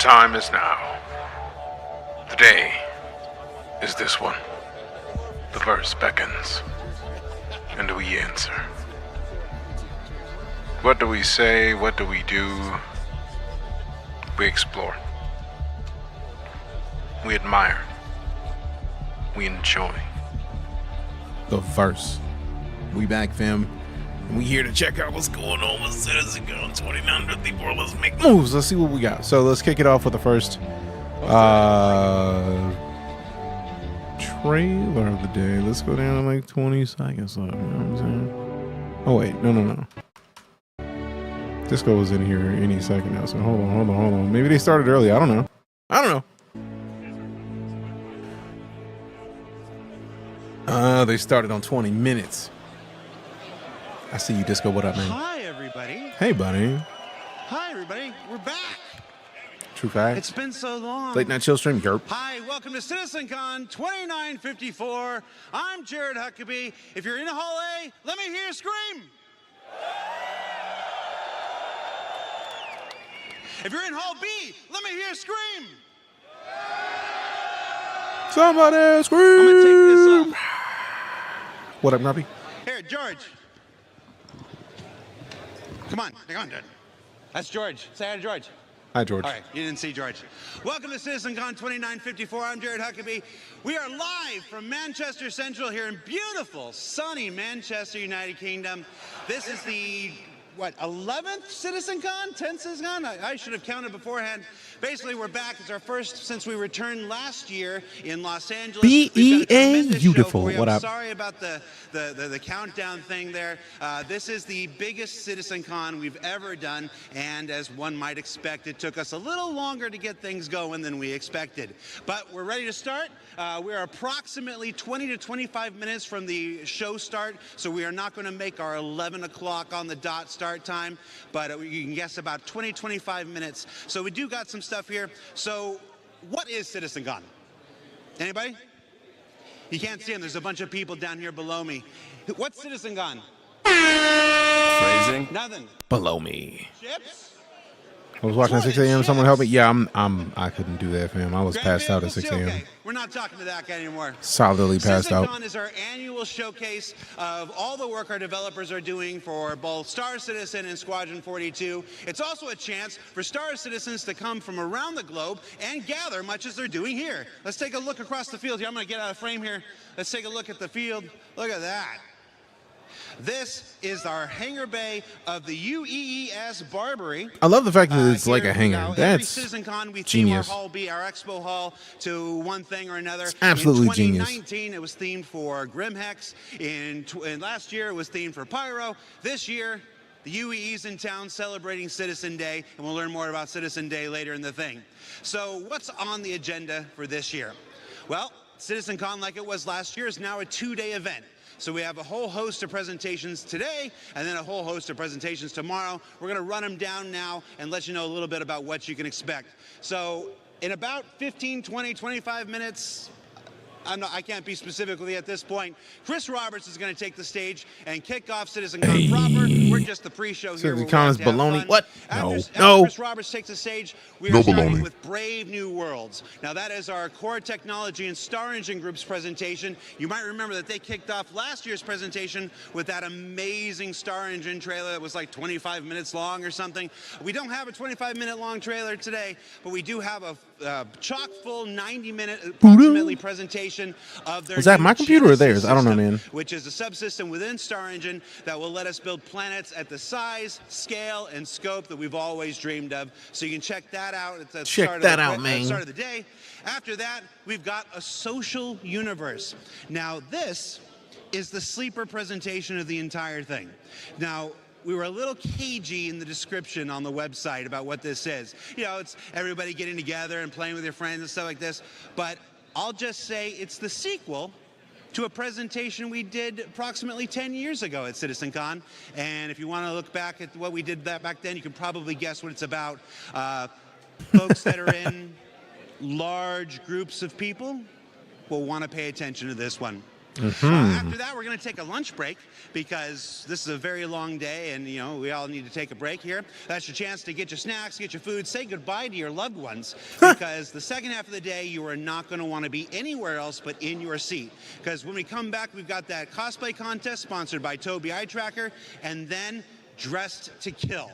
time is now. The day is this one. The verse beckons, and we answer. What do we say? What do we do? We explore. We admire. We enjoy. The verse. We back, fam. And we here to check out what's going on with CitizenCon 2954. Let's make moves. Let's see what we got. So let's kick it off with the first trailer of the day. Let's go down to like 20 seconds left. You know what I'm saying? Oh wait, no. Disco was in here any second now. So hold on. Maybe they started early. I don't know. They started on 20 minutes. I see you, Disco. What up, man? Hi, everybody. Hey, buddy. Hi, everybody. We're back. True fact. It's been so long. Late night chill stream, Gerp. Hi, welcome to CitizenCon 2954. I'm Jared Huckabee. If you're in Hall A, let me hear you scream. If you're in Hall B, let me hear you scream. Somebody scream. I'm going to take this off. What up, Grumpy? Here, George. Come on, dude. That's George. Say hi to George. Hi, George. All right, you didn't see George. Welcome to CitizenCon 2954. I'm Jared Huckabee. We are live from Manchester Central here in beautiful, sunny Manchester, United Kingdom. This is the, 11th CitizenCon? 10th CitizenCon? I should have counted beforehand. Basically, we're back. It's our first since we returned last year in Los Angeles. BEA beautiful. What up? Sorry about the countdown thing there. This is the biggest CitizenCon we've ever done, and as one might expect, it took us a little longer to get things going than we expected. But we're ready to start. We're approximately 20 to 25 minutes from the show start, so we are not going to make our 11 o'clock on the dot start time, but you can guess about 20, 25 minutes. So we do got some stuff here. So what is CitizenCon? Anybody? You can't see them. There's a bunch of people down here below me. What's CitizenCon? Phrasing? Nothing. Below me. Chips? I was watching at 6 a.m. Someone help me. Yeah, I couldn't do that, fam. I was Grand passed out at Vehicle 6 a.m. Showcase. We're not talking to that guy anymore. Solidly passed out. CitizenCon is our annual showcase of all the work our developers are doing for both Star Citizen and Squadron 42. It's also a chance for Star Citizens to come from around the globe and gather much as they're doing here. Let's take a look across the field here. I'm going to get out of frame here. Let's take a look at the field. Look at that. This is our hangar bay of the UEES Barbary. I love the fact that it's like a hangar. Every That's CitizenCon, we genius. theme our Hall B, our Expo Hall, to one thing or another. It's absolutely in genius. 2019, it was themed for Grimhex. In last year, it was themed for Pyro. This year, the UEE's in town celebrating Citizen Day, and we'll learn more about Citizen Day later in the thing. So what's on the agenda for this year? Well, CitizenCon, like it was last year, is now a two-day event. So we have a whole host of presentations today and then a whole host of presentations tomorrow. We're going to run them down now and let you know a little bit about what you can expect. So in about 15, 20, 25 minutes, I can't be specifically at this point. Chris Roberts is going to take the stage and kick off CitizenCon proper. We're just the pre-show here. CitizenCon is baloney. What? After No. Chris Roberts takes the stage, we are starting with Brave New Worlds. Now that is our core technology and Star Engine Group's presentation. You might remember that they kicked off last year's presentation with that amazing Star Engine trailer that was like 25 minutes long or something. We don't have a 25-minute long trailer today, but we do have a chock-full 90-minute approximately presentation of their Was that new my computer or Genesis theirs? I don't know, system, man. which is a subsystem within Star Engine that will let us build planets at the size, scale, and scope that we've always dreamed of. So you can check that out at the Check start that of out, man. start of the day. After that, we've got a social universe. Now this is the sleeper presentation of the entire thing. Now, we were a little cagey in the description on the website about what this is. You know, it's everybody getting together and playing with your friends and stuff like this. But I'll just say it's the sequel to a presentation we did approximately 10 years ago at CitizenCon. And if you want to look back at what we did back then, you can probably guess what it's about. Folks that are in large groups of people will want to pay attention to this one. After that, we're going to take a lunch break because this is a very long day and, you know, we all need to take a break here. That's your chance to get your snacks, get your food, say goodbye to your loved ones because the second half of the day, you are not going to want to be anywhere else but in your seat. Because when we come back, we've got that cosplay contest sponsored by Tobii Eye Tracker and then Dressed to Kill.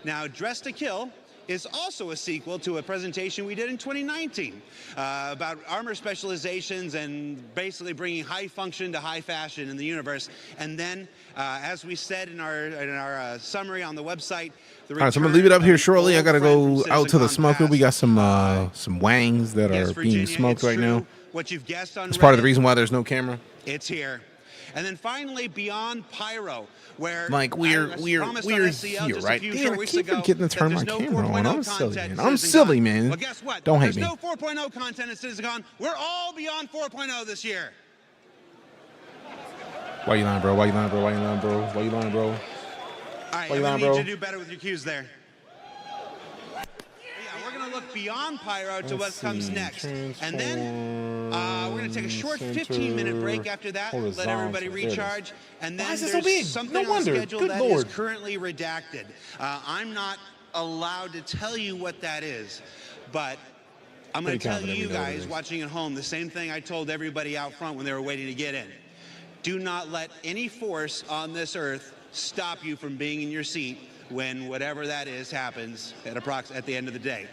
Now, Dressed to Kill is also a sequel to a presentation we did in 2019 about armor specializations and basically bringing high function to high fashion in the universe. And then, as we said in our summary on the website, all right, so I'm gonna leave it up here shortly. I gotta go out to the smoker. We got some wangs that are being smoked right now. What you've guessed on it's part of the reason why there's no camera. It's here. And then finally, Beyond Pyro, where like we're here, right? Damn, I keep forgetting to turn my camera on. I'm silly, man. I'm silly, man. Well, guess what? Don't hate me. There's no 4.0 content at CitizenCon. We're all beyond 4.0 this year. Why you lying, bro? Why you lying, bro? Why you lying, bro? Why you lying, bro? All right, Why you lying, need bro? you to do better with your cues there. We're going to look beyond Pyro to what comes next. And then we're going to take a short 15-minute break after that, let everybody recharge. And then there's something on the schedule that is currently redacted. I'm not allowed to tell you what that is, but I'm going to tell you guys watching at home the same thing I told everybody out front when they were waiting to get in. Do not let any force on this earth stop you from being in your seat when whatever that is happens at the end of the day.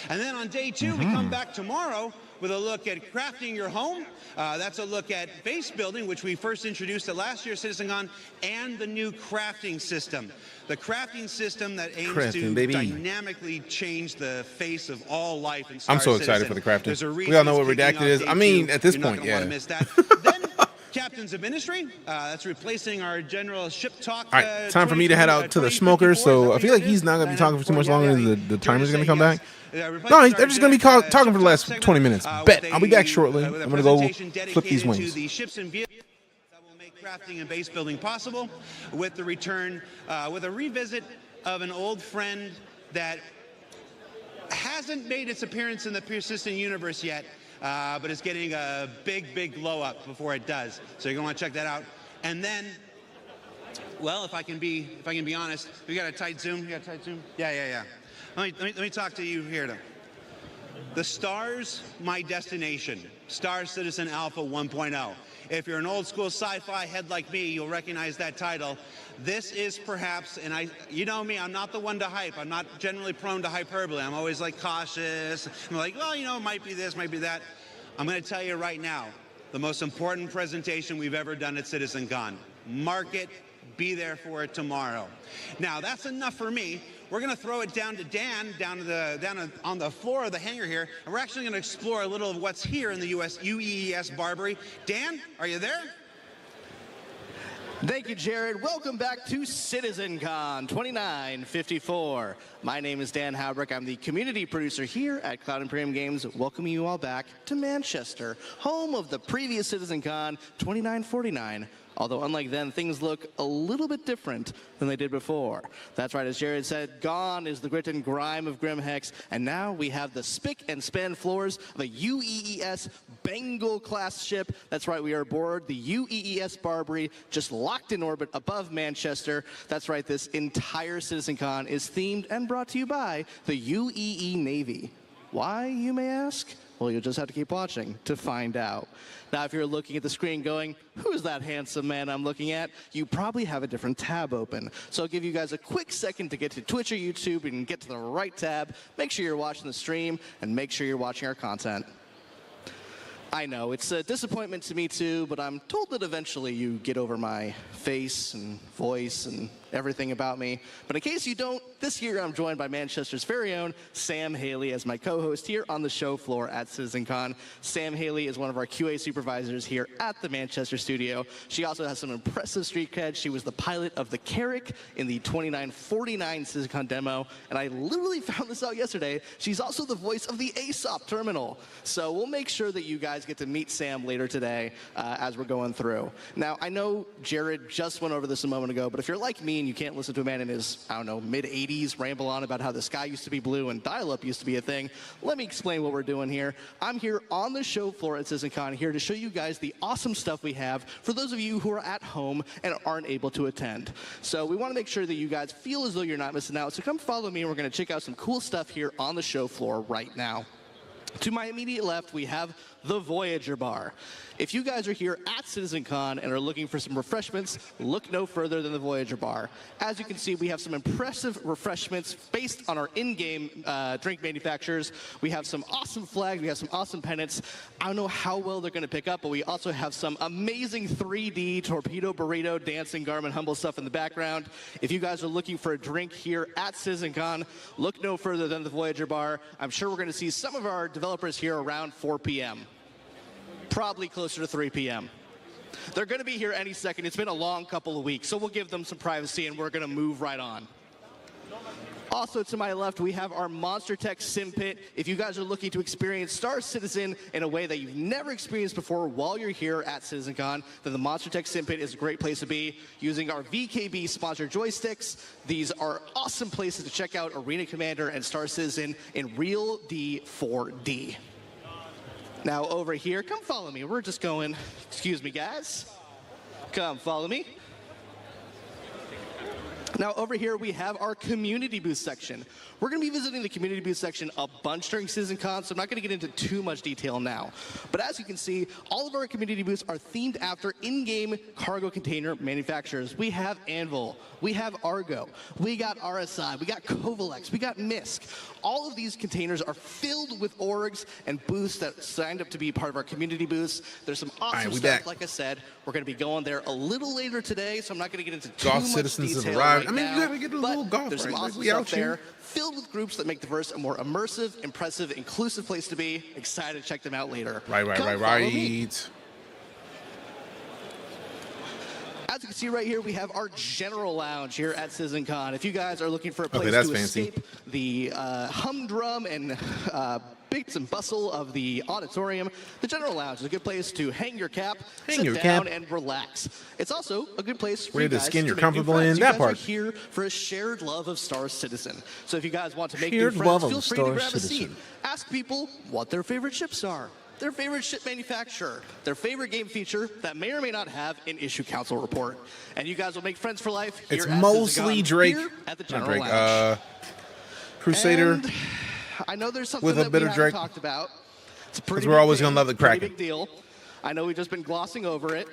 And then on day 2, we come back tomorrow with a look at crafting your home. That's a look at base building, which we first introduced at last year's CitizenCon, and the new crafting system. The crafting system that aims to dynamically change the face of all life in Star I'm so excited for the crafting. We all know what redacted is. I mean, at this point, yeah. Miss that. Then Captains of Ministry, that's replacing our general ship talk. All right, time for me to head out to the smoker. So I feel like he's not going to be talking for too much longer. The timer's going to come back. No, they're just going to be talking for the last 20 minutes. Bet. I'll be back shortly. I'm going to go flip these wings. That will make crafting and base building possible with the return, with a revisit of an old friend that hasn't made its appearance in the persistent universe yet, but it's getting a big blow up before it does. So you're going to want to check that out. And then, well, if I can be honest, we got a tight zoom. You got a tight zoom? Yeah. Let me talk to you here, though. The Star's my destination. Star Citizen Alpha 1.0. If you're an old school sci-fi head like me, you'll recognize that title. This is perhaps, and you know me, I'm not the one to hype. I'm not generally prone to hyperbole. I'm always like cautious. I'm like, well, you know, it might be this, might be that. I'm going to tell you right now, the most important presentation we've ever done at CitizenCon. Mark it, be there for it tomorrow. Now, that's enough for me. We're going to throw it down to Dan, down on the floor of the hangar here, and we're actually going to explore a little of what's here in the UEES Barbary. Dan, are you there? Thank you, Jared. Welcome back to CitizenCon 2954. My name is Dan Howbrick. I'm the community producer here at Cloud Imperium Games, welcoming you all back to Manchester, home of the previous CitizenCon 2949. Although unlike then, things look a little bit different than they did before. That's right, as Jared said, gone is the grit and grime of Grimhex, and now we have the spick and span floors of a UEES Bengal-class ship. That's right, we are aboard the UEES Barbary, just locked in orbit above Manchester. That's right, this entire CitizenCon is themed and brought to you by the UEE Navy. Why, you may ask? Well, you'll just have to keep watching to find out. Now, if you're looking at the screen going, who's that handsome man I'm looking at? You probably have a different tab open. So I'll give you guys a quick second to get to Twitch or YouTube and get to the right tab. Make sure you're watching the stream and make sure you're watching our content. I know, it's a disappointment to me too, but I'm told that eventually you get over my face and voice and everything about me. But in case you don't, this year I'm joined by Manchester's very own Sam Haley as my co-host here on the show floor at CitizenCon. Sam Haley is one of our QA supervisors here at the Manchester studio. She also has some impressive street cred. She was the pilot of the Carrick in the 2949 CitizenCon demo, and I literally found this out yesterday. She's also the voice of the ASOP terminal. So we'll make sure that you guys get to meet Sam later today as we're going through. Now, I know Jared just went over this a moment ago, but if you're like me mean you can't listen to a man in his, I don't know, mid-80s ramble on about how the sky used to be blue and dial-up used to be a thing, let me explain what we're doing here. I'm here on the show floor at CitizenCon here to show you guys the awesome stuff we have for those of you who are at home and aren't able to attend. So we want to make sure that you guys feel as though you're not missing out. So come follow me and we're going to check out some cool stuff here on the show floor right now. To my immediate left, we have the Voyager Bar. If you guys are here at CitizenCon and are looking for some refreshments, look no further than the Voyager Bar. As you can see, we have some impressive refreshments based on our in-game drink manufacturers. We have some awesome flags, we have some awesome pennants. I don't know how well they're going to pick up, but we also have some amazing 3D torpedo burrito dancing Garmin Humble stuff in the background. If you guys are looking for a drink here at CitizenCon, look no further than the Voyager Bar. I'm sure we're going to see some of our developers here around 4 p.m. Probably closer to 3 p.m. They're going to be here any second. It's been a long couple of weeks, so we'll give them some privacy and we're going to move right on. Also to my left, we have our Monster Tech Sim Pit. If you guys are looking to experience Star Citizen in a way that you've never experienced before while you're here at CitizenCon, then the Monster Tech Sim Pit is a great place to be. Using our VKB sponsored joysticks, these are awesome places to check out Arena Commander and Star Citizen in real D4D. Now over here, come follow me. We're just going, excuse me guys. Come follow me. Now over here we have our community booth section. We're going to be visiting the community booth section a bunch during CitizenCon, so I'm not going to get into too much detail now. But as you can see, all of our community booths are themed after in-game cargo container manufacturers. We have Anvil, we have Argo, we got RSI, we got Kovalex, we got MISC. All of these containers are filled with orgs and booths that signed up to be part of our community booths. There's some awesome stuff, like I said. We're going to be going there a little later today, so I'm not going to get into too much Citizens detail have arrived. right now. You got to get a little golf. There's some awesome stuff there, filled with groups that make the verse a more immersive, impressive, inclusive place to be. Excited to check them out later. Right. As you can see right here, we have our general lounge here at CitizenCon. If you guys are looking for a place to escape the humdrum and bits and bustle of the auditorium, the general lounge is a good place to hang your cap, sit down, and relax. It's also a good place for you guys skin you're to comfortable make new friends. in. That you guys part. are here for a shared love of Star Citizen. So if you guys want to make new friends, feel free to grab a seat. Ask people what their favorite ships are, their favorite ship manufacturer, their favorite game feature that may or may not have an issue council report. And you guys will make friends for life here it's at mostly CitizenCon, Drake, here at the not General Drake, Lounge. Crusader. And I know there's something with a that bit we of haven't Drake. talked about. It's a pretty we're always going gonna love the Kraken. Big deal. I know we've just been glossing over it.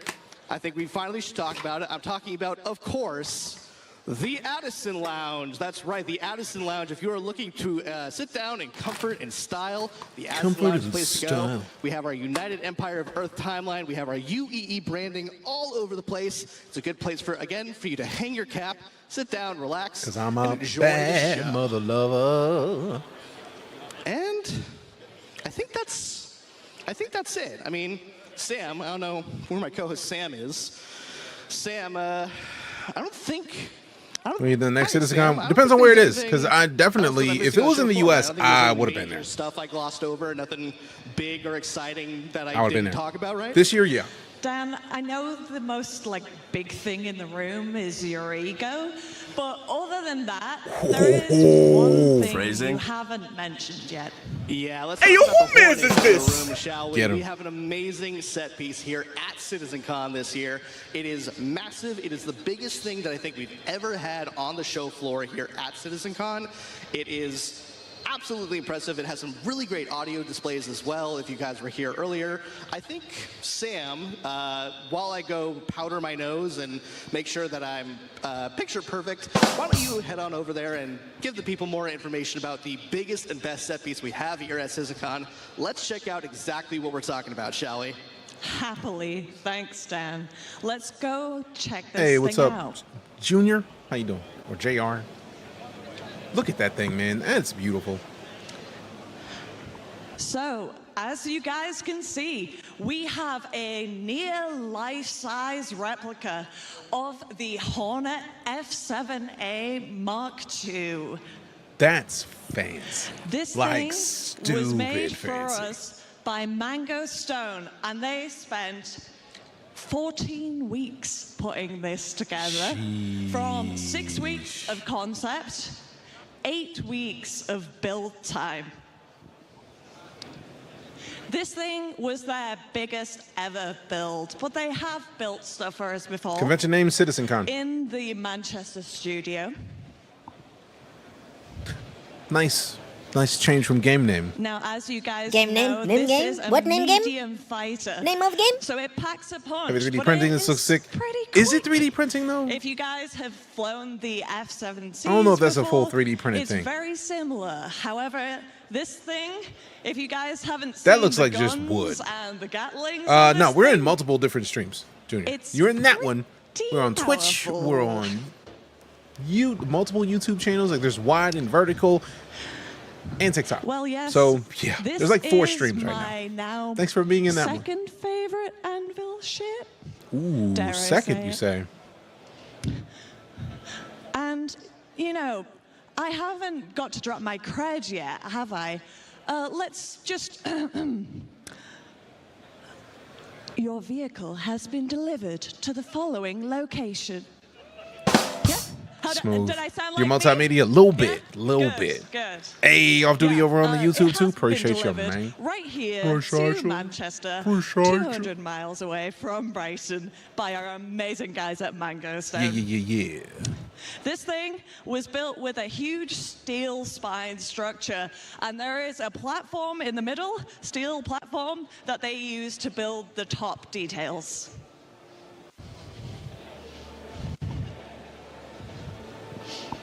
I think we finally should talk about it. I'm talking about, of course, the Addison Lounge. That's right, the Addison Lounge. If you are looking to sit down in comfort and style, the Addison Lounge is the place to go. We have our United Empire of Earth timeline. We have our UEE branding all over the place. It's a good place for, again, for you to hang your cap, sit down, relax, because I'm and a enjoy bad the show. mother lover. And I think that's it. I mean, Sam, I don't know where my co-host Sam is. Sam, I mean, the next CitizenCon depends on where it is, because I definitely, if it was in the U.S., I would have been there. Stuff I glossed over, nothing big or exciting that I didn't talk about, right? This year, yeah. Dan, I know the most big thing in the room is your ego, but other than that, there is one thing you haven't mentioned yet. Yeah, let's talk about the hornets in the room, shall we? Get 'em. We have an amazing set piece here at CitizenCon this year. It is massive. It is the biggest thing that I think we've ever had on the show floor here at CitizenCon. It is absolutely impressive. It has some really great audio displays as well, if you guys were here earlier. I think, Sam, while I go powder my nose and make sure that I'm picture perfect, why don't you head on over there and give the people more information about the biggest and best set piece we have here at CitizenCon. Let's check out exactly what we're talking about, shall we? Happily. Thanks, Dan. Let's go check this Hey, what's thing up, out. Junior? How you doing? Or JR? Look at that thing, man. That's beautiful. So, as you guys can see, we have a near life-size replica of the Hornet F7A Mark II. That's fancy. This like thing was made stupid for fancy. us by Mango Stone, and they spent 14 weeks putting this together. From 6 weeks of concept, 8 weeks of build time. This thing was their biggest ever build, but they have built stuff for us before. Convention name CitizenCon. In the Manchester studio. Nice change from game name. Now, as you guys Game name? know, Name this game? is a What name game? medium fighter. Name of game? So it packs a punch. Heavy 3D but printing. it This looks is sick. pretty Is it quick. 3D printing though? If you guys have flown the F-17s I don't know if that's a full before, 3D printed it's thing. very similar. However, this thing, if you guys haven't seen That looks the like just guns wood. and the Gatlings, No, this we're in thing, multiple different streams, Junior. It's You're in that one. pretty We're on Twitch. powerful. We're on multiple YouTube channels. Like there's wide and vertical, and TikTok. Well, yes. So yeah, this there's like 4 is streams right my now. Thanks for being in that one. Second favorite Anvil ship. Ooh, Dare I second say you it? say? And, you know, I haven't got to drop my cred yet, have I? Let's just... Your vehicle has been delivered to the following location. Yeah? Smooth. Did I sound Your like me? multimedia, little bit, Yeah? little Good, bit. Good. Hey, off duty over on the it YouTube has too. been Appreciate you, delivered man. Right here Appreciate to you. Manchester, Appreciate you. 200 miles away from Brighton, by our amazing guys at Mango Stone. Yeah. This thing was built with a huge steel spine structure, and there is a platform in the middle, steel platform, that they use to build the top details.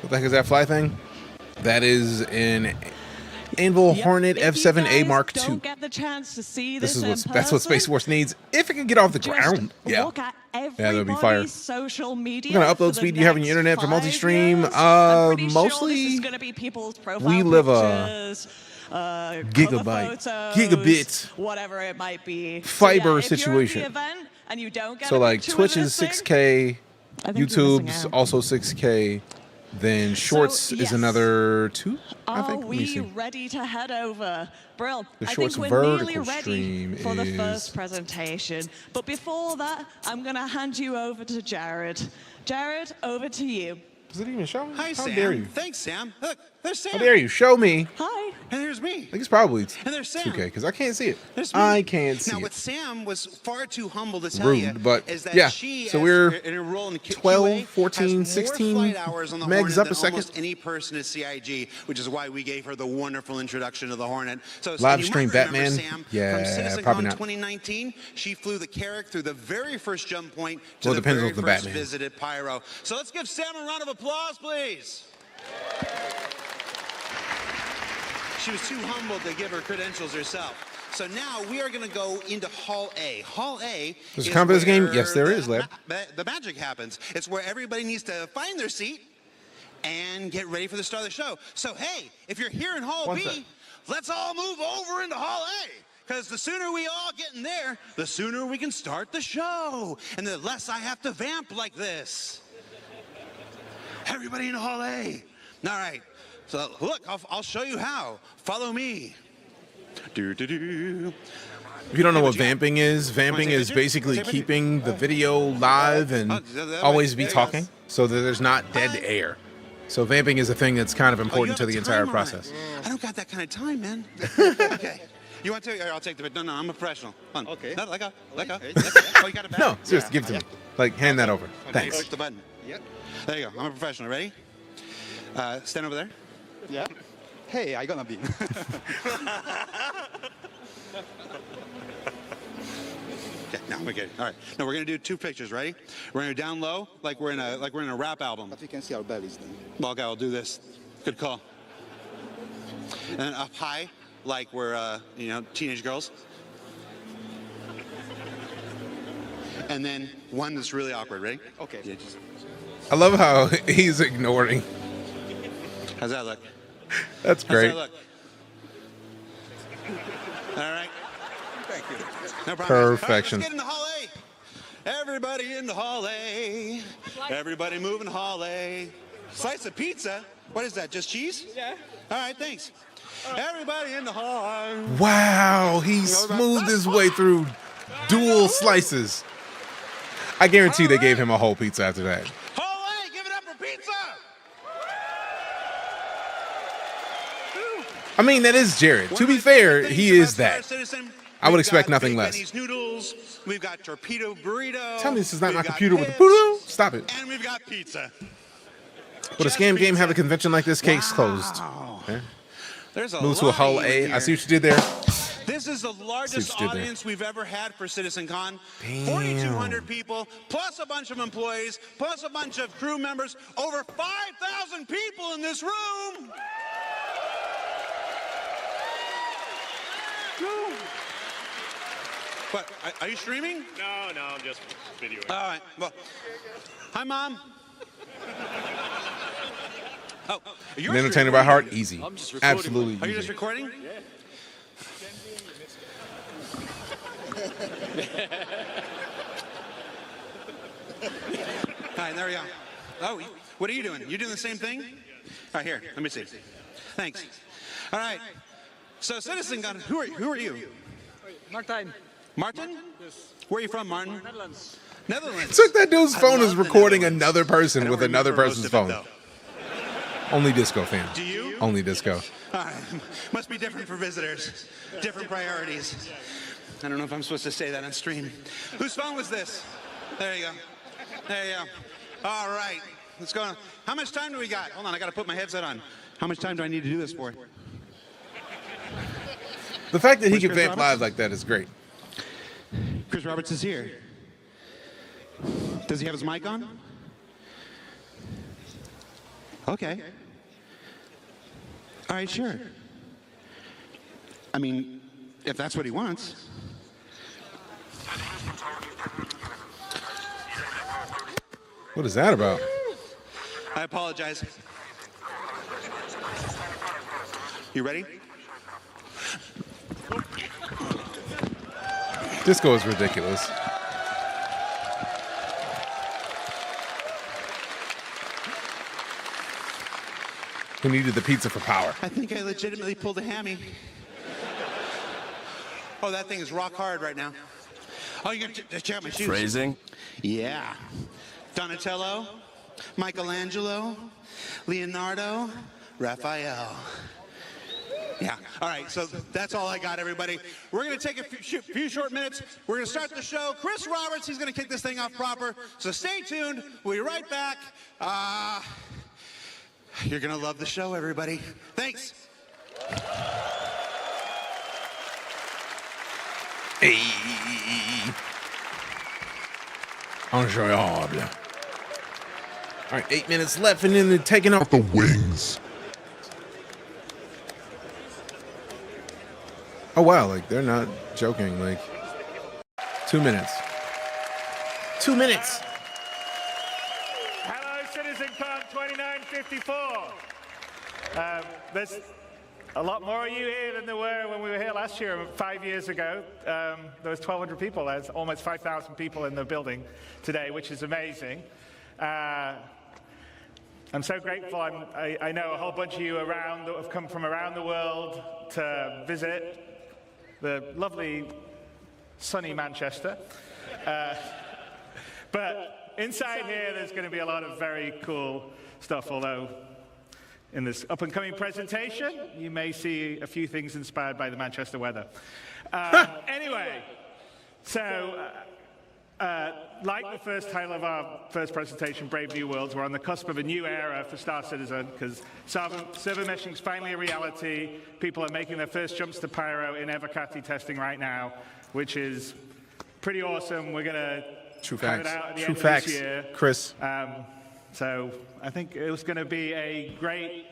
What the heck is that fly thing? That is an Anvil Yep. Hornet If you F7A guys Mark II. don't get the chance to see This this, is in that's what Space person, Force needs. If it can get off the just ground, yeah. look at that'd be fire. everybody's social media. What kind of for upload the speed do you have on next your internet for 5 multi-stream? years. I'm pretty sure Mostly this is going to be people's profile we live pictures, gigabyte, cover photos, gigabit, whatever it might be. fiber if you're at the situation. event and you don't get so a like picture Twitch with is this thing, 6K, I think you're missing YouTube's out. also 6K. Then Shorts is yes. another 2, I Are think. Let me we see. ready to head over? Brill. The I Shorts think we're nearly vertical ready stream for the is- first presentation. But before that, I'm going to hand you over to Jared. Jared, over to you. Does it even show me? Hi, How Sam. dare you? Thanks, Sam. Look, there's Sam. How dare you? Show me. Hi. And there's me. I think it's probably And there's Sam. 2K because I can't see it. There's me. I can't see now, it. what Sam was far too humble to tell Rude, you but is that yeah. she, So as we're in her role in QA, 12, 14, has 16 more flight hours on the megs Hornet up a than second. almost any person at CIG, which is why we gave her the wonderful introduction to the Hornet. So Live you stream might remember Batman? Sam Yeah, from CitizenCon probably not. 2019. She flew the Carrack through the very first jump point to Well, it the depends very on the first Batman. visit at Pyro. So let's give Sam a round of applause, please. She was too humble to give her credentials herself. So now we are going to go into Hall A. Hall A There's a is confidence game? where Yes, there the is, Lab. the magic happens. It's where everybody needs to find their seat and get ready for the start of the show. So hey, if you're here in Hall One B, sec. let's all move over into Hall A. Because the sooner we all get in there, the sooner we can start the show. And the less I have to vamp like this. Everybody in Hall A. All right. So look, I'll show you how. Follow me. Do. If you don't know Hey, what but you- vamping is, vamping take a is picture? basically Take a picture? keeping the video live and that always way. be There you go. talking so that there's not dead Hi. air. So vamping is a thing that's kind of Oh, you important to have the a entire timer on it. process. I don't got that kind of time, man. Okay. You want to? I'll take the. No, I'm a professional. Hold on. Okay. No, let go. Let go. Oh, you got it back? No, seriously, give it to me. Like, hand that over. Thanks. Push the button. Yep. There you go. I'm a professional. Ready? Stand over there. Yeah. Hey, I gonna be. Okay, no, we're good. All right. No, we're gonna do 2 pictures. Ready? We're gonna go down low, like we're in a rap album. But we can see our bellies then. Well, okay, I'll do this. Good call. And then up high, like we're teenage girls. And then one that's really awkward. Ready? Okay. Yeah, just, I love how he's ignoring. how's that look? That's How's great. that look? All right. Thank you. No problem. Perfection. All right, let's get into Hall A. Everybody into Hall A. Everybody moving Hall A. Slice of pizza? What is that, just cheese? Yeah. All right, thanks. Everybody in the hall. Wow, he smoothed his way through dual slices. I guarantee they gave him a whole pizza after that. Whole A, give it up for pizza! I mean, that is Jared. To be fair, he is that. I would expect nothing less. Benny's noodles, we've got torpedo burrito. Tell me this is not we've my got computer with the pips, poodle. Stop it. And we've got pizza. Would a scam game have a convention like this? Case closed. Okay. There's a Move to a lot whole of A. here. I see what you did there. This is the largest there. audience we've ever had for CitizenCon. Damn. 4,200 people, plus a bunch of employees, plus a bunch of crew members. Over 5,000 people in this room. What, are you streaming? No, I'm just videoing. All right, well, hi, Mom. Oh, you're An entertainer by heart, easy. Absolutely Are you just easy. recording? Yeah. All right, there we go. Oh, what are you doing? You doing the same thing? All right, here, let me see. Thanks. All right. So, CitizenCon, who are you? Martijn. Martin? Yes. Where are you from, Martin? Netherlands. Netherlands. Took that dude's I phone love is the recording Netherlands. another I person don't with another remember most person's of it, phone. though. Only disco fan. Do you? Only disco. All right. Must be different for visitors. Different priorities. I don't know if I'm supposed to say that on stream. Whose phone was this? There you go. There you go. All right. Let's go. How much time do we got? Hold on, I got to put my headset on. How much time do I need to do this for? The fact that he Where's can Chris vamp Roberts? live like that is great. Chris Roberts is here. Does he have his mic on? Okay. All right, sure. I mean, if that's what he wants. What is that about? I apologize. You ready? Disco is ridiculous. Who needed the pizza for power? I think I legitimately pulled a hammy. Oh, that thing is rock hard right now. Oh, you're gonna check out my shoes. Phrasing? Yeah. Donatello, Michelangelo, Leonardo, Raphael. Yeah. All right. So that's all I got, everybody. We're going to take a few short minutes. We're going to start the show. Chris Roberts, he's going to kick this thing off proper. So stay tuned. We'll be right back. You're going to love the show, everybody. Thanks. Hey. Enjoyable. All right, 8 minutes left, and then they're taking off the wings. Oh wow, like they're not joking. Like 2 minutes. 2 minutes. Hello, CitizenCon 2954. There's a lot more of you here than there were when we were here last year, 5 years ago. There was 1,200 people. There's almost 5,000 people in the building today, which is amazing. I'm so grateful. I know a whole bunch of you around that have come from around the world to visit the lovely sunny Manchester. But inside here, there's going to be a lot of very cool stuff, although in this up-and-coming presentation, you may see a few things inspired by the Manchester weather. Anyway, so like the first title of our first presentation, Brave New Worlds, we're on the cusp of a new era for Star Citizen because server meshing is finally a reality. People are making their first jumps to Pyro in Evocati testing right now, which is pretty awesome. We're going to True have it facts. out at the True end of facts. this year. Chris. So I think it was going to be a great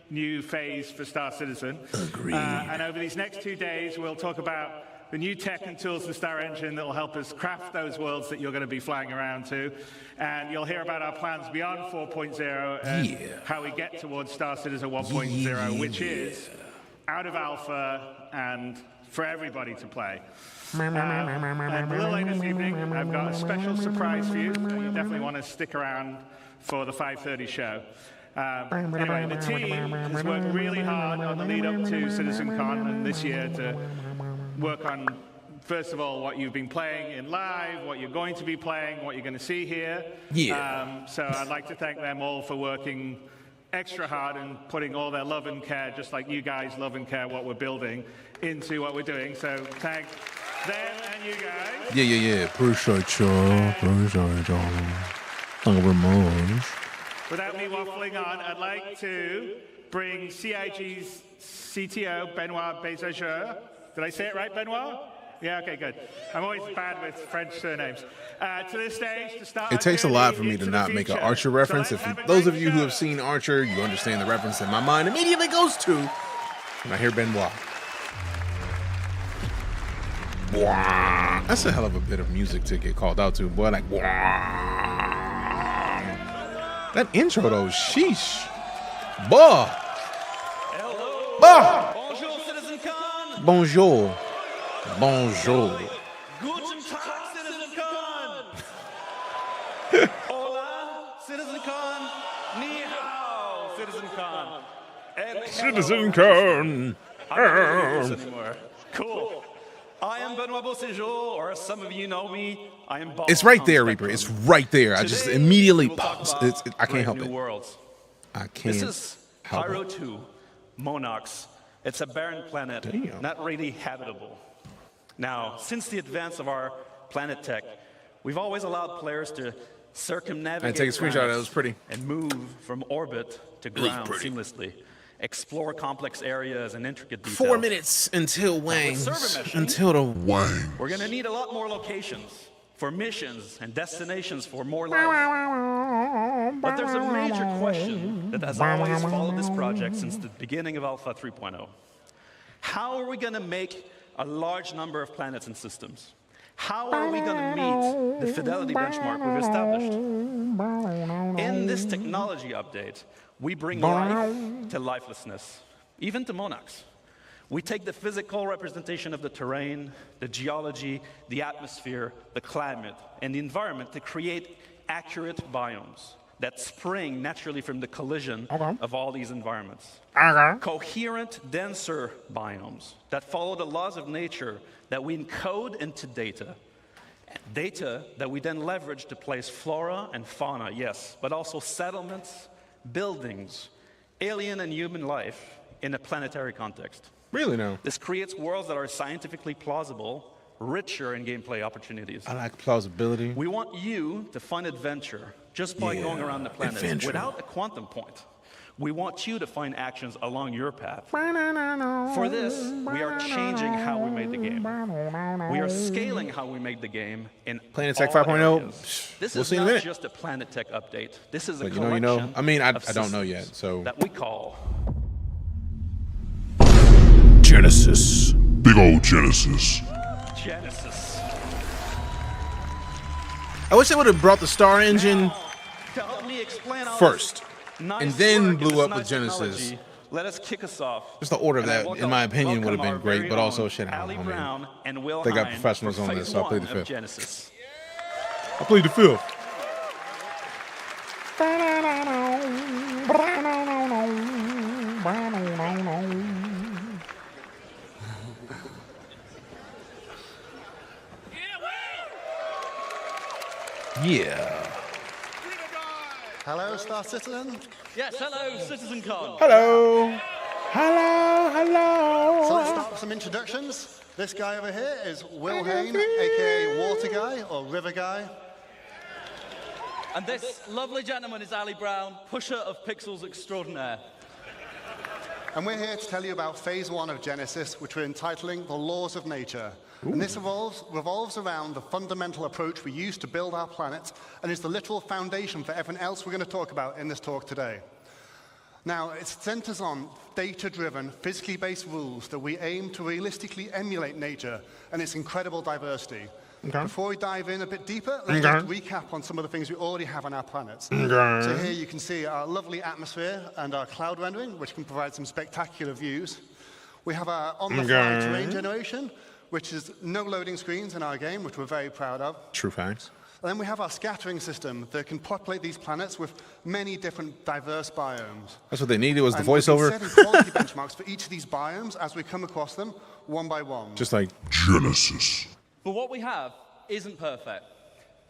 new phase for Star Citizen. Agreed. And over these next 2 days, we'll talk about the new tech and tools in Star Engine that will help us craft those worlds that you're going to be flying around to. And you'll hear about our plans beyond 4.0 and how we get towards Star Citizen 1.0, which is out of alpha and for everybody to play. And a little later this evening, I've got a special surprise for you. You definitely want to stick around for the 5:30 show. Anyway, the team has worked really hard on the lead up to CitizenCon and this year to work on first of all, what you've been playing in live, what you're going to be playing, what you're going to see here. Yeah. So I'd like to thank them all for working extra hard and putting all their love and care, just like you guys love and care what we're building, into what we're doing. So thank them and you guys. Yeah. Appreciate you. Thank you very much. Without me waffling on, I'd like to bring CIG's CTO, Benoit Bézageur. Did I say it right, Benoit? Yeah, okay, good. I'm always bad with French surnames. To the stage to start. It takes a lot for me to not make an Archer reference. Those of you who have seen Archer, you understand the reference that my mind immediately goes to when I hear Benoit. That's a hell of a bit of music to get called out to, boy. Like, that intro though, sheesh. Bah. Hello. Bah. Bonjour, CitizenCon. Bonjour. Bonjour. Guten Tag, CitizenCon. Hola, CitizenCon. Ni hao, CitizenCon. And CitizenCon. I'm not gonna do this anymore. Cool. I am Benoit Beauséjour, or as some of you know me, I am Bob. It's right there, Reaper. It's right there. I just Today, immediately we'll talk pops. about I can't help Brave it. New Worlds. I can't This is help Pyro it. 2, Monox. It's a barren planet, Damn. not really habitable. Now, since the advance of our planet tech, we've always allowed players to circumnavigate I take a screenshot. That planets was pretty. and move from orbit to ground seamlessly, explore complex areas and intricate details. 4 minutes until Wang's. server mission, Until the Wang. We're going to need a lot more locations for missions and destinations for more life. But there's a major question that has always followed this project since the beginning of Alpha 3.0. How are we going to make a large number of planets and systems? How are we going to meet the fidelity benchmark we've established? In this technology update, we bring life to lifelessness, even to Monax. We take the physical representation of the terrain, the geology, the atmosphere, the climate, and the environment to create accurate biomes that spring naturally from the collision of all these environments. Coherent, denser biomes that follow the laws of nature that we encode into data. Data that we then leverage to place flora and fauna, yes, but also settlements, buildings, alien and human life in a planetary context. Really now. This creates worlds that are scientifically plausible, richer in gameplay opportunities. I like plausibility. We want you to find adventure just by going around the planet without a quantum point. We want you to find actions along your path. For this, we are changing how we made the game. We are scaling how we made the game in Planet Tech all 5.0. areas. This We'll is see in a not minute. just a Planet Tech update. This is a But collection I mean, I of don't know yet, systems so. that we call Genesis. Big old Genesis. Genesis. I wish they would have brought the Star Engine To help me explain all first, this nice and then work blew this up with nice Genesis. technology, let us kick us off. Just the order of And I that, welcome- in my opinion, would have welcome been our great, very but also own shit. I Ali don't know, man. Brown and Will They got Hine professionals for on phase this, so I played the one of fifth. Genesis. I played the fifth. Yeah. Hello, Star Citizen. Yes, hello, CitizenCon. Hello. Hello. Hello. So let's start with some introductions. This guy over here is Will Hane, aka Water Guy or River Guy. And this lovely gentleman is Ali Brown, pusher of pixels extraordinaire. And we're here to tell you about phase one of Genesis, which we're entitling The Laws of Nature. And this revolves around the fundamental approach we use to build our planet and is the literal foundation for everything else we're going to talk about in this talk today. Now, it centers on data-driven, physically based rules that we aim to realistically emulate nature and its incredible diversity. Okay. Before we dive in a bit deeper, let's just recap on some of the things we already have on our planet. So here you can see our lovely atmosphere and our cloud rendering, which can provide some spectacular views. We have our on-the-fly terrain generation, which is no loading screens in our game, which we're very proud of. True facts. And then we have our scattering system that can populate these planets with many different diverse biomes. That's what they needed was the And we've been voiceover. setting quality benchmarks for each of these biomes as we come across them one by one. Just like Genesis. But what we have isn't perfect.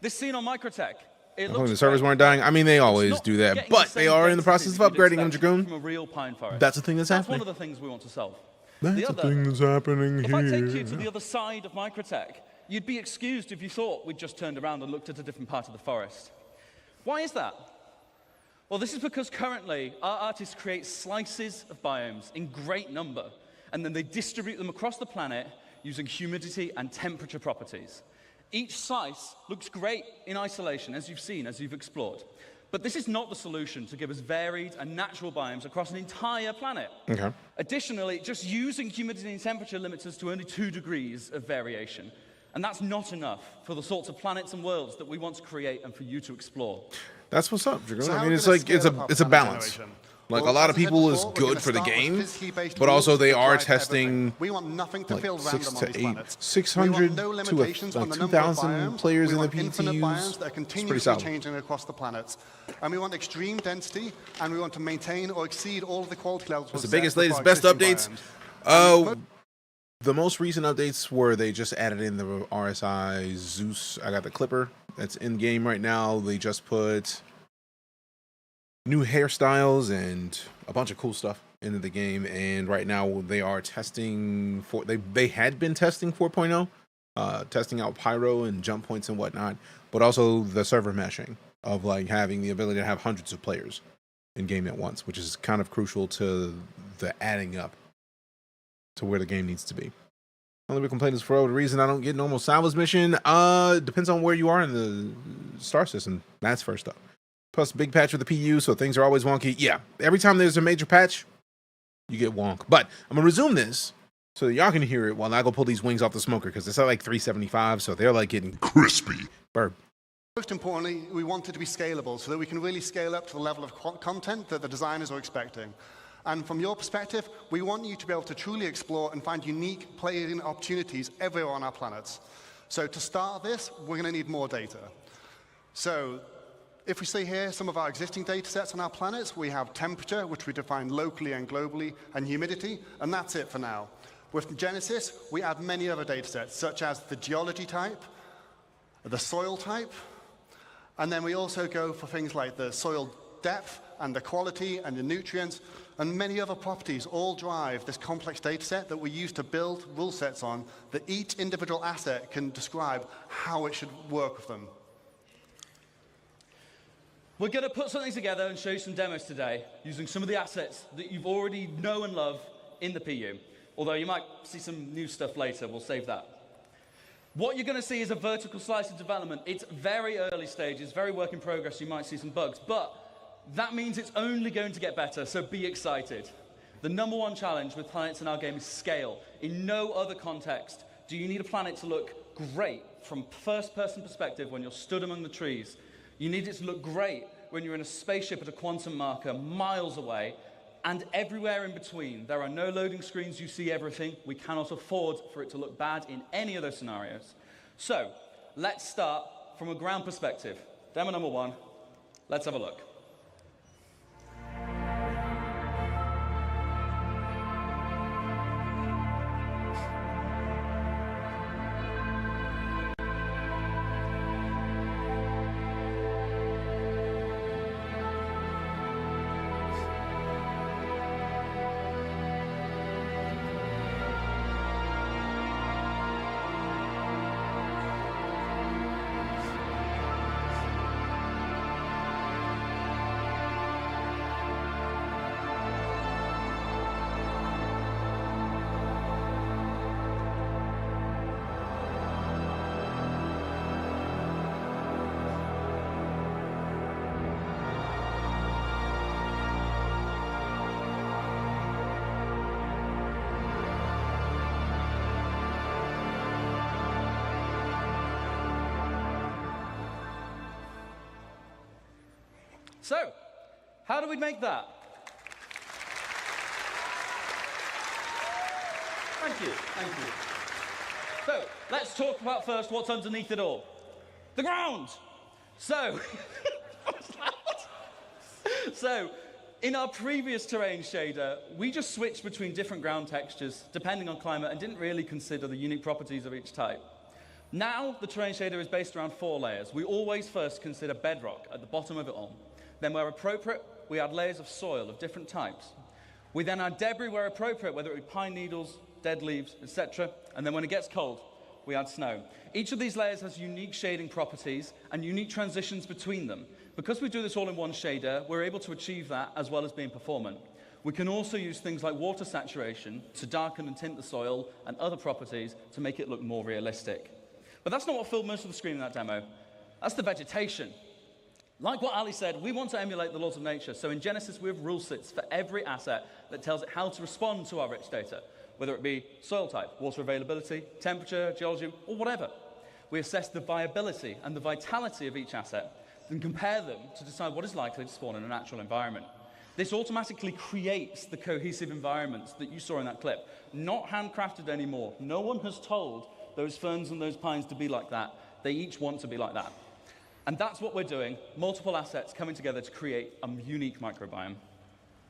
This scene on Microtech, it Hopefully looks the servers great, weren't dying. but I mean, they it's always not do that, getting but the they same are in the density process that of you'd upgrading them, expect Dragoon. from a real pine forest. That's the thing that's That's happening. one of the things we want to solve. That's The the other, thing that's happening if here. I take you to the other side of Microtech, you'd be excused if you thought we'd just turned around and looked at a different part of the forest. Why is that? Well, this is because currently our artists create slices of biomes in great number, and then they distribute them across the planet using humidity and temperature properties. Each slice looks great in isolation, as you've seen, as you've explored. But this is not the solution to give us varied and natural biomes across an entire planet. Okay. Additionally, just using humidity and temperature limits us to only 2 degrees of variation. And that's not enough for the sorts of planets and worlds that we want to create and for you to explore. That's what's up, Dragoon. So I how mean, are it's we like gonna it's scale a up it's a our balance. generation? Like Well, a lot as of I said people before, is we're good gonna for the start with game, physically-based but also rules they that are drive testing everything. We want nothing to like feel 6 random on to these 8, planets. 600 we want no to limitations like on the number of 2,000 biomes. players we in the want infinite PTUs. biomes that are It's pretty continuously solid. changing across the planets. And we want extreme density, and we want to maintain or exceed all of the quality levels. What's the set biggest, for latest, our best existing updates? biomes. The most recent updates were they just added in the RSI Zeus. I got the Clipper that's in game right now. They just put new hairstyles and a bunch of cool stuff into the game. And right now they are testing for they had been testing 4.0, testing out pyro and jump points and whatnot, but also the server meshing of like having the ability to have hundreds of players in game at once, which is kind of crucial to the adding up to where the game needs to be. Only big complaint is for the reason I don't get normal salvage mission. Depends on where you are in the star system. That's first up. Plus, big patch with the PU, so things are always wonky. Yeah, every time there's a major patch, you get wonk. But I'm gonna resume this so that y'all can hear it while I go pull these wings off the smoker because it's at like 375, so they're like getting crispy. Burp. Most importantly, we want it to be scalable so that we can really scale up to the level of content that the designers are expecting. And from your perspective, we want you to be able to truly explore and find unique playing opportunities everywhere on our planets. So to start this, we're going to need more data. So if we see here some of our existing data sets on our planets, we have temperature, which we define locally and globally, and humidity, and that's it for now. With Genesis, we add many other data sets, such as the geology type, the soil type, and then we also go for things like the soil depth and the quality and the nutrients and many other properties all drive this complex data set that we use to build rule sets on that each individual asset can describe how it should work with them. We're going to put something together and show you some demos today using some of the assets that you've already know and love in the PU. Although you might see some new stuff later, we'll save that. What you're going to see is a vertical slice of development. It's very early stages, very work in progress. You might see some bugs, but that means it's only going to get better, so be excited. The #1 challenge with planets in our game is scale. In no other context do you need a planet to look great from first-person perspective when you're stood among the trees. You need it to look great when you're in a spaceship at a quantum marker miles away, and everywhere in between. There are no loading screens, you see everything. We cannot afford for it to look bad in any of those scenarios. So, let's start from a ground perspective. Demo #1, let's have a look. So, how do we make that? Thank you, thank you. So, let's talk about first what's underneath it all. The ground! So, in our previous terrain shader, we just switched between different ground textures depending on climate and didn't really consider the unique properties of each type. Now, the terrain shader is based around 4 layers. We always first consider bedrock at the bottom of it all. Then, where appropriate, we add layers of soil of different types. We then add debris where appropriate, whether it be pine needles, dead leaves, etc. And then when it gets cold, we add snow. Each of these layers has unique shading properties and unique transitions between them. Because we do this all in one shader, we're able to achieve that as well as being performant. We can also use things like water saturation to darken and tint the soil and other properties to make it look more realistic. But that's not what filled most of the screen in that demo. That's the vegetation. Like what Ali said, we want to emulate the laws of nature. So in Genesis, we have rule sets for every asset that tells it how to respond to our rich data, whether it be soil type, water availability, temperature, geology, or whatever. We assess the viability and the vitality of each asset and compare them to decide what is likely to spawn in a natural environment. This automatically creates the cohesive environments that you saw in that clip. Not handcrafted anymore. No one has told those ferns and those pines to be like that. They each want to be like that. And that's what we're doing, multiple assets coming together to create a unique microbiome.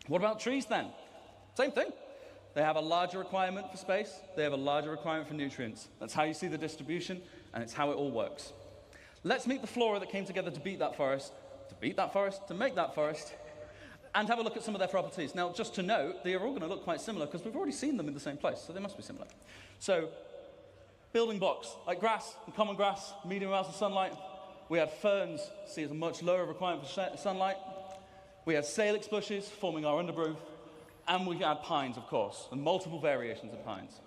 What about trees then? Same thing. They have a larger requirement for space. They have a larger requirement for nutrients. That's how you see the distribution, and it's how it all works. Let's meet the flora that came together to make that forest, and have a look at some of their properties. Now, just to note, they are all going to look quite similar because we've already seen them in the same place, so they must be similar. So, building blocks, like grass and common grass, medium amounts of sunlight. We had ferns, see as a much lower requirement for sunlight. We had salix bushes forming our undergrowth, and we had pines, of course, and multiple variations of pines.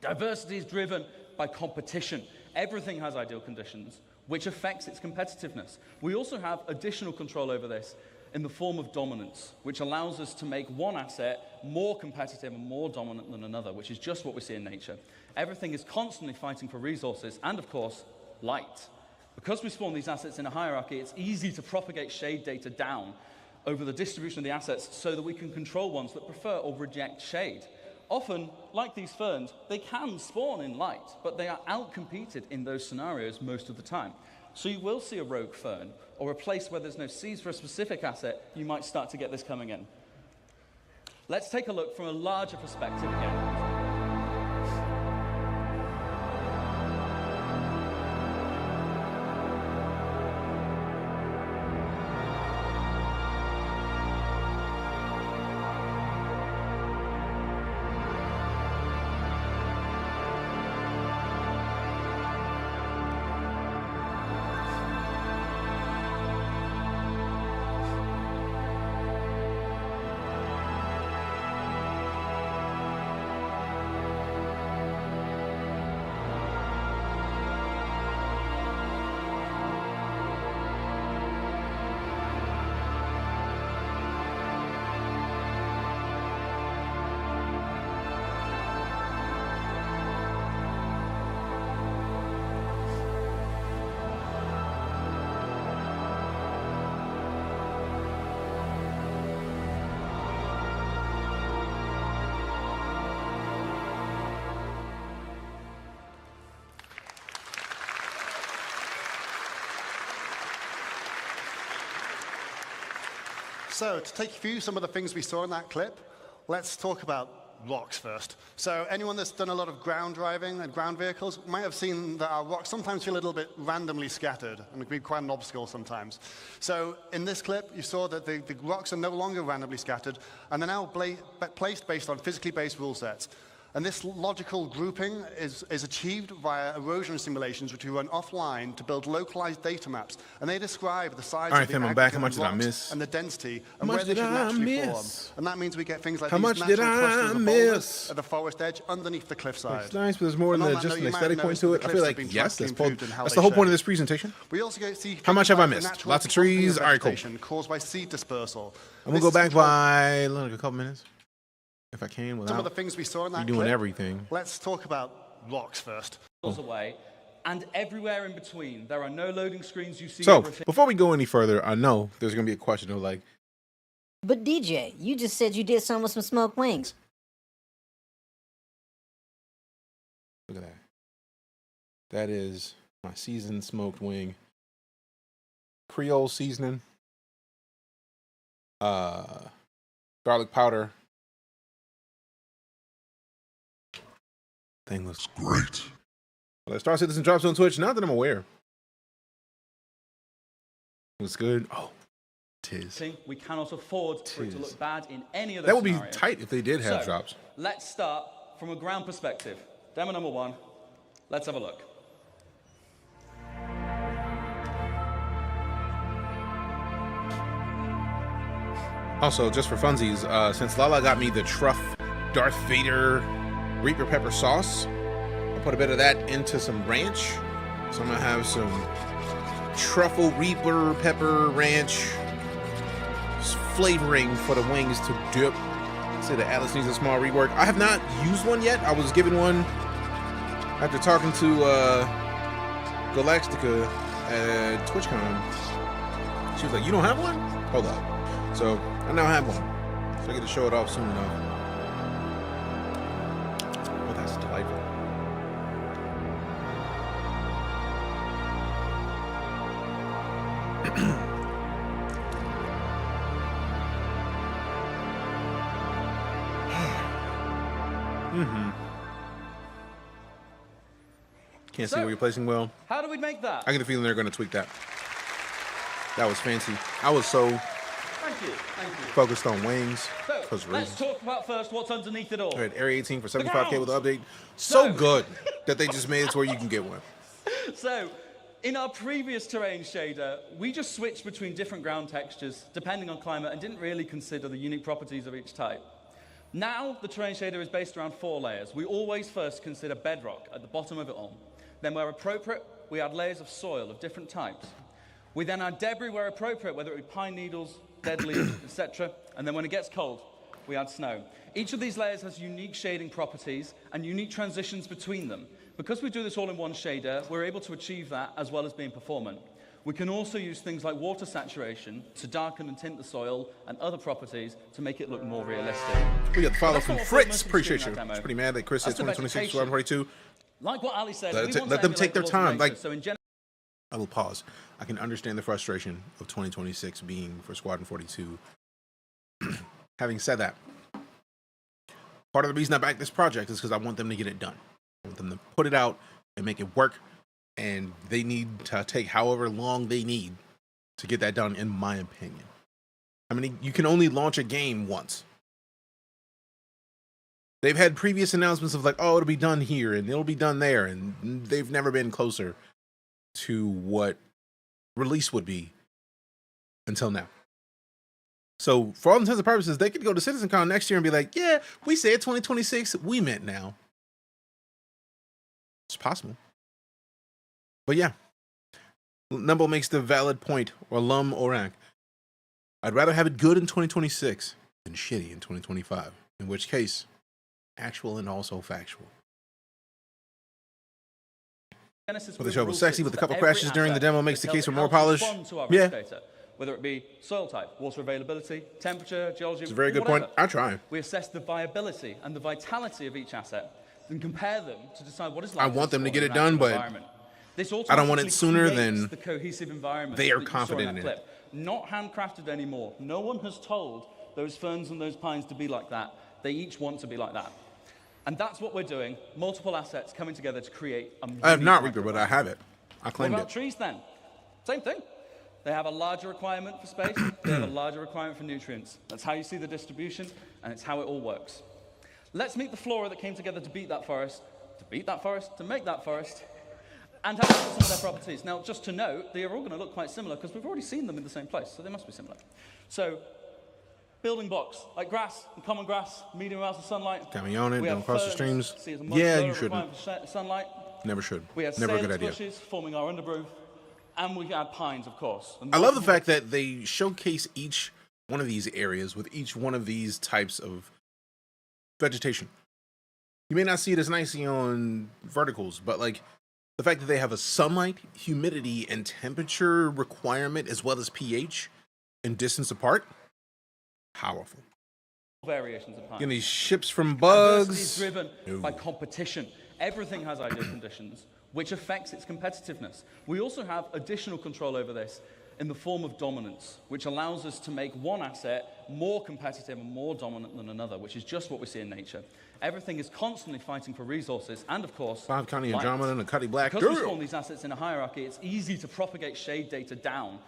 Diversity is driven by competition. Everything has ideal conditions, which affects its competitiveness. We also have additional control over this in the form of dominance, which allows us to make one asset more competitive and more dominant than another, which is just what we see in nature. Everything is constantly fighting for resources and, of course, light. Because we spawn these assets in a hierarchy, it's easy to propagate shade data down over the distribution of the assets so that we can control ones that prefer or reject shade. Often, like these ferns, they can spawn in light, but they are outcompeted in those scenarios most of the time. So you will see a rogue fern, or a place where there's no seeds for a specific asset, you might start to get this coming in. Let's take a look from a larger perspective again. So to take you through some of the things we saw in that clip, let's talk about rocks first. So anyone that's done a lot of ground driving and ground vehicles might have seen that our rocks sometimes feel a little bit randomly scattered and can be quite an obstacle sometimes. So in this clip, you saw that the rocks are no longer randomly scattered, and they're now placed based on physically based rule sets. And this logical grouping is achieved via erosion simulations, which we run offline to build localized data maps. And they describe the size of the Tim, I'm back. How aggregate much did I rocks miss? and the density How and much where they did should I naturally form. miss? And that means we get things like How these much natural did I clusters of miss? boulders at the forest edge underneath the cliffside. It's nice, but there's more And than on that just note, an you might aesthetic have point noticed to that it. the I feel cliffs like, have been yes, drastically improved in how that's they the whole point of shade. this presentation. We also see How much have I the missed? natural Lots of clumping trees? All right, cool. vegetation caused by seed dispersal. I'm going to go back by like a couple minutes, if I can, Some of the without things we saw in that doing clip. everything. Let's talk about rocks first. Away, and everywhere in between. There are no loading screens. You see So, everything. before we go any further, I know there's going to be a question of like, But DJ, you just said you did some with some smoked wings. look at that. That is my seasoned smoked wing. Creole seasoning. Garlic powder. Thing looks great. Well, Star Citizen drops on Twitch. Not that I'm aware. What's good? Oh, tis. We cannot afford for it to look bad in any of those That would be scenarios. tight if they did have drops. Let's start from a ground perspective. Demo number 1. Let's have a look. Also, just for funsies, since Lala got me the Truff Darth Vader Reaper Pepper sauce, I put a bit of that into some ranch. So I'm gonna have some Truffle Reaper Pepper Ranch flavoring for the wings to dip. Say that Alice needs a small rework. I have not used one yet. I was given one after talking to Galactica at TwitchCon. She was like, "You don't have one? Hold up." So I now have one. So I get to show it off soon enough. Oh, that's delightful. Can't see where you're placing well. How do we make that? I get a feeling they're going to tweak that. That was fancy. I was so Thank you. focused on wings. So, let's talk about first what's underneath it all. All right, Area 18 for 75K with the update. So good that they just made it to where you can get one. So, in our previous terrain shader, we just switched between different ground textures depending on climate and didn't really consider the unique properties of each type. Now, the terrain shader is based around 4 layers. We always first consider bedrock at the bottom of it all. Then, where appropriate, we add layers of soil of different types. We then add debris where appropriate, whether it be pine needles, dead leaves, etc. And then when it gets cold, we add snow. Each of these layers has unique shading properties and unique transitions between them. Because we do this all in one shader, we're able to achieve that as well as being performant. We can also use things like water saturation to darken and tint the soil and other properties to make it look more realistic. We got the follow from That's Fritz. what Appreciate we're you. doing in that It's demo. pretty mad that Chris said That's the 2026 vegetation. 142. Like what Ali said, Let them take their time. Like, so in general, I will pause. I can understand the frustration of 2026 being for Squadron 42. Having said that, part of the reason I back this project is because I want them to get it done. I want them to put it out and make it work, and they need to take however long they need to get that done, in my opinion. I mean, you can only launch a game once. They've had previous announcements of like, oh, it'll be done here and it'll be done there, and they've never been closer to what release would be until now. So for all intents and purposes, they could go to CitizenCon next year and be like, yeah, we said 2026, we meant now. It's possible. But yeah, Numble makes the valid point, or Lum Orak. I'd rather have it good in 2026 than shitty in 2025, in which case, actual and also factual. Genesis But the show was rules sexy, it with a that couple every crashes during the asset demo makes the tells case for it more how to polish. respond to our Yeah. risk data, whether it be soil type, water availability, temperature, geology, It's a very good whatever. point. I try. We assess the viability and the vitality of each asset and compare them to decide what is I likely want them to get spawn in it an done, actual but environment. This I don't want it automatically sooner creates than the cohesive environment they are that you saw confident that in clip. Not handcrafted anymore. No one has told those ferns and those pines to be like that. They each want to be like that. And that's what we're doing. Multiple assets coming together to create a I have not unique Reaper, but I have it. I What claimed about it. trees then? Same thing. They have a larger requirement for space. They have a larger requirement for nutrients. That's how you see the distribution, and it's how it all works. Let's meet the flora that came together to beat that forest, to make that forest, and have a look at some of their properties. Now, just to note, they are all going to look quite similar because we've already seen them in the same place, so they must be similar. So, building blocks, like grass and common grass, medium amounts of sunlight. Got me on it, We don't have cross the ferns, streams. see as much Yeah, lower you shouldn't. requirement for sunlight. Never should. We have Never a good salix idea. bushes forming our undergrowth, and we add pines, of course. And I love the multiple- fact that they showcase each one of these areas with each one of these types of vegetation. You may not see it as nicely on verticals, but like the fact that they have a sunlight, humidity, and temperature requirement as well as pH and distance apart, powerful. variations of pines. Getting these ships from Diversity bugs. is driven by competition. Everything has ideal conditions, which affects its competitiveness. We also have additional control over this. in the form of dominance, which allows us to make one asset more competitive and more dominant than another, which is just what we see in nature. Everything is constantly fighting for resources, and of course, 5 County light. Andromeda and a Cuddy Black. Because we spawn these assets in a hierarchy, it's easy to propagate shade data down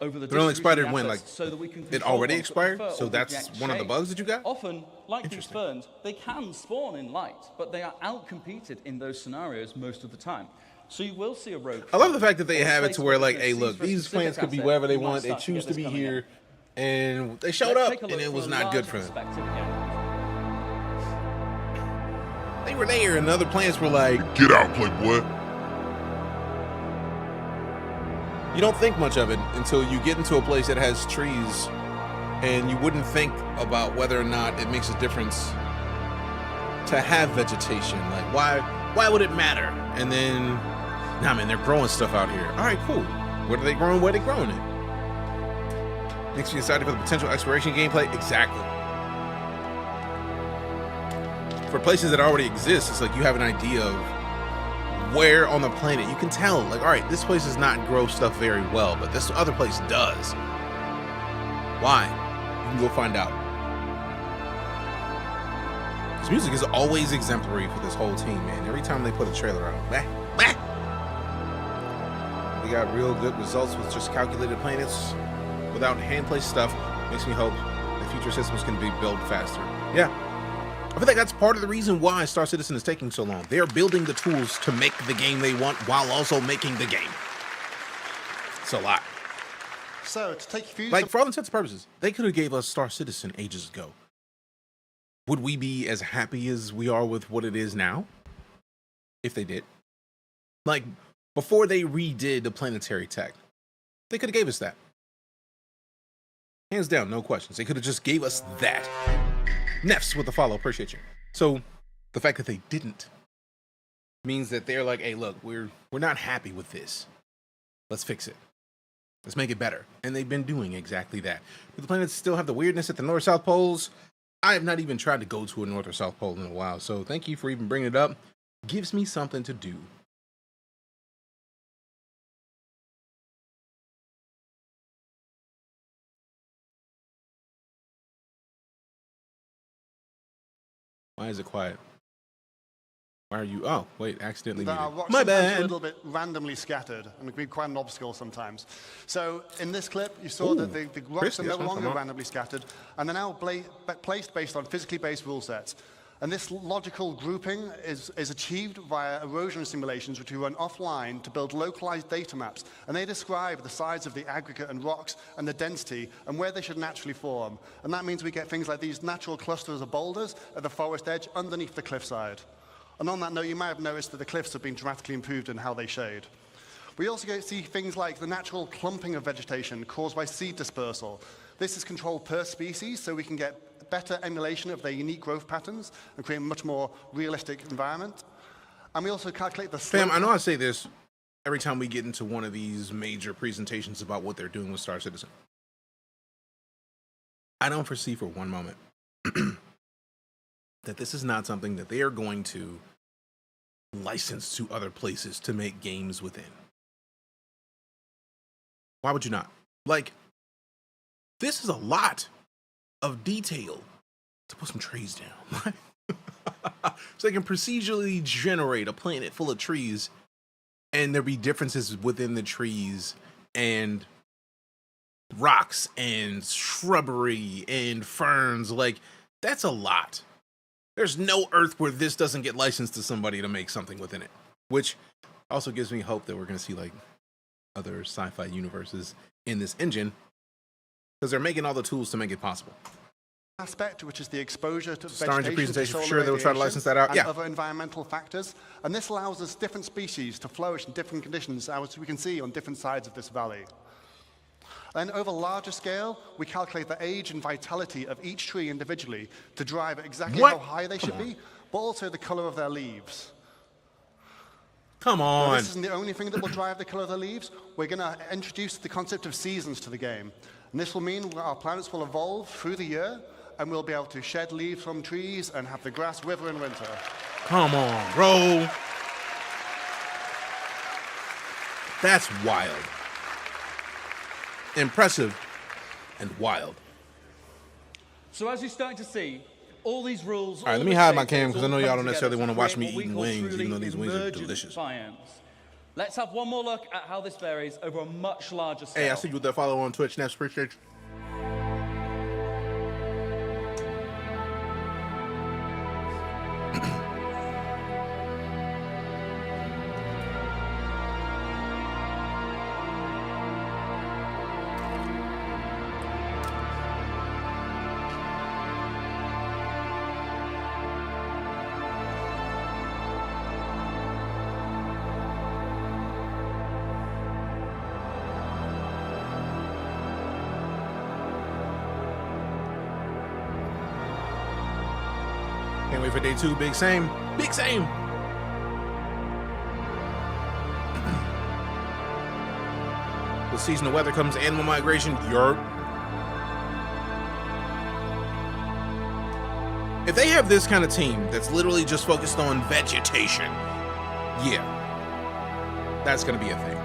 over the It only distribution expired of when, assets like, so that we can it control already ones that expired? prefer So or that's reject one of the shade. bugs that you got? Often, like these ferns, they can spawn in light, but they are outcompeted in those scenarios most of the time. So you will see a rogue. I love the fact that they or a have it place to where, like, it's hey, gonna look, seize for a these specific plants could be asset, wherever they you might want. They start to choose get to this be coming here, in. and they showed Let's up, take a look and it from was a not good larger for them. perspective again. They were there, and the other plants were like, Get out, Playboy. you don't think much of it until you get into a place that has trees, and you wouldn't think about whether or not it makes a difference to have vegetation. Like, why would it matter? And then, nah, man, they're growing stuff out here. All right, cool. What are they growing? Where are they growing it? Makes me excited for the potential exploration gameplay. Exactly. For places that already exist, it's like you have an idea of where on the planet you can tell, like, all right, this place does not grow stuff very well, but this other place does. Why? You can go find out. This music is always exemplary for this whole team, man. Every time they put a trailer out, they got real good results with just calculated planets without hand-placed stuff. Makes me hope that future systems can be built faster. Yeah. I feel like that's part of the reason why Star Citizen is taking so long. They're building the tools to make the game they want while also making the game. It's a lot. So, to take you through Like, for all intents and purposes, they could have gave us Star Citizen ages ago. Would we be as happy as we are with what it is now? If they did. Like, before they redid the planetary tech, they could have gave us that. Hands down, no questions. They could have just gave us that. Nefs with the follow, appreciate you. So the fact that they didn't means that they're like, hey, look, we're not happy with this. Let's fix it. Let's make it better. And they've been doing exactly that. Do the planets still have the weirdness at the north-south poles? I have not even tried to go to a north or south pole in a while, so thank you for even bringing it up. Gives me something to do. Why is it quiet? Why are you? Oh, wait, accidentally muted. My sometimes bad. a little bit randomly scattered, and it can be quite an obstacle sometimes. So in this clip, you saw that the rocks are no longer randomly scattered, and they're now placed based on physically based rule sets. And this logical grouping is achieved via erosion simulations, which we run offline to build localized data maps. And they describe the size of the aggregate and rocks and the density and where they should naturally form. And that means we get things like these natural clusters of boulders at the forest edge underneath the cliffside. And on that note, you might have noticed that the cliffs have been dramatically improved in how they shade. We also see things like the natural clumping of vegetation caused by seed dispersal. This is controlled per species, so we can get better emulation of their unique growth patterns and create a much more realistic environment. And we also calculate the slope. Fam, I know I say this every time we get into one of these major presentations about what they're doing with Star Citizen. I don't foresee for one moment that this is not something that they are going to license to other places to make games within. Why would you not? Like, this is a lot of detail to put some trees down. So they can procedurally generate a planet full of trees, and there be differences within the trees and rocks and shrubbery and ferns. Like, that's a lot. There's no Earth where this doesn't get licensed to somebody to make something within it, which also gives me hope that we're going to see like other sci-fi universes in this engine, because they're making all the tools to make it possible. Aspect, which is the exposure to Star Engine vegetation, presentation, to for solar sure they'll try to radiation, license that out. and Yeah. other environmental factors. And this allows us different species to flourish in different conditions, as we can see on different sides of this valley. Then over larger scale, we calculate the age and vitality of each tree individually to drive exactly how high they should be, but also the color of their leaves. Come on. Now, this isn't the only thing that will drive the color of the leaves. We're going to introduce the concept of seasons to the game. And this will mean our planets will evolve through the year, and we'll be able to shed leaves from trees and have the grass wither in winter. Come on, bro. That's wild. impressive and wild. So as you're starting to see, all these rules. All right, let me hide my cam because I know y'all don't necessarily want to watch me eating wings, even though these wings are delicious. Biomes. Let's have one more look at how this varies over a much larger scale. Hey, I see you with that follow on Twitch. Snaps, appreciate you. Can't wait for day 2. Big same. Big same. With seasonal weather comes animal migration. Yerp. If they have this kind of team that's literally just focused on vegetation, yeah, that's going to be a thing.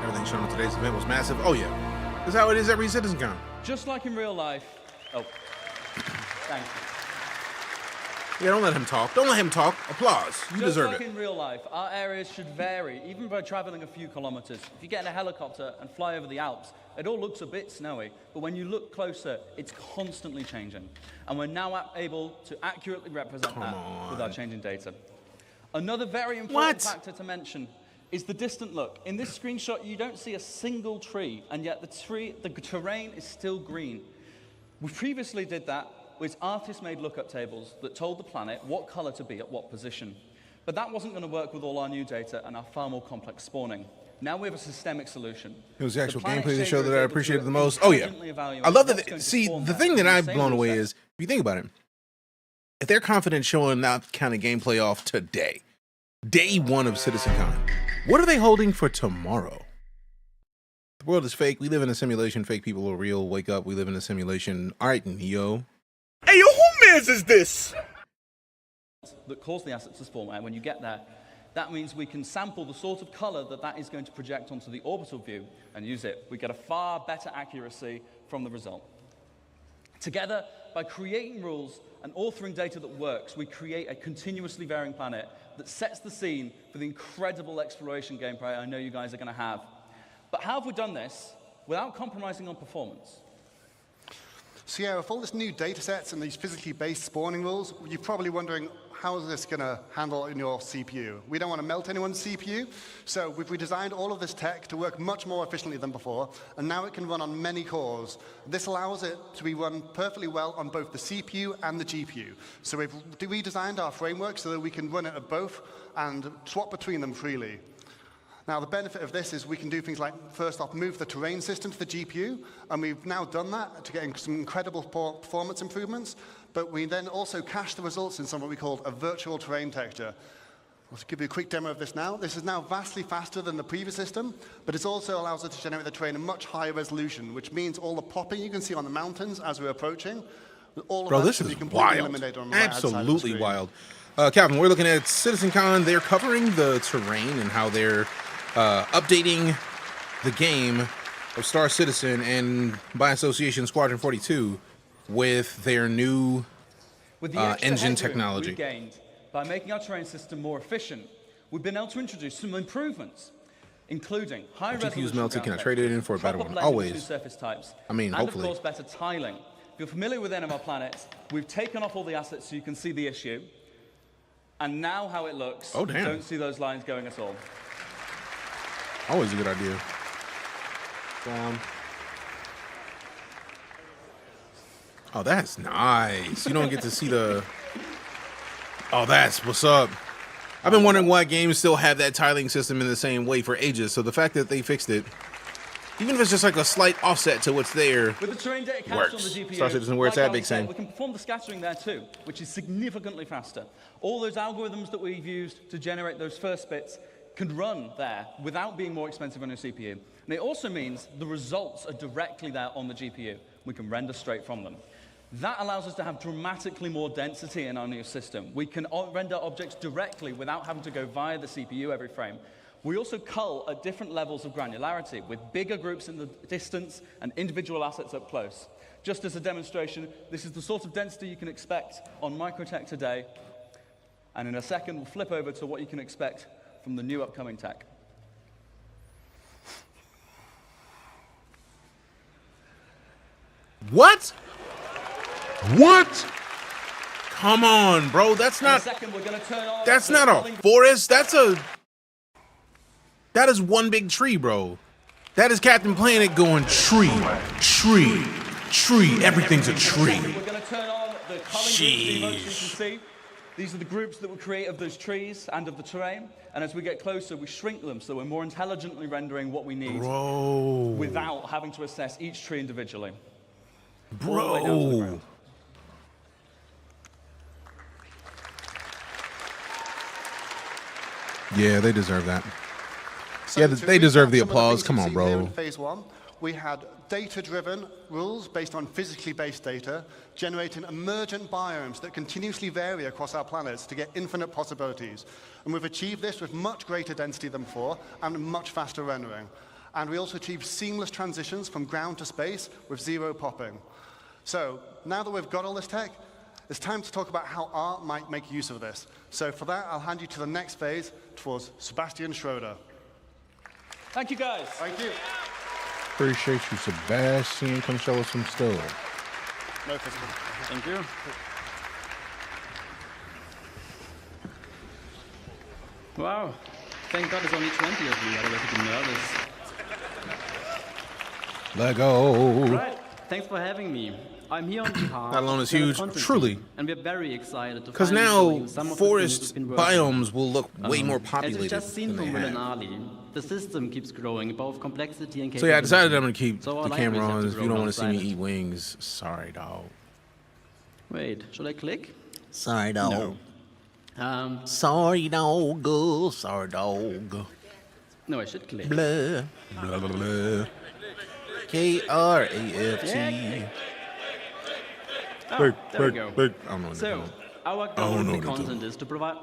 Everything shown at today's event was massive. Oh yeah, that's how it is every CitizenCon. Just like in real life. Oh, thank you. Yeah, don't let him talk. Don't let him talk. Applause. You deserve it. Just like in real life, our areas should vary, even by traveling a few kilometers. If you get in a helicopter and fly over the Alps, it all looks a bit snowy, but when you look closer, it's constantly changing. And we're now able to accurately represent that with our changing data. Another very important factor to mention is the distant look. In this screenshot, you don't see a single tree, and yet the terrain is still green. We previously did that with artists-made lookup tables that told the planet what color to be at what position. But that wasn't going to work with all our new data and our far more complex spawning. Now we have a systemic solution. It was the actual gameplay of the show that I appreciated the most. Oh yeah, I love that. See, the thing that I've blown away is, if you think about it, if they're confident showing that kind of gameplay off today, day 1 of CitizenCon, what are they holding for tomorrow? The world is fake. We live in a simulation. Fake people are real. Wake up. We live in a simulation. All right, Neo. Hey, yo, who mans is this? That cause the assets to spawn, and when you get there, that means we can sample the sort of color that is going to project onto the orbital view and use it. We get a far better accuracy from the result. Together, by creating rules and authoring data that works, we create a continuously varying planet that sets the scene for the incredible exploration gameplay I know you guys are going to have. But how have we done this without compromising on performance? So yeah, with all this new data sets and these physically based spawning rules, you're probably wondering, how is this going to handle in your CPU? We don't want to melt anyone's CPU, so we've redesigned all of this tech to work much more efficiently than before, and now it can run on many cores. This allows it to be run perfectly well on both the CPU and the GPU. So we've redesigned our framework so that we can run it at both and swap between them freely. Now, the benefit of this is we can do things like, first off, move the terrain system to the GPU, and we've now done that to get some incredible performance improvements, but we then also cache the results in some what we call a virtual terrain texture. I'll give you a quick demo of this now. This is now vastly faster than the previous system, but it also allows us to generate the terrain in much higher resolution, which means all the popping you can see on the mountains as we're approaching, all of Bro, that this should is be completely wild. eliminated on the right-hand side of the Absolutely screen. wild. Calvin, we're looking at CitizenCon. They're covering the terrain and how they're updating the game of Star Citizen and, by association, Squadron 42 with their new engine technology. We've gained by making our terrain system more efficient. We've been able to introduce some improvements, including high resolution GPU's melted. Can I ground trade it in for a textures, better one? proper blending Always. between surface types, I mean, and hopefully. of course, better tiling. If you're familiar with any of our planets, we've taken off all the assets so you can see the issue. And now how it looks, Oh, damn. you don't see those lines going at all. Always a good idea. Oh, that's nice. You don't get to see the... Oh, that's what's up. I've been wondering why games still have that tiling system in the same way for ages, so the fact that they fixed it Even if it's just like a slight offset to what's there, With the terrain data captured works. on the GPU, Star Citizen, where it's like at, I Big said, Sam. we can perform the scattering there too, which is significantly faster. All those algorithms that we've used to generate those first bits can run there without being more expensive on your CPU. And it also means the results are directly there on the GPU. We can render straight from them. That allows us to have dramatically more density in our new system. We can render objects directly without having to go via the CPU every frame. We also cull at different levels of granularity, with bigger groups in the distance and individual assets up close. Just as a demonstration, this is the sort of density you can expect on Microtech today. And in a second, we'll flip over to what you can expect from the new upcoming tech. What? What? Come on, bro. That's not. In a second, we're going to turn on. That's not a forest. That is one big tree, bro. That is Captain Planet going tree, tree, tree. Everything's a tree. We're going to turn on the culling groups emotes you can see. These are the groups that we create of those trees and of the terrain. And as we get closer, we shrink them so we're more intelligently rendering what we need without having to assess each tree individually. Bro. Yeah, they deserve that. So Yeah, to they deserve the recap some of applause. things Come you've on, seen here bro. in Phase 1, we had data-driven rules based on physically based data, generating emergent biomes that continuously vary across our planets to get infinite possibilities. And we've achieved this with much greater density than before and much faster rendering. And we also achieved seamless transitions from ground to space with zero popping. So now that we've got all this tech, it's time to talk about how art might make use of this. So for that, I'll hand you to the next phase towards Sebastian Schroeder. Thank you, guys. Thank you. Appreciate you, Sebastian. Come show us some stuff. No physical. Thank you. Wow. Thank God there's only 20 of you. Otherwise I'd be nervous. Let go. Right. Thanks for having me. I'm here on behalf That alone of is the huge, content truly. team, and we're very excited to Because finally show now you some of the things forest we've been working on. biomes will look way more As you've populated just seen than from they Will and have. Ali, the system keeps growing, both complexity and So yeah, I decided capability. I'm gonna keep So our the camera libraries have on. to If you grow don't want to see me alongside it. eat wings, sorry, dog. Wait, should I click? Sorry, dog. No. Sorry, dog. Sorry, dog. No, I should click. Blah. Blah, blah, blah. K-R-A-F-T. Yeah. Oh, Big, there we big, go. big. I don't know what they're So, doing. our I goal don't know with the what they're content is to provide.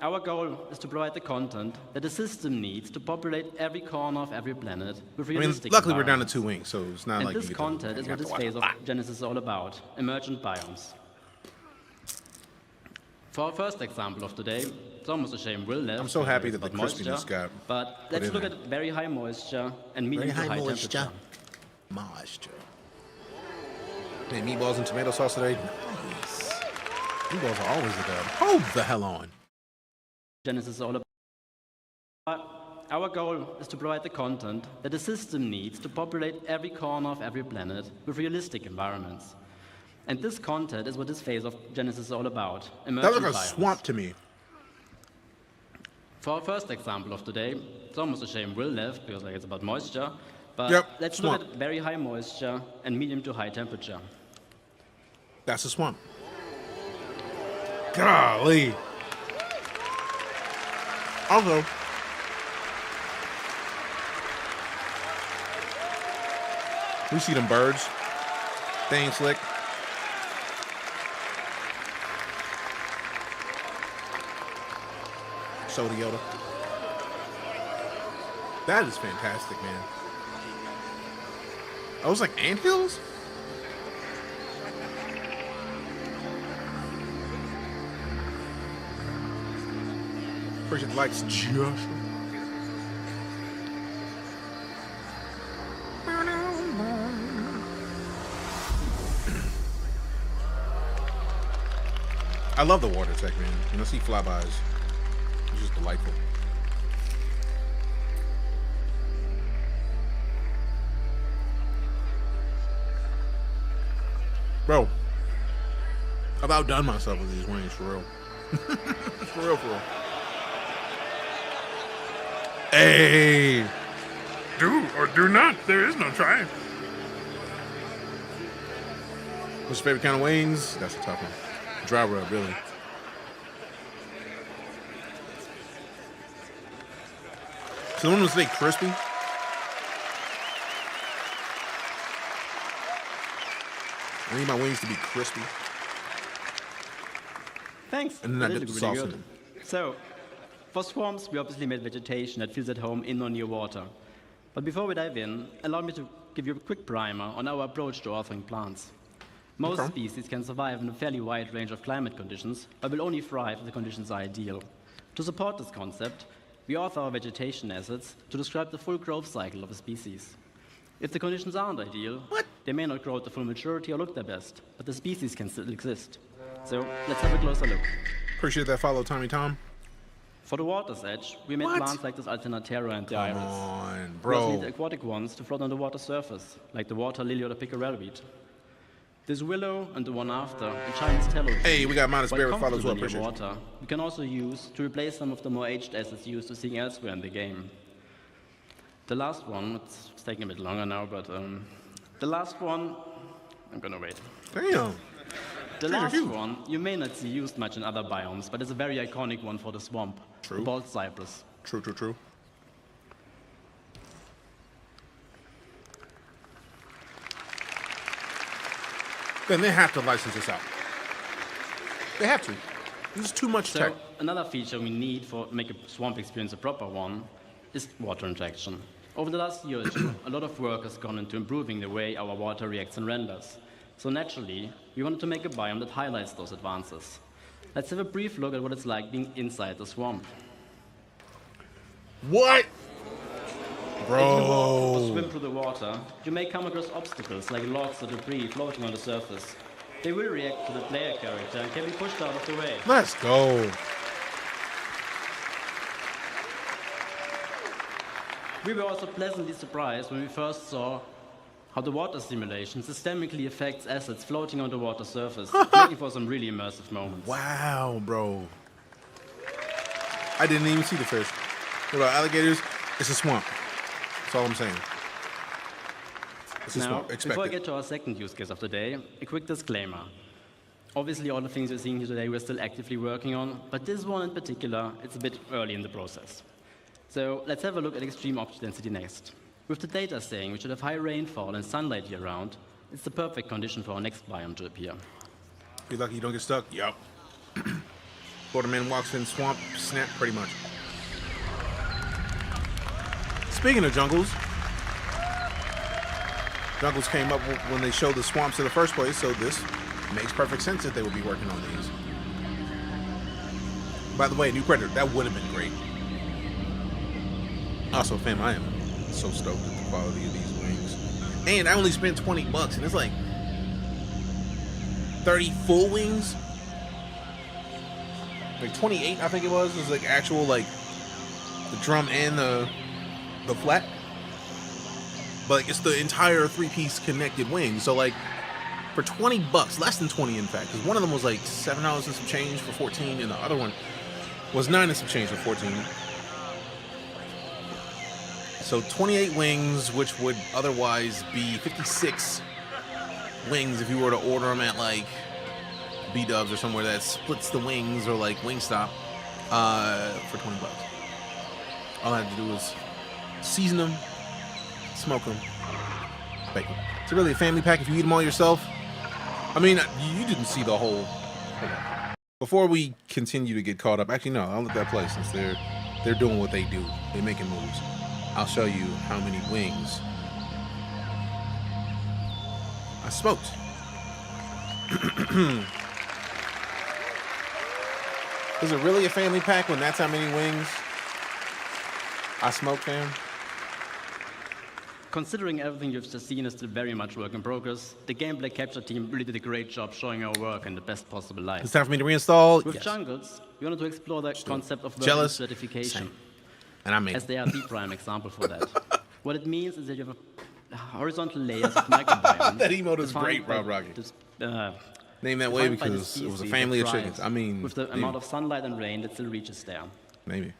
Our goal is to provide the content that the system needs to populate every corner of every planet with I mean, realistic luckily we're down to environments. 2 wings, so it's not And like you this get content to, is you what have this to phase watch. of Genesis is all about, emergent biomes. For our first example of today, it's almost a shame Will left. I'm so happy because that the it's crispiness moisture, got But put let's in look there. at very high moisture and medium Very to high high moisture. temperature. Moisture. Hey, meatballs and tomato sauce today. Nice. Meatballs are always the dub. Hold the hell on. Genesis is all about. Our goal is to provide the content that the system needs to populate every corner of every planet with realistic environments. And this content is what this phase of Genesis is all about. That Emergent looks like a biomes. swamp to me. For our first example of today, it's almost a shame Will left because like, it's about moisture. But Yep, let's swamp. look at very high moisture and medium to high temperature. That's a swamp. Golly. Also, we see them birds. They ain't slick. Soda Yoda. That is fantastic, man. I was like anthills? Appreciate the likes, Joshua. I love the water tech, man. When I see flybys, it's just delightful. Bro, I've outdone myself with these wings, for real. For real, for real. Hey! Do or do not. There is no try. What's your favorite kind of wings? That's a tough one. Dry rub, really. So the one was crispy. I need my wings to be crispy. Thanks. And then I That dip is the really sauce in good. it. So, for swamps, we obviously made vegetation that feels at home in or near water. But before we dive in, allow me to give you a quick primer on our approach to authoring plants. Most species can survive in a fairly wide range of climate conditions, but will only thrive if the conditions are ideal. To support this concept, we author our vegetation assets to describe the full growth cycle of a species. If the conditions aren't ideal, they may not grow to full maturity or look their best, but the species can still exist. So let's have a closer look. Appreciate that follow, Tommy Tom. For the water's edge, we made plants like this Alternatera and the iris. Come on, We also bro. need aquatic ones to float on the water surface, like the water lily or the pickerel weed. This willow and the one after, the Chinese tallow tree. Hey, we got Modest while Bear with follows well. comfortable near Appreciate you. water, we can also use to replace some of the more aged assets used to seeing elsewhere in the game. The last one, it's taking a bit longer now, but the last one, I'm gonna wait. Damn. The last one, you may not see used much in other biomes, but it's a very iconic one for the swamp. True. The bald cypress. True, true, true. Then they have to license this out. They have to. This is too much So tech. another feature we need for make a swamp experience a proper one is water injection. Over the last year or two, a lot of work has gone into improving the way our water reacts and renders. So naturally, we wanted to make a biome that highlights those advances. Let's have a brief look at what it's like being inside the swamp. What? If you walk or Bro. swim through the water, you may come across obstacles like logs or debris floating on the surface. They will react to the player character and can be pushed out of the way. Let's go. We were also pleasantly surprised when we first saw how the water simulation systemically affects assets floating on the water surface, making for some really immersive moments. Wow, bro. I didn't even see the fish. What about alligators? It's a swamp. That's all I'm saying. It's a Now, swamp. Expect before I it. get to our second use case of the day, a quick disclaimer. Obviously, all the things you're seeing here today we're still actively working on, but this one in particular, it's a bit early in the process. So let's have a look at extreme object density next. With the data saying we should have high rainfall and sunlight year-round, it's the perfect condition for our next biome to appear. Be lucky you don't get stuck. Yup. Borderman walks in swamp, snap, pretty much. Speaking of jungles, jungles came up when they showed the swamps in the first place, so this makes perfect sense that they would be working on these. By the way, new Predator, that would have been great. Also, fam, I am so stoked at the quality of these wings. And I only spent $20, and it's like 30 full wings. Like 28, I think it was like actual, like the drum and the flat. But like, it's the entire 3-piece connected wing. So like for $20, less than 20 in fact, because one of them was like $7 and some change for 14, and the other one was 9 and some change for 14. So 28 wings, which would otherwise be 56 wings if you were to order them at like B-Dubs or somewhere that splits the wings, or like Wingstop, for $20. All I had to do was season them, smoke them, bake them. It's really a family pack if you eat them all yourself. I mean, you didn't see the whole. Before we continue to get caught up, actually no, I'll let that play since they're doing what they do. They're making moves. I'll show you how many wings I smoked. Is it really a family pack when that's how many wings I smoked, fam? Considering everything you've just seen is still very much work in progress, the gameplay capture team really did a great job showing our work in the best possible light. It's time for me to reinstall. With Yes. jungles, we wanted to explore the concept of vertical Jealous. certification, Same. And I made as they are the prime example for that. What it means is that you have horizontal layers of microbiomes. That emote is defined great, by Rob Rocky. this, Named that way defined by the because it was a species family that of chickens. thrives I mean, with the maybe. amount of sunlight and rain that still reaches there. Maybe.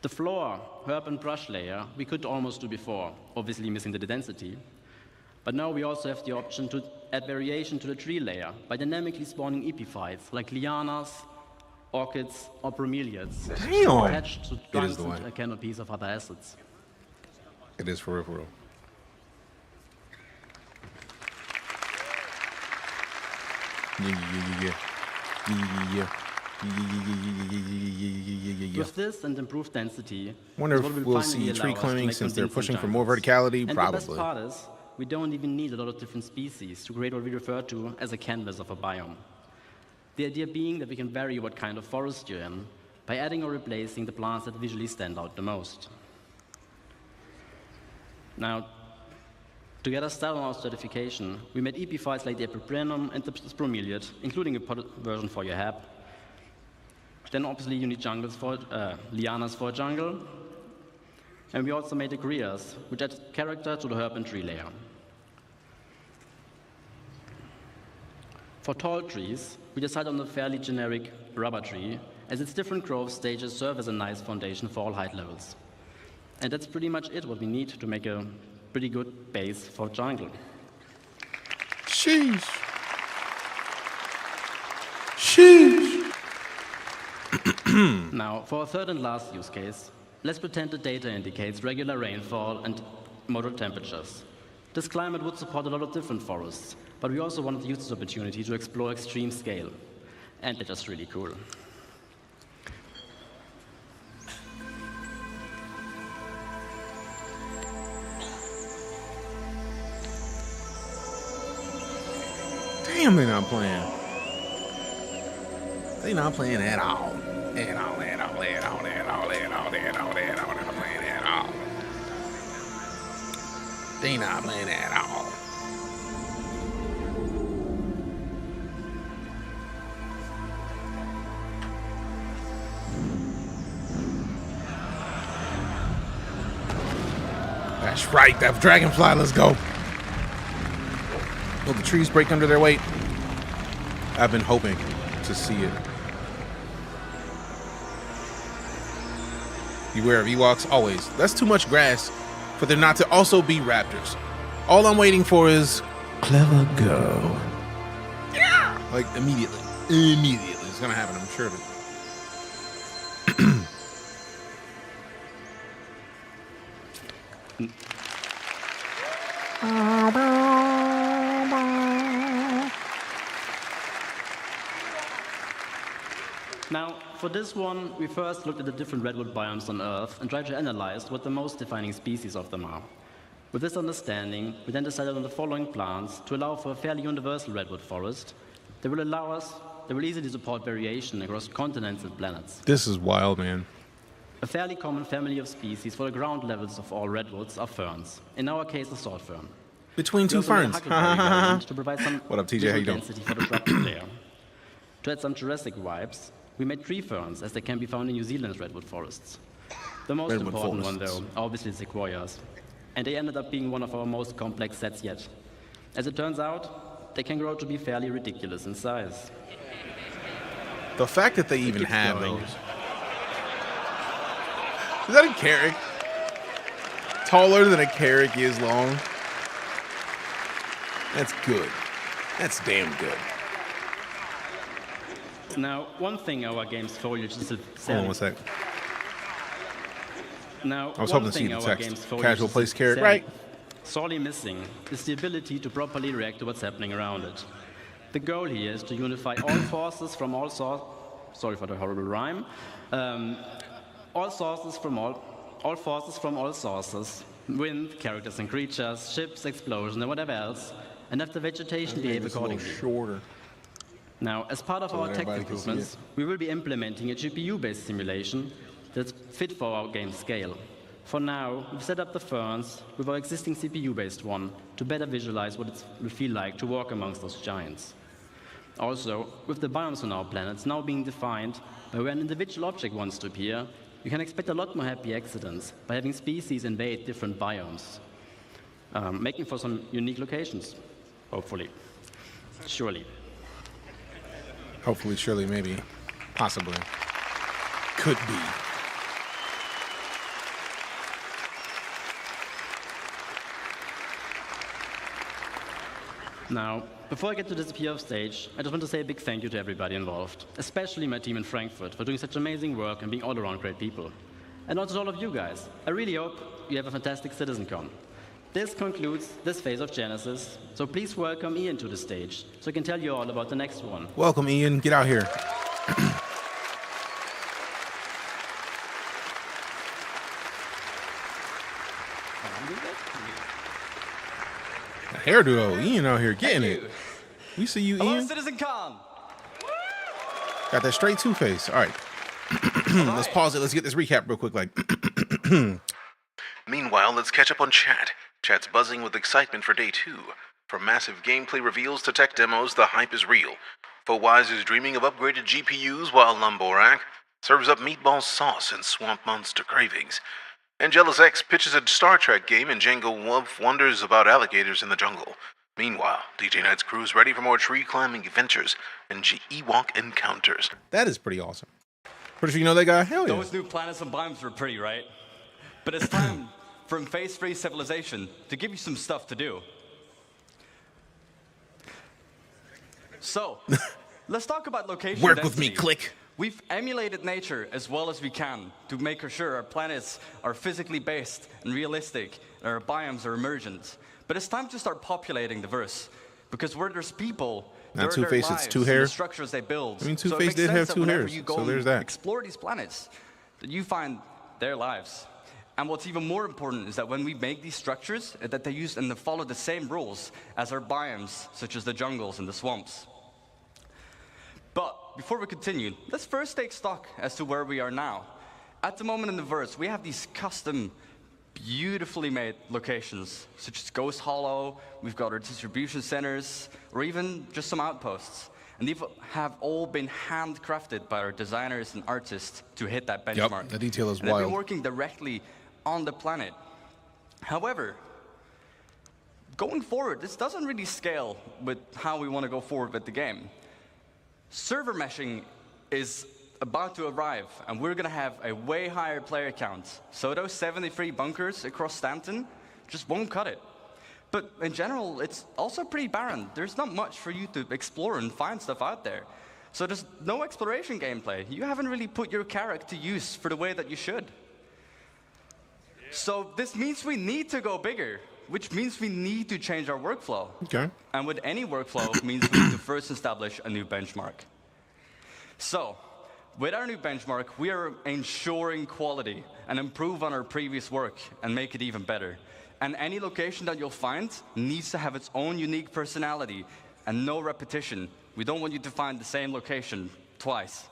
The floor, herb, and brush layer we could almost do before, obviously missing the density. But now we also have the option to add variation to the tree layer by dynamically spawning epiphytes like lianas, orchids, or bromeliads attached to trunks and canopies of other assets. It is for real. With this and improved density, wonder if we'll see tree climbing since they're pushing for more verticality. And probably. The best part is, we don't even need a lot of different species to create what we refer to as a canvas of a biome. The idea being that we can vary what kind of forest you're in by adding or replacing the plants that visually stand out the most. Now, to get us started on our certification, we made epiphytes like the Epiprenum and the bromeliad, including a potted version for your herb. Then obviously you need lianas for a jungle. And we also made the grias, which add character to the herb and tree layer. For tall trees, we decided on a fairly generic rubber tree, as its different growth stages serve as a nice foundation for all height levels. And that's pretty much it, what we need to make a pretty good base for jungle. Sheesh. Sheesh. Now, for our third and last use case, let's pretend the data indicates regular rainfall and moderate temperatures. This climate would support a lot of different forests, but we also wanted to use this opportunity to explore extreme scale. And they're just really cool. Damn, they're not playing. They're not playing at all. They're not playing at all. That's right, that dragonfly, let's go. Will the trees break under their weight? I've been hoping to see it. Beware of Ewoks, always. That's too much grass for there not to also be raptors. All I'm waiting for is clever go. Yeah! Like immediately. Immediately. It's gonna happen, I'm sure of it. Now, for this one, we first looked at the different redwood biomes on Earth and tried to analyze what the most defining species of them are. With this understanding, we then decided on the following plants to allow for a fairly universal redwood forest that will easily support variation across continents and planets. This is wild, man. A fairly common family of species for the ground levels of all redwoods are ferns. In our case, the sword fern. Between two ferns. To provide some what up, TJ? How you doing? Density for the shrub layer. To add some Jurassic vibes, we made tree ferns, as they can be found in New Zealand's redwood forests. The most important one, though, are obviously sequoias. And they ended up being one of our most complex sets yet. As it turns out, they can grow to be fairly ridiculous in size. The fact that they even have those. Is that a carrot? Taller than a carrot is long. That's good. That's damn good. Now, one thing our game's foliage is Hold on one sec. Now, I was hoping to see the text. Casual place carrot, right? Sorely missing is the ability to properly react to what's happening around it. The goal here is to unify all forces from all sources. Sorry for the horrible rhyme. All forces from all sources. Wind, characters and creatures, ships, explosions, and whatever else, and have the vegetation behave accordingly. Shorter. Now, as part of our tech improvements, we will be implementing a GPU-based simulation that's fit for our game scale. For now, we've set up the ferns with our existing CPU-based one to better visualize what it will feel like to walk amongst those giants. Also, with the biomes on our planets now being defined by where an individual object wants to appear, you can expect a lot more happy accidents by having species invade different biomes, making for some unique locations, hopefully. Surely. Hopefully, surely, maybe, possibly. Could be. Now, before I get to disappear off stage, I just want to say a big thank you to everybody involved, especially my team in Frankfurt for doing such amazing work and being all around great people. And also to all of you guys. I really hope you have a fantastic CitizenCon. This concludes this phase of Genesis, so please welcome Ian to the stage, so he can tell you all about the next one. Welcome, Ian. Get out here. Hairdo, Ian out here getting it. We see you, Hello, Ian. CitizenCon. Got that straight two-face. All right. Let's pause it. Let's get this recap real quick. Like, Meanwhile, let's catch up on chat. Chat's buzzing with excitement for day 2. From massive gameplay reveals to tech demos, the hype is real. Fowise is dreaming of upgraded GPUs while Lumborak serves up meatball sauce and swamp monster cravings. Angelus X pitches a Star Trek game and Django Wolf wonders about alligators in the jungle. Meanwhile, DeejayKnight's crew is ready for more tree-climbing adventures and Ewok encounters. that is pretty awesome. Pretty sure you know that guy? Hell yeah. Those new planets and biomes were pretty, right? But it's time for Phase 3 Civilization to give you some stuff to do. So, let's talk about location Work density. with me, click. We've emulated nature as well as we can to make sure our planets are physically based and realistic, and our biomes are emergent. But it's time to start populating the verse, because where there's people, Now, there are their Two-Face, lives it's two and hair. the structures they build. I mean, So it Two-Face makes did sense have that two whenever hairs, you go so and there's that. explore these planets, that you find their lives. And what's even more important is that when we make these structures, that they use and they follow the same rules as our biomes, such as the jungles and the swamps. But before we continue, let's first take stock as to where we are now. At the moment in the verse, we have these custom, beautifully made locations, such as Ghost Hollow, we've got our distribution centers, or even just some outposts. And these have all been handcrafted by our designers and artists to hit that benchmark. Yep, the detail is and they've wild. been working directly on the planet. However, going forward, this doesn't really scale with how we want to go forward with the game. Server meshing is about to arrive, and we're going to have a way higher player count. So those 73 bunkers across Stanton just won't cut it. But in general, it's also pretty barren. There's not much for you to explore and find stuff out there. So there's no exploration gameplay. You haven't really put your character to use for the way that you should. So this means we need to go bigger, which means we need to change our workflow. Okay. And with any workflow, it means we need to first establish a new benchmark. So, with our new benchmark, we are ensuring quality and improve on our previous work and make it even better. And any location that you'll find needs to have its own unique personality and no repetition. We don't want you to find the same location twice.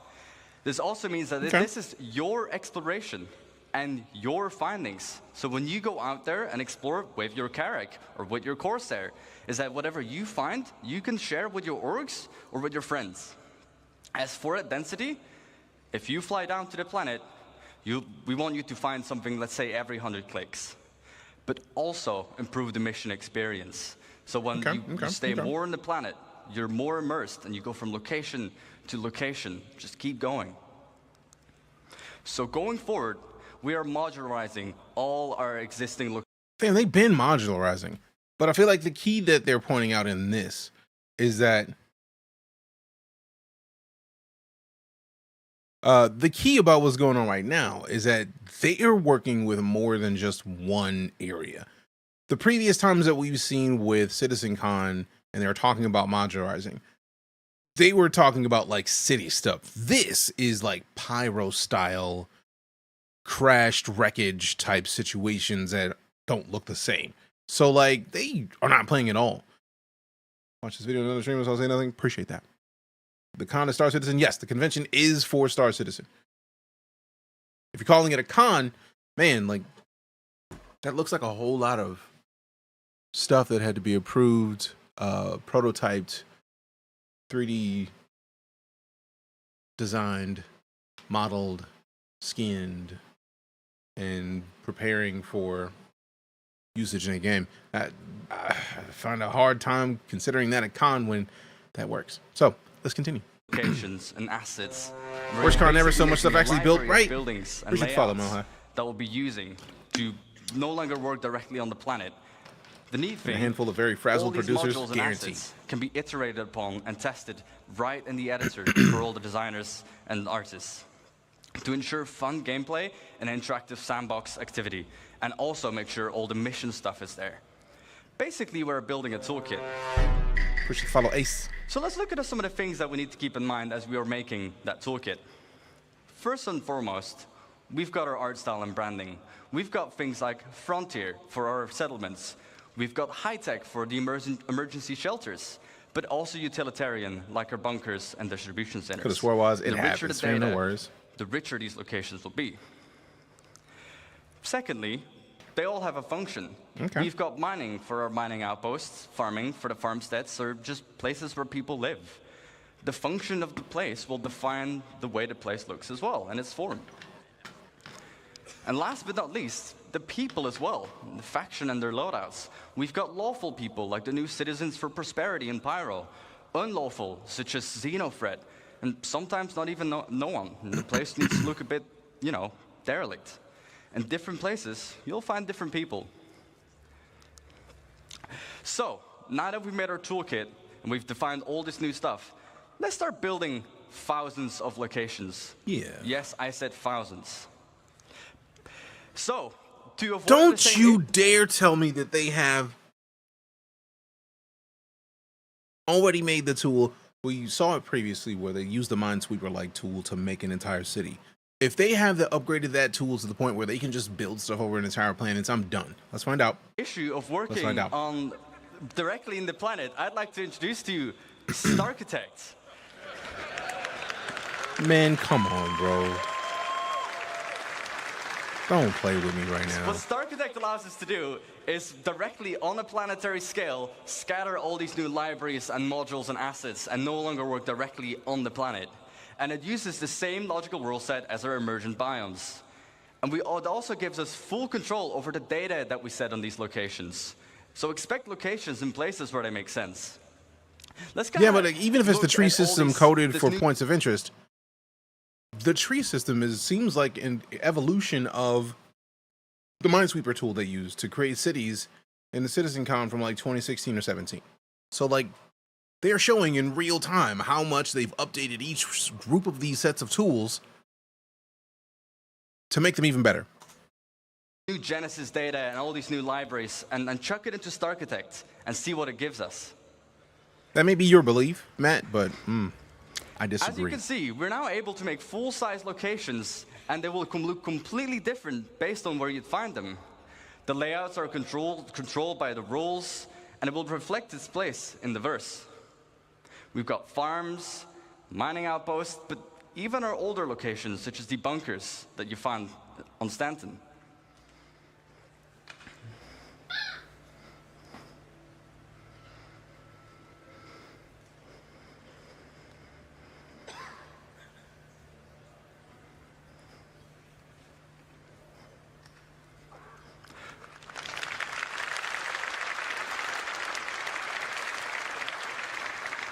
This also means that this is your exploration and your findings. So when you go out there and explore with your Carrack or with your Corsair, is that whatever you find, you can share with your orgs or with your friends. As for density, if you fly down to the planet, we want you to find something, let's say, every 100 clicks. But also improve the mission experience. So when you stay more on the planet, you're more immersed and you go from location to location. Just keep going. So going forward, we are modularizing all our existing locations. Damn, they've been modularizing. But I feel like the key that they're pointing out in this is that the key about what's going on right now is that they are working with more than just one area. The previous times that we've seen with CitizenCon and they were talking about modularizing, they were talking about like city stuff. This is like pyro style, crashed wreckage type situations that don't look the same. So like they are not playing at all. Watch this video on another stream, so I'll say nothing. Appreciate that. The con is Star Citizen. Yes, the convention is for Star Citizen. If you're calling it a con, man, like that looks like a whole lot of stuff that had to be approved, prototyped, 3D designed, modeled, skinned, and preparing for usage in a game. I find a hard time considering that a con when that works. So let's continue. Locations and assets. Worst con ever, so much stuff actually built right. Buildings and Appreciate the follow, layouts Moha. that we'll be using to no longer work directly on the planet. The neat thing, a handful of very all frazzled these producers, modules and guaranteed. assets can be iterated upon and tested right in the editor for all the designers and artists to ensure fun gameplay and interactive sandbox activity, and also make sure all the mission stuff is there. Basically, we're building a toolkit. Push the follow Ace. So let's look at some of the things that we need to keep in mind as we are making that toolkit. First and foremost, we've got our art style and branding. We've got things like Frontier for our settlements. We've got high-tech for the emergency shelters, but also utilitarian, like our bunkers and distribution centers. Could have swore was. It The richer happens. the data, No worries. the richer these locations will be. Secondly, they all have a function. Okay. We've got mining for our mining outposts, farming for the farmsteads, or just places where people live. The function of the place will define the way the place looks as well, and its form. And last but not least, the people as well, the faction and their loadouts. We've got lawful people, like the new Citizens for Prosperity in Pyro, unlawful, such as Xenofred, and sometimes not even no one. And the place needs to look a bit, you know, derelict. In different places, you'll find different people. So, now that we've made our toolkit, and we've defined all this new stuff, let's start building thousands of locations. Yeah. Yes, I said thousands. So, to avoid Don't you dare tell me that they have already made the tool. Well, you saw it previously where they used the Minesweeper-like tool to make an entire city. If they have upgraded that tool to the point where they can just build stuff over an entire planet, I'm done. Let's find out. Issue of working on directly in the planet, I'd like to introduce to you Starchitect. Man, come on, bro. Don't play with me right now. What Starchitect allows us to do is directly on a planetary scale scatter all these new libraries and modules and assets and no longer work directly on the planet. And it uses the same logical rule set as our emergent biomes. And it also gives us full control over the data that we set on these locations. So expect locations in places where they make sense. Yeah, but even if it's the tree system coded for points of interest, the tree system seems like an evolution of the Minesweeper tool they used to create cities in the CitizenCon from like 2016 or 17. So like they're showing in real time how much they've updated each group of these sets of tools to make them even better. New Genesis data and all these new libraries and chuck it into Starchitect and see what it gives us. That may be your belief, Matt, but I disagree. As you can see, we're now able to make full-size locations, and they will look completely different based on where you'd find them. The layouts are controlled by the rules, and it will reflect its place in the verse. We've got farms, mining outposts, but even our older locations, such as the bunkers that you find on Stanton.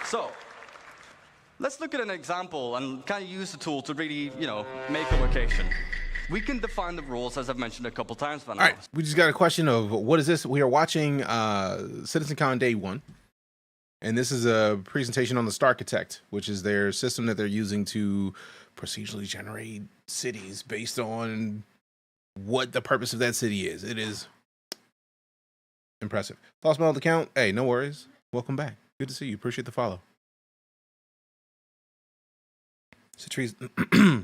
So, let's look at an example and kind of use the tool to really, make a location. We can define the rules, as I've mentioned a couple times by now. All right, we just got a question of what is this? We are watching CitizenCon Day 1, and this is a presentation on the Starchitect, which is their system that they're using to procedurally generate cities based on what the purpose of that city is. It is impressive. Lost my old account. Hey, no worries. Welcome back. Good to see you. Appreciate the follow.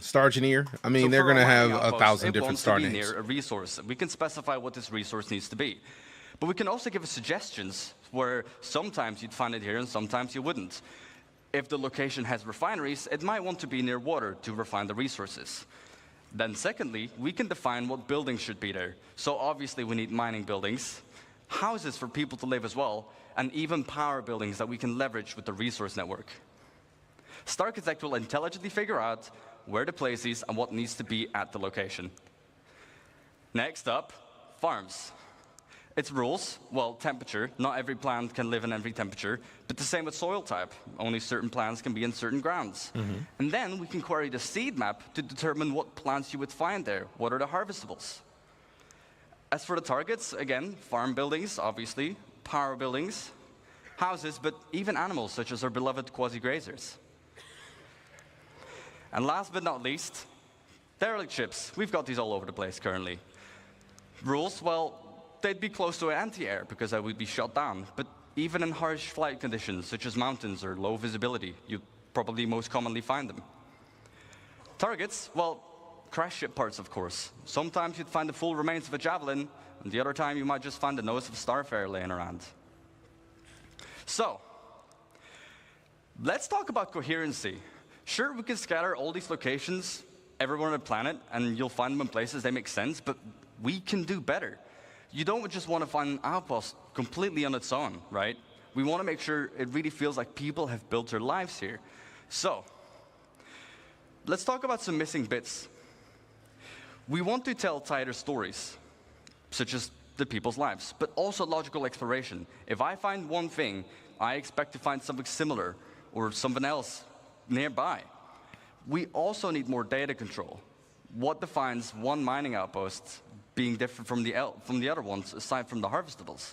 Star Engineer. I mean, So they're for going to our have mining 1,000 outpost, different it wants star to be names. near a resource. We can specify what this resource needs to be. But we can also give suggestions where sometimes you'd find it here and sometimes you wouldn't. If the location has refineries, it might want to be near water to refine the resources. Then secondly, we can define what buildings should be there. So obviously we need mining buildings, houses for people to live as well, and even power buildings that we can leverage with the resource network. Starchitect will intelligently figure out where to place these and what needs to be at the location. Next up, farms. Its rules, well, temperature. Not every plant can live in every temperature, but the same with soil type. Only certain plants can be in certain grounds. And then we can query the seed map to determine what plants you would find there. What are the harvestables? As for the targets, again, farm buildings, obviously, power buildings, houses, but even animals, such as our beloved quasi-grazers. And last but not least, derelict ships. We've got these all over the place currently. Rules, well, they'd be close to an anti-air because they would be shot down. But even in harsh flight conditions, such as mountains or low visibility, you'd probably most commonly find them. Targets, well, crash ship parts, of course. Sometimes you'd find the full remains of a javelin, and the other time you might just find the nose of a starfarer laying around. So, let's talk about coherency. Sure, we can scatter all these locations everywhere on the planet, and you'll find them in places they make sense, but we can do better. You don't just want to find an outpost completely on its own, right? We want to make sure it really feels like people have built their lives here. So, let's talk about some missing bits. We want to tell tighter stories, such as the people's lives, but also logical exploration. If I find one thing, I expect to find something similar or something else nearby. We also need more data control. What defines one mining outpost being different from the other ones, aside from the harvestables?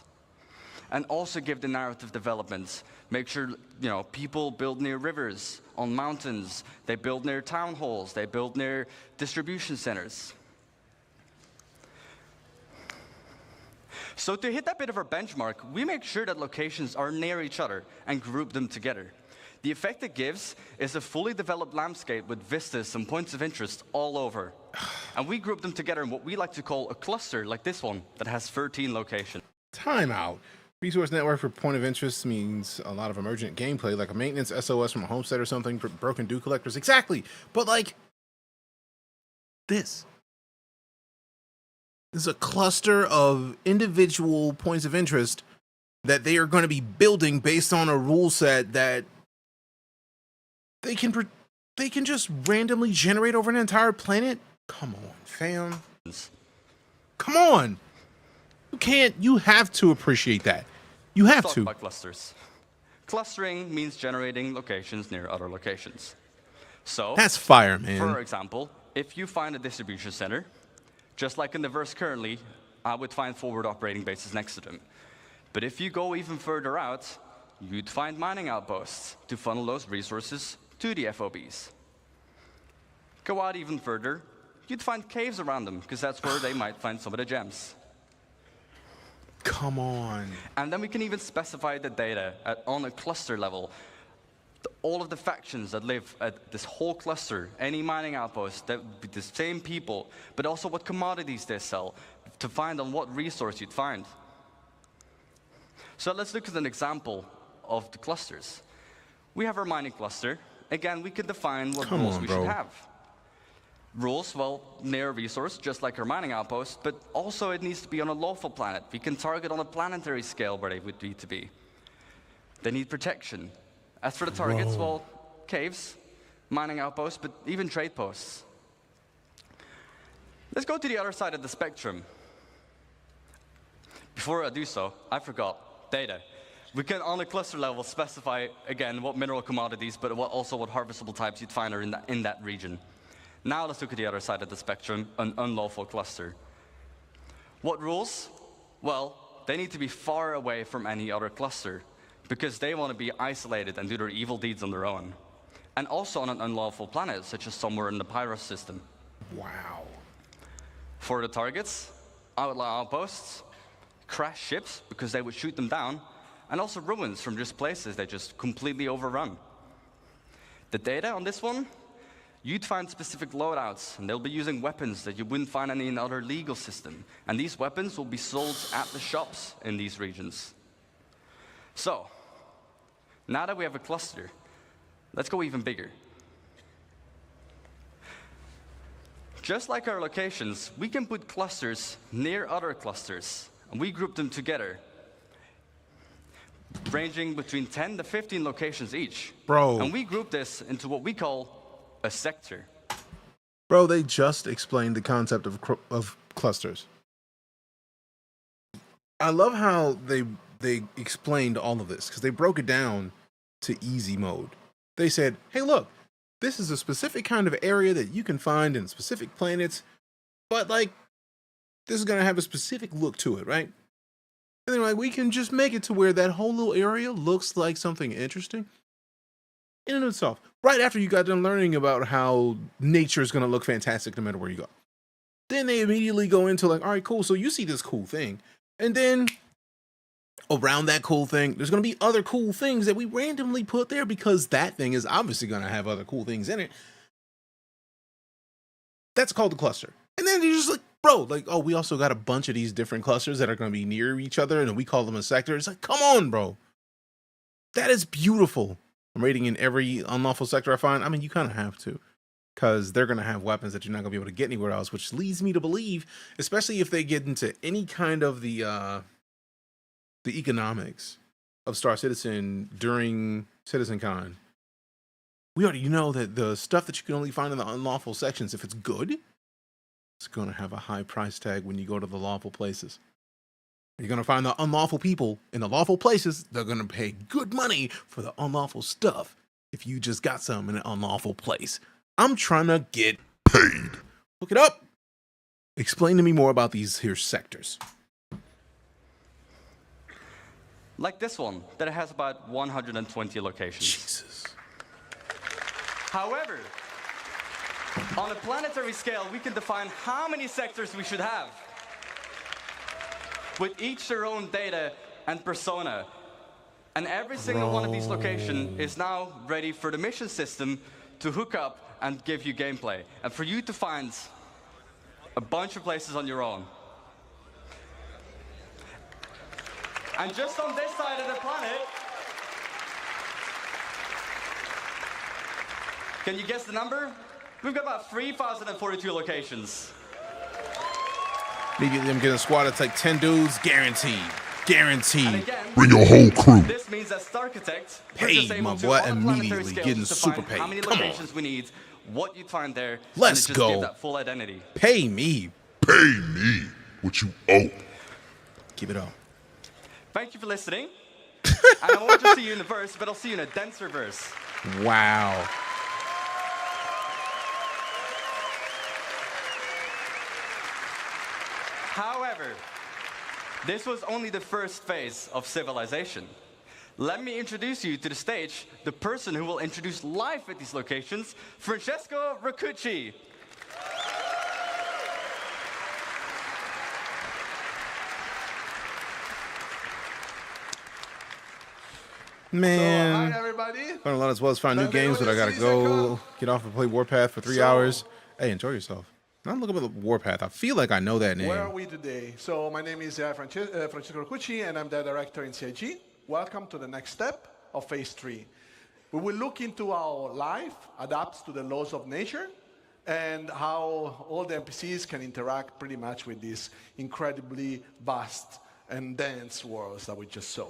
And also give the narrative developments. Make sure, people build near rivers, on mountains, they build near town halls, they build near distribution centers. So to hit that bit of our benchmark, we make sure that locations are near each other and group them together. The effect it gives is a fully developed landscape with vistas and points of interest all over. And we group them together in what we like to call a cluster, like this one, that has 13 locations. Timeout. Resource network for point of interest means a lot of emergent gameplay, like a maintenance SOS from a homestead or something for broken dew collectors. Exactly. But like this. This is a cluster of individual points of interest that they are going to be building based on a rule set that they can just randomly generate over an entire planet. Come on, fam. Come on. You have to appreciate that. You have Let's to. talk about clusters. Clustering means generating locations near other locations. So that's fire, man. For example, if you find a distribution center, just like in the verse currently, I would find forward operating bases next to them. But if you go even further out, you'd find mining outposts to funnel those resources to the FOBs. Go out even further, you'd find caves around them, because that's where they might find some of the gems. Come on. And then we can even specify the data on a cluster level. All of the factions that live at this whole cluster, any mining outpost, that would be the same people, but also what commodities they sell, to find on what resource you'd find. So let's look at an example of the clusters. We have our mining cluster. Again, we can define what rules we should have. Rules, well, near a resource, just like our mining outpost, but also it needs to be on a lawful planet. We can target on a planetary scale where they would need to be. They need protection. As for the targets, well, caves, mining outposts, but even trade posts. Let's go to the other side of the spectrum. Before I do so, I forgot data. We can, on a cluster level, specify, again, what mineral commodities, but also what harvestable types you'd find are in that region. Now let's look at the other side of the spectrum, an unlawful cluster. What rules? Well, they need to be far away from any other cluster, because they want to be isolated and do their evil deeds on their own. And also on an unlawful planet, such as somewhere in the Pyros system. Wow. For the targets, outlaw outposts, crash ships, because they would shoot them down, and also ruins from just places they just completely overrun. The data on this one, you'd find specific loadouts, and they'll be using weapons that you wouldn't find in any other legal system. And these weapons will be sold at the shops in these regions. So, now that we have a cluster, let's go even bigger. Just like our locations, we can put clusters near other clusters, and we group them together, ranging between 10 to 15 locations each. Bro. And we group this into what we call a sector. Bro, they just explained the concept of clusters. I love how they explained all of this, because they broke it down to easy mode. They said, hey, look, this is a specific kind of area that you can find in specific planets, but like, this is going to have a specific look to it, right? And they're like, we can just make it to where that whole little area looks like something interesting in and of itself. Right after you got done learning about how nature is going to look fantastic no matter where you go. Then they immediately go into like, all right, cool. So you see this cool thing. And then around that cool thing, there's going to be other cool things that we randomly put there because that thing is obviously going to have other cool things in it. That's called the cluster. And then you're just like, bro, like, oh, we also got a bunch of these different clusters that are going to be near each other, and we call them a sector. It's like, come on, bro. That is beautiful. I'm raiding in every unlawful sector I find. I mean, you kind of have to, because they're going to have weapons that you're not going to be able to get anywhere else, which leads me to believe, especially if they get into any kind of the economics of Star Citizen during CitizenCon, we already know that the stuff that you can only find in the unlawful sections, if it's good, it's going to have a high price tag when you go to the lawful places. You're going to find the unlawful people in the lawful places. They're going to pay good money for the unlawful stuff if you just got some in an unlawful place. I'm trying to get paid. Look it up. Explain to me more about these here sectors. Like this one, that has about 120 locations. Jesus. However, on a planetary scale, we can define how many sectors we should have, with each their own data and persona. And every single one of these locations is now ready for the mission system to hook up and give you gameplay, and for you to find a bunch of places on your own. And just on this side of the planet, can you guess the number? We've got about 3,042 locations. Immediately I'm getting a squad that's like 10 dudes, guaranteed. Guaranteed. Again, bring your whole crew. This means that Starchitect Paid my boy immediately, getting super paid. How many Come locations on. we need, what you find there, Let's and it just go. give that full identity. Pay me. Pay me what you owe. Keep it up. Thank you for listening. And I won't just see you in the verse, but I'll see you in a denser verse. Wow. However, this was only the first phase of civilization. Let me introduce you to the stage, the person who will introduce life at these locations, Francesco Raccucci. Man. So, hi everybody. Learn a lot as well as find new games, but I gotta go get off and play Warpath for 3 hours. Hey, enjoy yourself. I'm looking at the Warpath. I feel like I know that name. Where are we today? So my name is Francesco Raccucci, and I'm the director in CIG. Welcome to the next step of Phase 3. We will look into how life adapts to the laws of nature and how all the NPCs can interact pretty much with these incredibly vast and dense worlds that we just saw.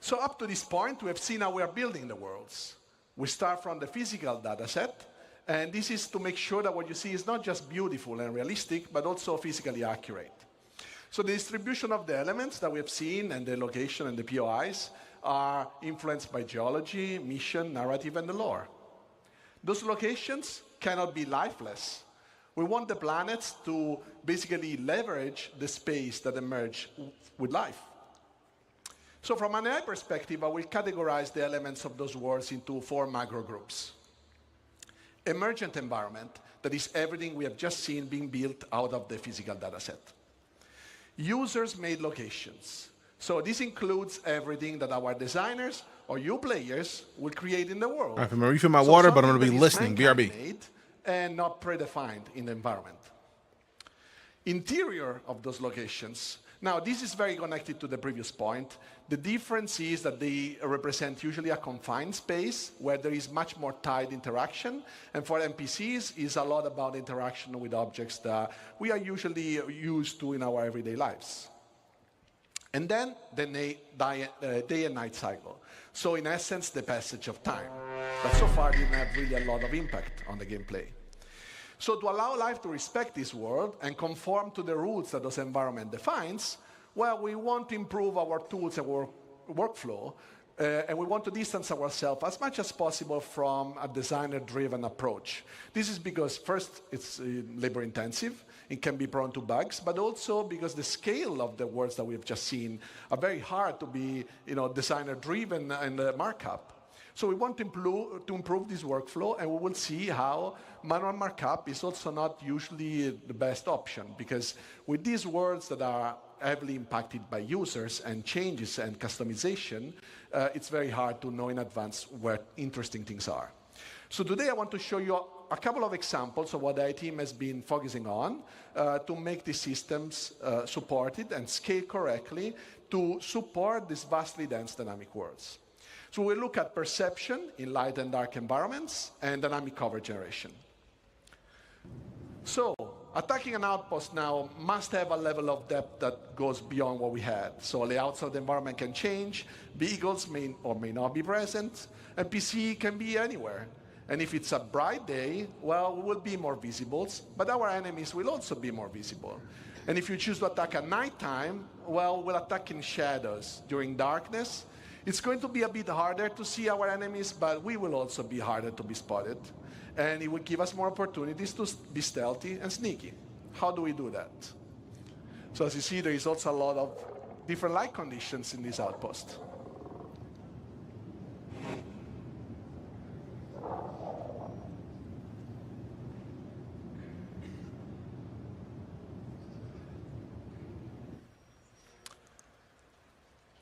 So up to this point, we have seen how we are building the worlds. We start from the physical data set, and this is to make sure that what you see is not just beautiful and realistic, but also physically accurate. So the distribution of the elements that we have seen and the location and the POIs are influenced by geology, mission, narrative, and the lore. Those locations cannot be lifeless. We want the planets to basically leverage the space that emerge with life. So from an AI perspective, I will categorize the elements of those worlds into 4 macro groups. Emergent environment, that is everything we have just seen being built out of the physical data set. Users-made locations. So this includes everything that our designers or you players will create in the world. All right, I'm going to refill my water, but I'm going to be listening. BRB. And not predefined in the environment. Interior of those locations. Now, this is very connected to the previous point. The difference is that they represent usually a confined space where there is much more tight interaction. And for NPCs, it's a lot about interaction with objects that we are usually used to in our everyday lives. And then the day and night cycle. So in essence, the passage of time. But so far, didn't have really a lot of impact on the gameplay. So to allow life to respect this world and conform to the rules that this environment defines, well, we want to improve our tools and workflow And we want to distance ourselves as much as possible from a designer-driven approach. This is because, first, it's labor-intensive. It can be prone to bugs, but also because the scale of the words that we've just seen are very hard to be, designer-driven and markup. So we want to improve this workflow, and we will see how manual markup is also not usually the best option, because with these words that are heavily impacted by users and changes and customization, it's very hard to know in advance where interesting things are. So today I want to show you a couple of examples of what the IT team has been focusing on to make these systems supported and scale correctly to support these vastly dense dynamic worlds. So we'll look at perception in light and dark environments and dynamic cover generation. So attacking an outpost now must have a level of depth that goes beyond what we had. So layouts of the environment can change, vehicles may or may not be present, and PC can be anywhere. And if it's a bright day, well, we will be more visible, but our enemies will also be more visible. And if you choose to attack at nighttime, well, we'll attack in shadows. During darkness, it's going to be a bit harder to see our enemies, but we will also be harder to be spotted. And it will give us more opportunities to be stealthy and sneaky. How do we do that? So as you see, there is also a lot of different light conditions in this outpost.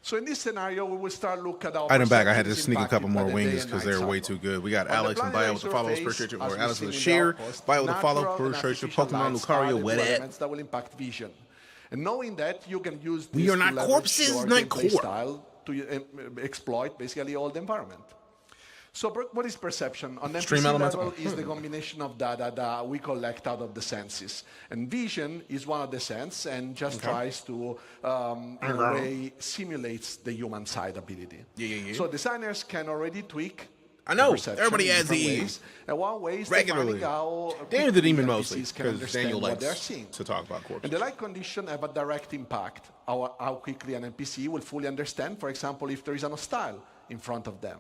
So in this scenario, we will start look at our Item back. I had to sneak a couple more wings because they're way too good. We got Alex and Bio with the follow. Appreciate you. Or Alex with the share. Bio with the follow. Appreciate you. Pokemon Lucario. Wet at. That will impact vision. And knowing that, you can use this we are not corpses, not core. Style to exploit basically all the environment. So what is perception? On MPC level is the combination of data that we collect out of the senses. And vision is one of the senses and just tries to, in a way, simulates the human side ability. So designers can already tweak I know, everybody adds these. And one way is regularly. Daniel the Demon mostly, because Daniel likes to talk about corpses. And the light condition have a direct impact on how quickly an NPC will fully understand, for example, if there is an hostile in front of them.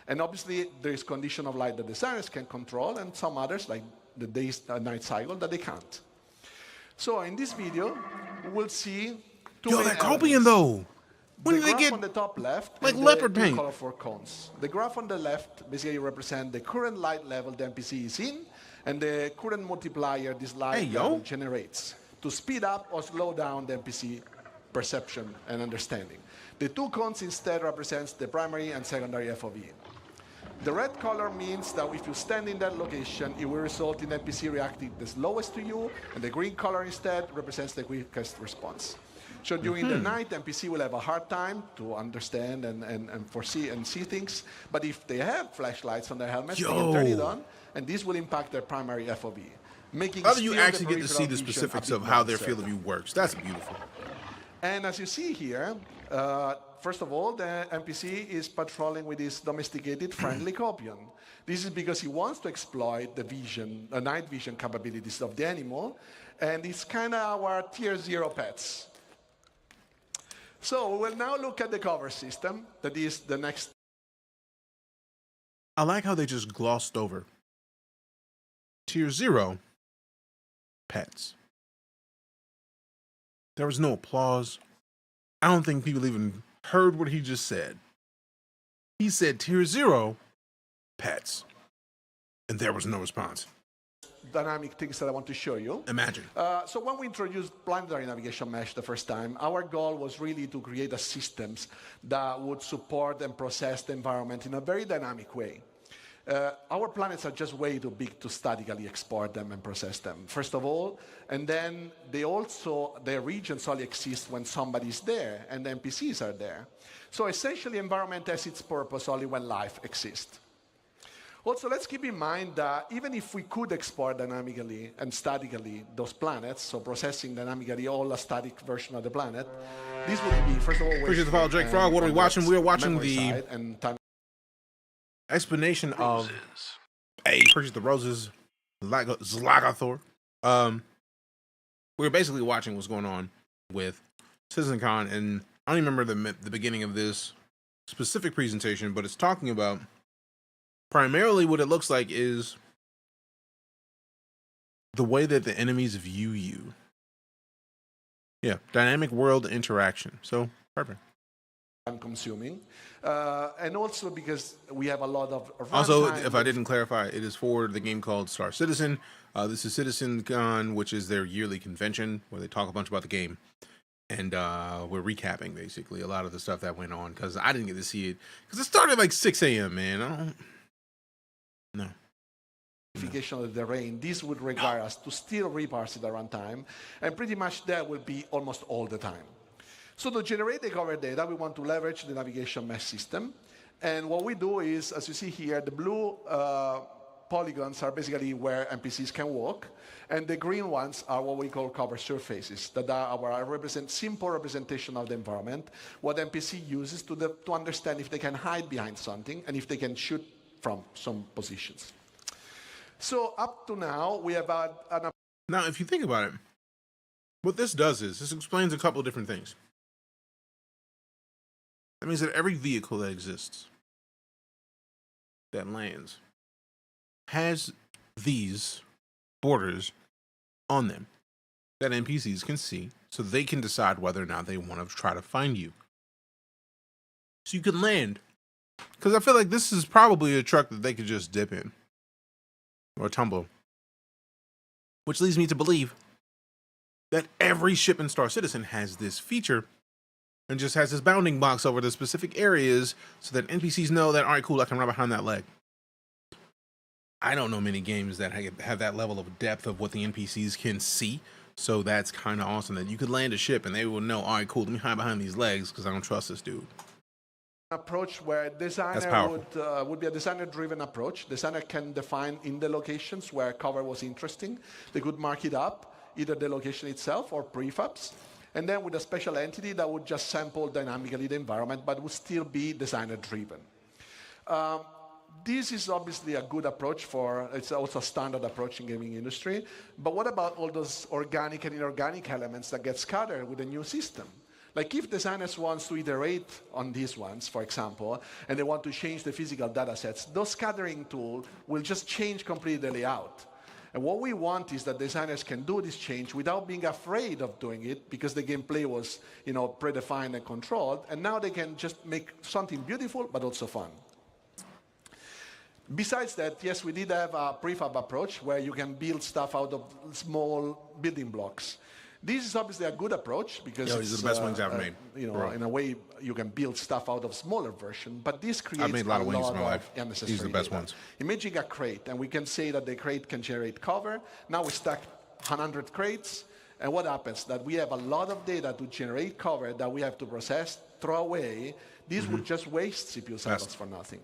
And obviously, there is condition of light that designers can control, and some others, like the day-night cycle, that they can't. So in this video, we'll see two main that Copian, though. When the did they graph get on the top left like and leopard the paint? colorful cones. The graph on the left basically represents the current light level the NPC is in, and the current multiplier this light level generates to speed up or slow down the NPC perception and understanding. The two cones instead represents the primary and secondary FOV. The red color means that if you stand in that location, it will result in NPC reacting the slowest to you, and the green color instead represents the quickest response. So during the night, NPC will have a hard time to understand and foresee and see things, but if they have flashlights on their helmets, they can turn it on, and this will impact their primary FOV. How do you actually get to see the specifics of how their field of view works? That's beautiful. And as you see here, first of all, the NPC is patrolling with his domesticated friendly Copian. This is because he wants to exploit the vision, the night vision capabilities of the animal, and it's kind of our tier 0 pets. So we will now look at the cover system. That is the next. I like how they just glossed over tier 0 pets. There was no applause. I don't think people even heard what he just said. He said tier 0 pets, and there was no response. Dynamic things that I want to show you. Imagine. So when we introduced planetary navigation mesh the first time, our goal was really to create a systems that would support and process the environment in a very dynamic way. Our planets are just way too big to statically export them and process them, first of all. And then their regions only exist when somebody's there and the NPCs are there. So essentially, environment has its purpose only when life exists. Also, let's keep in mind that even if we could export dynamically and statically those planets, so processing dynamically all a static version of the planet, this would be, first of all, appreciate the follow, Jake Frog. What are we watching? We are watching the explanation of appreciate the roses, Zlagathor. We're basically watching what's going on with CitizenCon, and I don't even remember the beginning of this. specific presentation, but it's talking about primarily what it looks like is the way that the enemies view you. Yeah, dynamic world interaction. So, perfect. I'm consuming. And also because we have a lot of Also, runtime if I didn't clarify, it is for the game called Star Citizen. This is CitizenCon, which is their yearly convention where they talk a bunch about the game. And we're recapping, basically, a lot of the stuff that went on, because I didn't get to see it. Because it started like 6 a.m., man. I don't... No. Of the rain, this would require us to still reparse it at runtime, and pretty much that will be almost all the time. So to generate the cover data, we want to leverage the navigation mesh system. And what we do is, as you see here, the blue polygons are basically where NPCs can walk, and the green ones are what we call cover surfaces, that are our simple representation of the environment, what NPC uses to understand if they can hide behind something and if they can shoot from some positions. So up to now, we have had an... Now, if you think about it, what this does is, this explains a couple of different things. That means that every vehicle that exists, that lands, has these borders on them that NPCs can see, so they can decide whether or not they want to try to find you. So you can land, because I feel like this is probably a truck that they could just dip in. Or tumble. Which leads me to believe that every ship in Star Citizen has this feature and just has this bounding box over the specific areas so that NPCs know that, all right, cool, I can run behind that leg. I don't know many games that have that level of depth of what the NPCs can see. So that's kind of awesome that you could land a ship and they will know, all right, cool, let me hide behind these legs because I don't trust this dude. Approach where designer would be a designer-driven approach. Designer can define in the locations where cover was interesting. They could mark it up, either the location itself or prefabs. And then with a special entity that would just sample dynamically the environment, but would still be designer-driven. This is obviously a good approach it's also a standard approach in gaming industry. But what about all those organic and inorganic elements that get scattered with a new system? Like if designers want to iterate on these ones, for example, and they want to change the physical data sets, those scattering tools will just change completely the layout. And what we want is that designers can do this change without being afraid of doing it because the gameplay was, predefined and controlled. And now they can just make something beautiful, but also fun. Besides that, yes, we did have a prefab approach where you can build stuff out of small building blocks. This is obviously a good approach because these are the best wings I've made. In a way, you can build stuff out of smaller version, but this creates I've made a lot of wings in my life. Unnecessary These are the best data. ones. Imagine a crate, and we can say that the crate can generate cover. Now we stack 100 crates, and what happens? That we have a lot of data to generate cover that we have to process, throw away. This would just waste CPU cycles for nothing.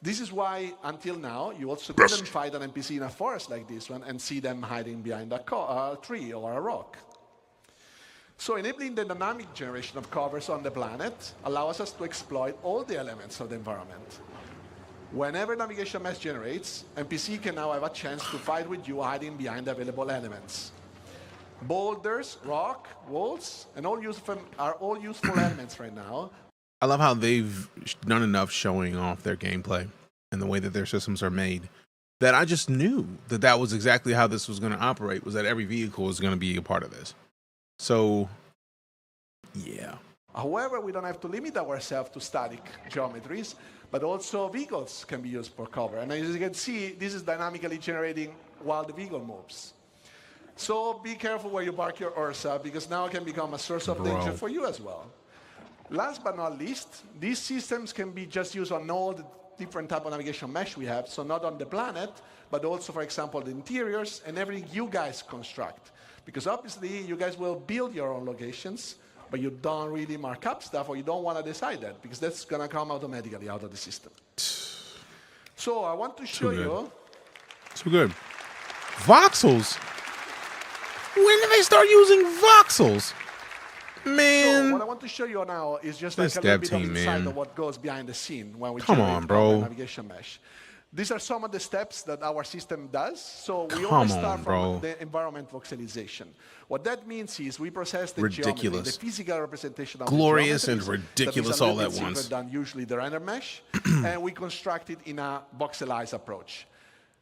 This is why, until now, you also couldn't fight an NPC in a forest like this one and see them hiding behind a tree or a rock. So enabling the dynamic generation of covers on the planet allows us to exploit all the elements of the environment. Whenever navigation mesh generates, NPC can now have a chance to fight with you hiding behind available elements. Boulders, rock, walls, and are all useful elements right now. I love how they've done enough showing off their gameplay and the way that their systems are made that I just knew that that was exactly how this was going to operate, was that every vehicle was going to be a part of this. So, yeah. However, we don't have to limit ourselves to static geometries, but also vehicles can be used for cover. And as you can see, this is dynamically generating while the vehicle moves. So be careful where you park your Ursa, because now it can become a source of danger for you as well. Last but not least, these systems can be just used on all the different type of navigation mesh we have. So not on the planet, but also, for example, the interiors and everything you guys construct. Because obviously, you guys will build your own locations, but you don't really mark up stuff, or you don't want to decide that, because that's going to come automatically out of the system. So I want to show you. Too good. Voxels? When did they start using voxels? Man. So what I want to show you now is just like a little bit of insight of what goes behind the scene when we generate navigation mesh. These are some of the steps that our system does. So we always start from the environment voxelization. What that means is we process the geometry, the physical representation of glorious the and ridiculous all at once. Than usually the render mesh, and we construct it in a voxelized approach.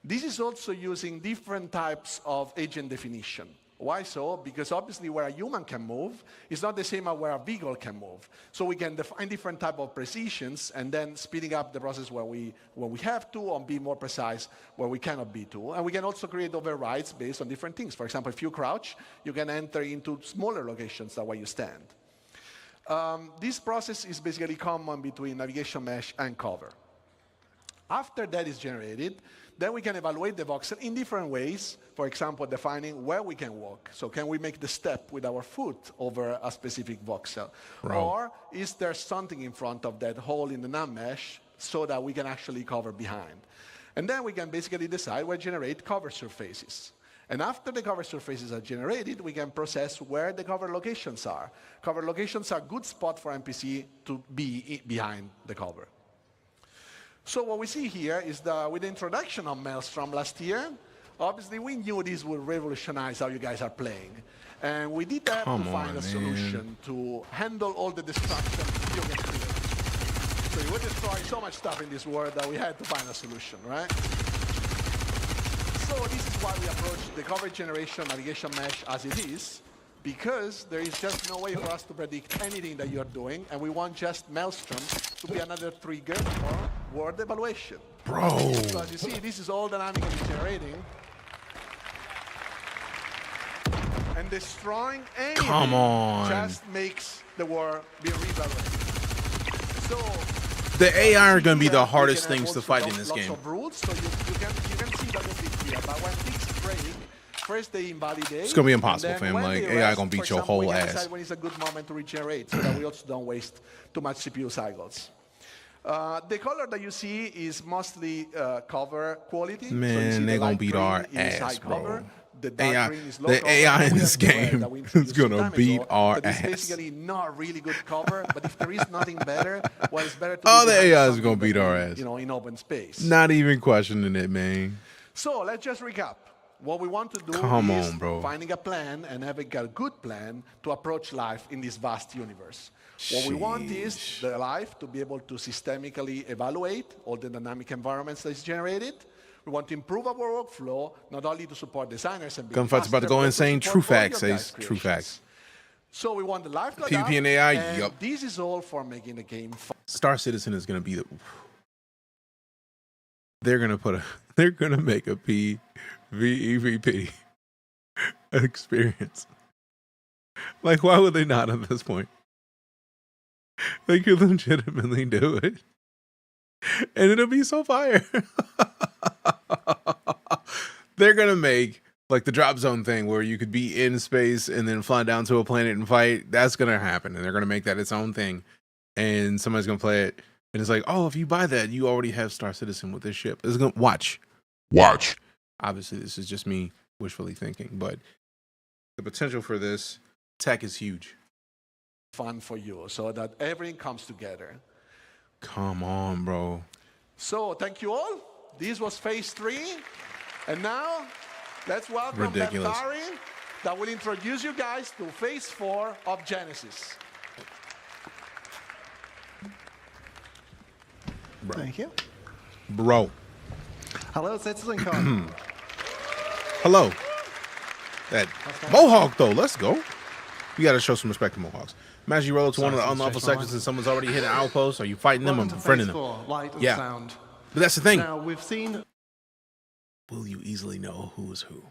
This is also using different types of agent definition. Why so? Because obviously where a human can move is not the same as where a vehicle can move. So we can define different type of precisions and then speeding up the process where we have to, and be more precise where we cannot be to. And we can also create overrides based on different things. For example, if you crouch, you can enter into smaller locations than where you stand. This process is basically common between navigation mesh and cover. After that is generated, then we can evaluate the voxel in different ways. For example, defining where we can walk. So can we make the step with our foot over a specific voxel? Or is there something in front of that hole in the nav mesh so that we can actually cover behind? And then we can basically decide where to generate cover surfaces. And after the cover surfaces are generated, we can process where the cover locations are. Cover locations are a good spot for NPC to be behind the cover. So what we see here is that with the introduction of Maelstrom last year, obviously we knew this would revolutionize how you guys are playing. And we did have to find a solution to handle all the destruction you can create. So you would destroy so much stuff in this world that we had to find a solution, right? So this is why we approach the cover generation navigation mesh as it is, because there is just no way for us to predict anything that you're doing, and we want just Maelstrom to be another trigger for word evaluation. Bro. So as you see, this is all dynamically generating. And destroying anything just makes the word be reevaluated. So the AI are going to be the hardest things to fight in this game. Lots of rules, so you can see that bit here. But when things break, first they invalidate. It's going to be impossible, fam. Like, AI going to beat your whole ass. Decide when it's a good moment to regenerate so that we also don't waste too much CPU cycles. The color that you see is mostly cover quality. Man, so they're going to beat our ass, bro. The AI in this game is going to beat our ass. It's basically not really good cover, but if there is nothing better, well, it's better to the AI is going to beat our ass. You know, in open space. Not even questioning it, man. So let's just recap. What we want to do is finding a plan and having a good plan to approach life in this vast universe. What we want is the life to be able to systemically evaluate all the dynamic environments that is generated. We want to improve our workflow, not only to support designers and Gunfight's about to go insane. True facts, says true facts. So we want the life to PvP and AI, and this is all for making the game fun. Star Citizen is going to be the... They're going to make a PvEVP experience. Like, why would they not at this point? They could legitimately do it. And it'll be so fire. They're going to make like the drop zone thing where you could be in space and then fly down to a planet and fight. That's going to happen. And they're going to make that its own thing. And somebody's going to play it. And it's like, oh, if you buy that, you already have Star Citizen with this ship. It's going to watch. Obviously, this is just me wishfully thinking, but the potential for this tech is huge. Fun for you so that everything comes together. Come on, bro. So thank you all. This was phase 3. And now let's welcome Bantari that will introduce you guys to phase 4 of Genesis. Bro. Thank you. Bro. Hello, CitizenCon. Hello. That Mohawk, though. Let's go. You got to show some respect to Mohawks. Imagine you roll to one of the unlawful sections and someone's already hit an outpost. Are you fighting them or befriending them? Light and yeah. Sound. But that's the thing. Now, we've seen... Will you easily know who is who?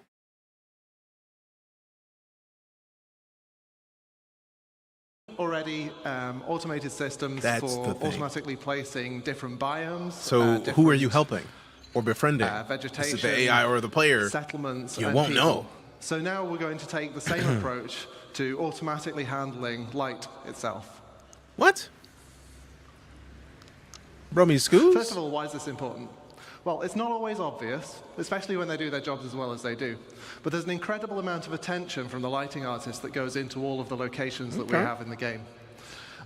Already automated systems for automatically placing different biomes. So who are you helping or befriending? Vegetation, is it the AI or the player? Settlements. You and won't people. know. So now we're going to take the same approach to automatically handling light itself. What? Brummy Scoos? First of all, why is this important? Well, it's not always obvious, especially when they do their jobs as well as they do. But there's an incredible amount of attention from the lighting artists that goes into all of the locations that we have in the game.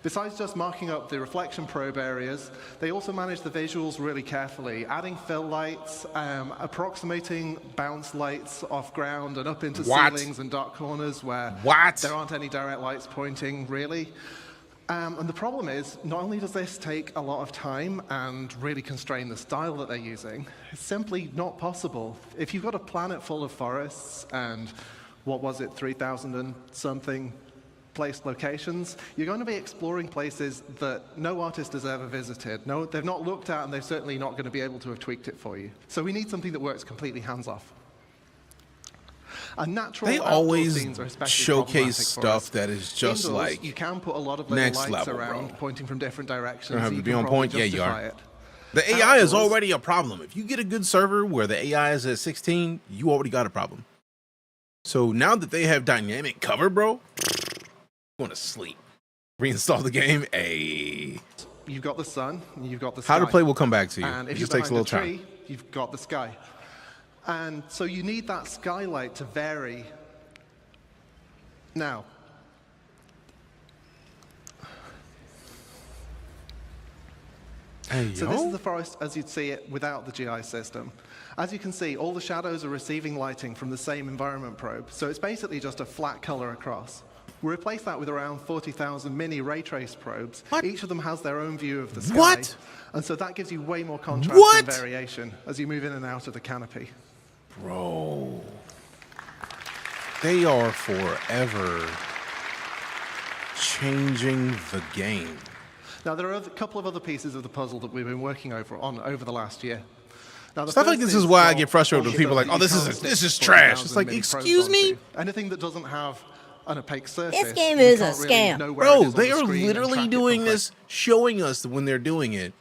Besides just marking up the reflection probe areas, they also manage the visuals really carefully, adding fill lights, approximating bounce lights off ground and up into ceilings and dark corners where there aren't any direct lights pointing, really. And the problem is, not only does this take a lot of time and really constrain the style that they're using, it's simply not possible. If you've got a planet full of forests and, 3,000 and something placed locations, you're going to be exploring places that no artist has ever visited. No, they've not looked at, and they're certainly not going to be able to have tweaked it for you. So we need something that works completely hands-off. They always showcase stuff that is just indoors, like you can put a lot of next little lights level, around, bro. pointing from different directions. Don't have to You be can on probably point. Yeah, you justify are. it. The AI is already a problem. If you get a good server where the AI is at 16, you already got a problem. So now that they have dynamic cover, bro, you want to sleep. Reinstall the game. You've got the sun, you've got the sky. How to play will come back to you. And It if just you're takes a little behind time. tree, you've got the sky. And so you need that skylight to vary. Now, so this is the forest as you'd see it without the GI system. As you can see, all the shadows are receiving lighting from the same environment probe. So it's basically just a flat color across. We replace that with around 40,000 mini ray trace probes. Each of them has their own view of the sky. And so that gives you way more contrast and variation as you move in and out of the canopy. Bro. They are forever changing the game. Now, there are a couple of other pieces of the puzzle that we've been working over the last year. Now, Stuff like this is why I get frustrated with people like, oh, this is trash. It's like, excuse me? Anything that doesn't have an opaque surface. This game is a scam. Bro, they are literally doing this, showing us when they're doing it,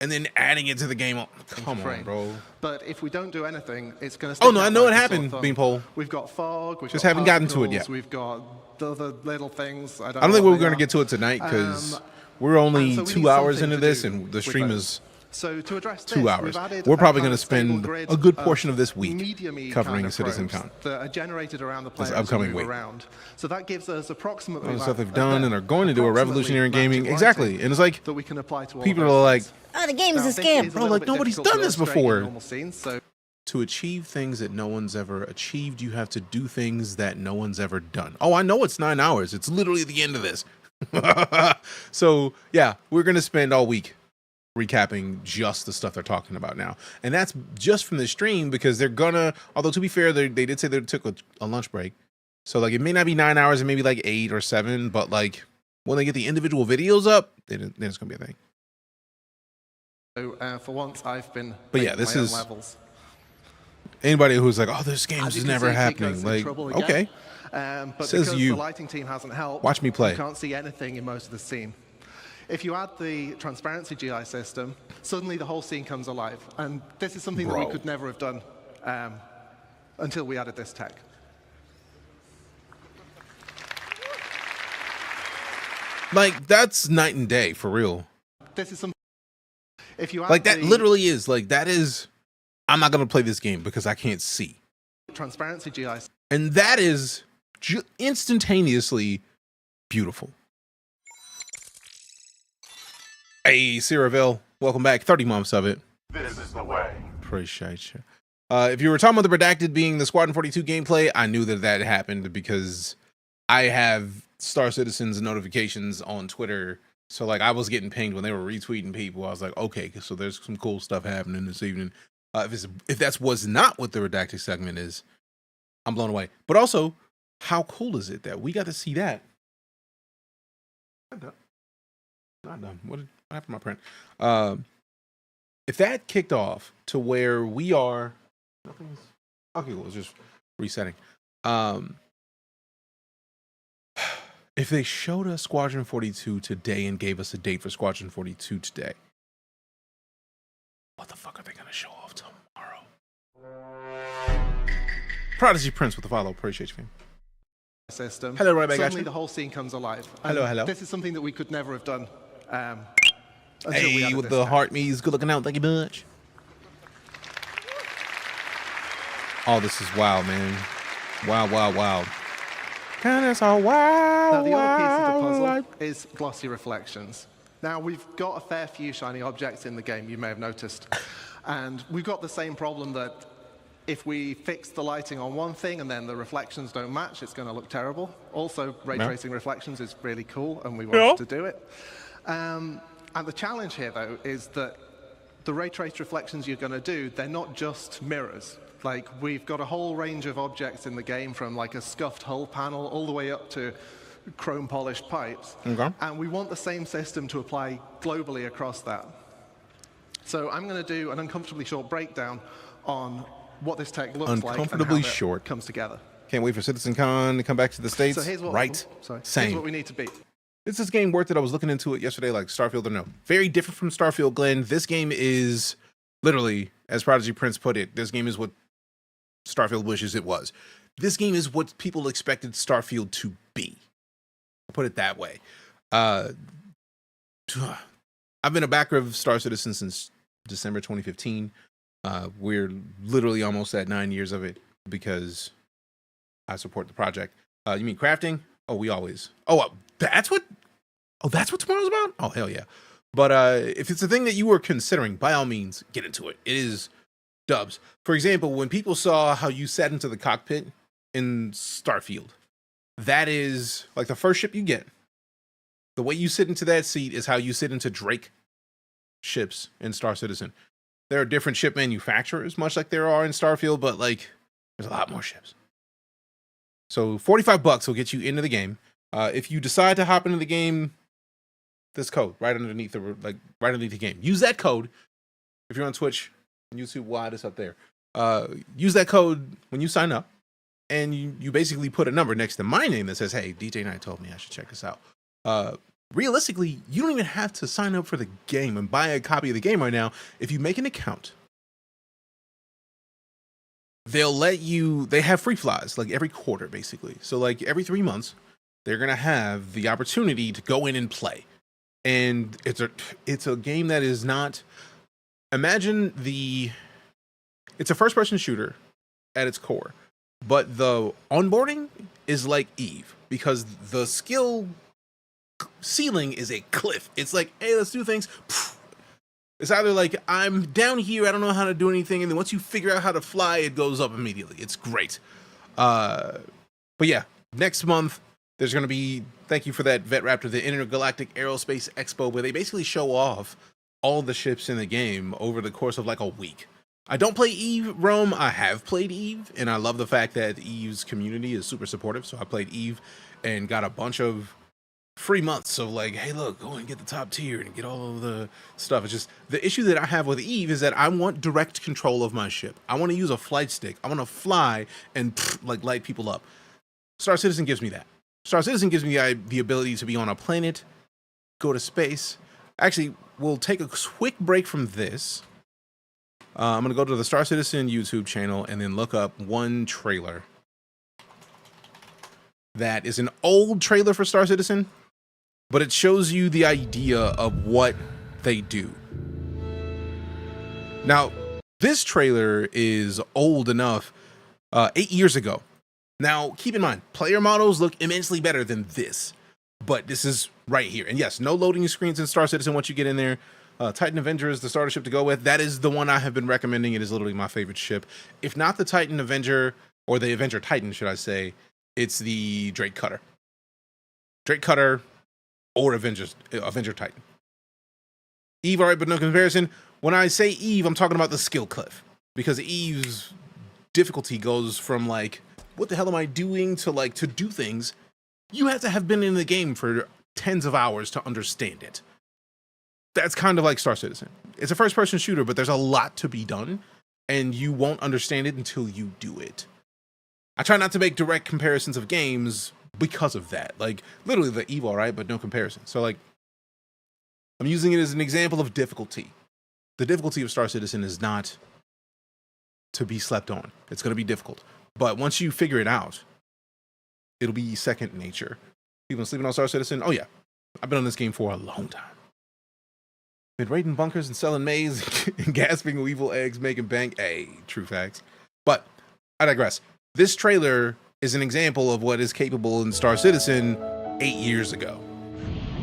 and then adding it to the game. Come on, bro. But if we don't do anything, it's going to. Oh no, I know it happened, Beanpole. We've got fog. We've just got haven't gotten to it yet. We've got other little things. I don't think know we're going to get to it tonight because we're only 2 hours into this, and the stream is. So to address 2 hours. We're probably going to spend a good portion of this week covering CitizenCon. That are generated around the this players upcoming week. Around. So that gives us approximately all the stuff they've done and are going to do a revolutionary gaming. Exactly, and it's like that we can apply to all people are like, "Oh, the game is a scam." Bro, like nobody's done this before. Scenes, so. To achieve things that no one's ever achieved, you have to do things that no one's ever done. Oh, I know it's 9 hours. It's literally the end of this. So yeah, we're going to spend all week recapping just the stuff they're talking about now. And that's just from the stream because they're gonna, although to be fair, they did say they took a lunch break. So like it may not be 9 hours, it may be like 8 or 7, but like when they get the individual videos up, then it's gonna be a thing. So for once I've been this is levels. Anybody who's like, oh, this game's never happening. Like, okay. But says because you. The lighting team hasn't helped. Watch me play. You can't see anything in most of the scene. If you add the transparency GI system, suddenly the whole scene comes alive. And this is something that we could never have done until we added this tech. Like, that's night and day, for real. This is something. If you add like, that literally is, like, that is, I'm not going to play this game because I can't see. Transparency GI. And that is instantaneously beautiful. Hey, Ciravel, welcome back. 30 months of it. This is the way. Appreciate you. If you were talking about the redacted being the Squadron 42 gameplay, I knew that happened because I have Star Citizen's notifications on Twitter. So like I was getting pinged when they were retweeting people. I was like, okay, so there's some cool stuff happening this evening. If that was not what the redacted segment is, I'm blown away. But also, how cool is it that we got to see that? Not done. What happened to my print? If that kicked off to where we are, okay, cool. It's just resetting. If they showed us Squadron 42 today and gave us a date for Squadron 42 today, what the fuck are they gonna show off tomorrow? Prodigy Prince with the follow. Appreciate you, man. System. Hello, right back. Suddenly the whole scene comes alive. Hello. This is something that we could never have done. Hey, with the heart me's good looking out. Thank you much. Oh, this is wild, man. Wow. Kinda so wild. Now, the other piece of the puzzle wild. is glossy reflections. Now, we've got a fair few shiny objects in the game, you may have noticed. And we've got the same problem that if we fix the lighting on one thing and then the reflections don't match, it's going to look terrible. Also, ray tracing reflections is really cool, and we wanted to do it. And the challenge here, though, is that the ray trace reflections you're going to do, they're not just mirrors. Like, we've got a whole range of objects in the game, from like a scuffed hull panel all the way up to chrome polished pipes. Okay. And we want the same system to apply globally across that. So I'm going to do an uncomfortably short breakdown on what this tech looks like and how it comes together. Can't wait for CitizenCon to come back to the States. So here's what, Same. Here's what we need to beat. Is this game worth it? I was looking into it yesterday, like Starfield or no. Very different from Starfield, Glenn. This game is literally, as Prodigy Prince put it, this game is what Starfield wishes it was. This game is what people expected Starfield to be. I'll put it that way. I've been a backer of Star Citizen since December 2015. We're literally almost at 9 years of it because I support the project. You mean crafting? Oh, we always. That's what tomorrow's about? Oh, hell yeah. But if it's a thing that you were considering, by all means, get into it. It is dubs. For example, when people saw how you sat into the cockpit in Starfield, that is like the first ship you get. The way you sit into that seat is how you sit into Drake ships in Star Citizen. There are different ship manufacturers, much like there are in Starfield, but like there's a lot more ships. So $45 will get you into the game. If you decide to hop into the game, this code right underneath the game. Use that code. If you're on Twitch and YouTube, wide it's up there. Use that code when you sign up, and you basically put a number next to my name that says, "Hey, DeejayKnight told me I should check this out." Realistically, you don't even have to sign up for the game and buy a copy of the game right now. If you make an account, they have free flies like every quarter, basically. So like every 3 months, they're going to have the opportunity to go in and play. And it's a game that is not, it's a first person shooter at its core, but the onboarding is like Eve, because the skill ceiling is a cliff. It's like, hey, let's do things. It's either like, I'm down here, I don't know how to do anything, and then once you figure out how to fly, it goes up immediately. It's great. But yeah, next month there's going to be, thank you for that, Vet Raptor, the Intergalactic Aerospace Expo, where they basically show off all the ships in the game over the course of like a week. I don't play Eve, Rome. I have played Eve, and I love the fact that Eve's community is super supportive. So I played Eve and got a bunch of free months of like, hey, look, go and get the top tier and get all of the stuff. It's just the issue that I have with Eve is that I want direct control of my ship. I want to use a flight stick. I want to fly and like light people up. Star Citizen gives me that. Star Citizen gives me the ability to be on a planet, go to space. Actually, we'll take a quick break from this. I'm going to go to the Star Citizen YouTube channel and then look up one trailer that is an old trailer for Star Citizen, but it shows you the idea of what they do. Now, this trailer is old enough, 8 years ago. Now, keep in mind, player models look immensely better than this, but this is right here. And yes, no loading screens in Star Citizen once you get in there. Titan Avenger is the starter ship to go with. That is the one I have been recommending. It is literally my favorite ship. If not the Titan Avenger, or the Avenger Titan, should I say, it's the Drake Cutter. Drake Cutter or Avenger Titan. Eve, all right, but no comparison. When I say Eve, I'm talking about the skill cliff, because Eve's difficulty goes from like, what the hell am I doing, to like, to do things. You have to have been in the game for tens of hours to understand it. That's kind of like Star Citizen. It's a first-person shooter, but there's a lot to be done, and you won't understand it until you do it. I try not to make direct comparisons of games because of that. Like, literally the Eve, all right, but no comparison. So, like, I'm using it as an example of difficulty. The difficulty of Star Citizen is not to be slept on. It's going to be difficult. But once you figure it out, it'll be second nature. People sleeping on Star Citizen? Oh, yeah. I've been on this game for a long time. Been raiding bunkers and selling maize and gasping weevil eggs, making bank. Hey, true facts. But I digress. This trailer is an example of what is capable in Star Citizen 8 years ago.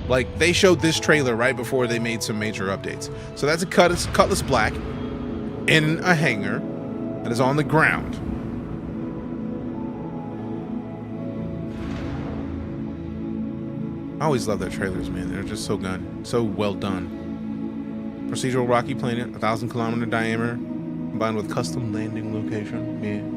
Like, they showed this trailer right before they made some major updates. So that's a Cutlass Black in a hangar that is on the ground. I always love their trailers, man. They're just so well done. Procedural rocky planet, 1,000-kilometer diameter, combined with custom landing location. Man.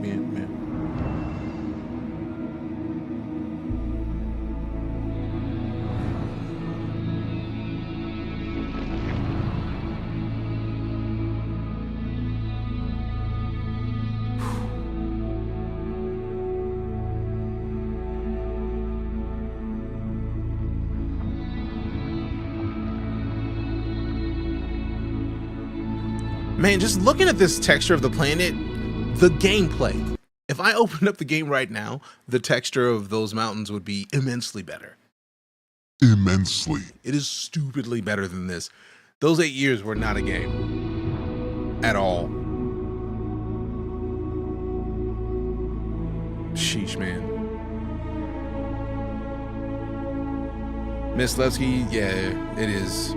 Man, just looking at this texture of the planet, the gameplay. If I opened up the game right now, the texture of those mountains would be immensely better. Immensely. It is stupidly better than this. Those 8 years were not a game. At all. Sheesh, man. Miss Levsky, yeah, it is.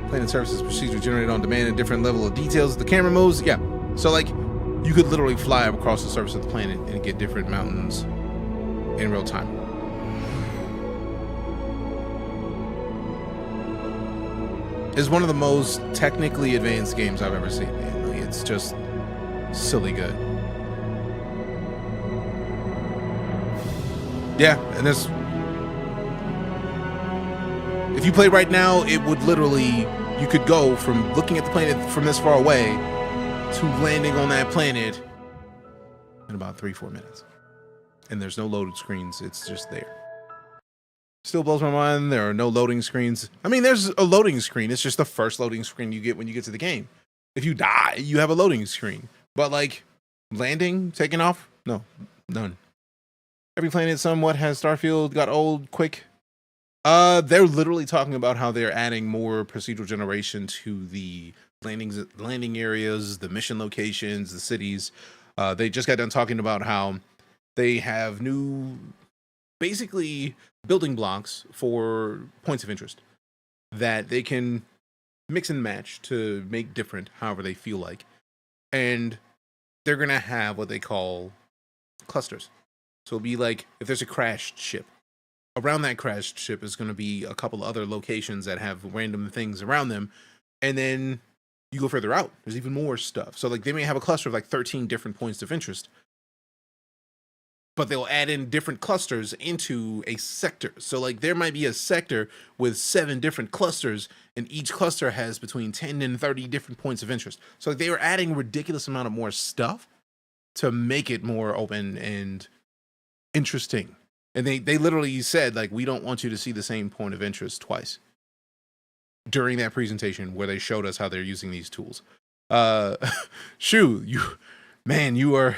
Planet surfaces procedure generated on demand a different level of details. The camera moves, yeah. So like, you could literally fly across the surface of the planet and get different mountains in real time. It's one of the most technically advanced games I've ever seen, man. Like, it's just silly good. Yeah, and this, if you play right now, it would literally, you could go from looking at the planet from this far away to landing on that planet in about 3-4 minutes. And there's no loaded screens, it's just there. Still blows my mind, there are no loading screens. I mean, there's a loading screen, it's just the first loading screen you get when you get to the game. If you die, you have a loading screen. But like, landing, taking off, no, none. Every planet somewhat has Starfield, got old quick. They're literally talking about how they're adding more procedural generation to the landing areas, the mission locations, the cities. They just got done talking about how they have new, basically, building blocks for points of interest that they can mix and match to make different however they feel like. And they're going to have what they call clusters. So it'll be like, if there's a crashed ship, around that crashed ship is going to be a couple other locations that have random things around them. And then you go further out, there's even more stuff. So like, they may have a cluster of like 13 different points of interest, but they'll add in different clusters into a sector. So like, there might be a sector with 7 different clusters, and each cluster has between 10 and 30 different points of interest. So like, they were adding a ridiculous amount of more stuff to make it more open and interesting. And they literally said, like, we don't want you to see the same point of interest twice during that presentation where they showed us how they're using these tools. Shu, you were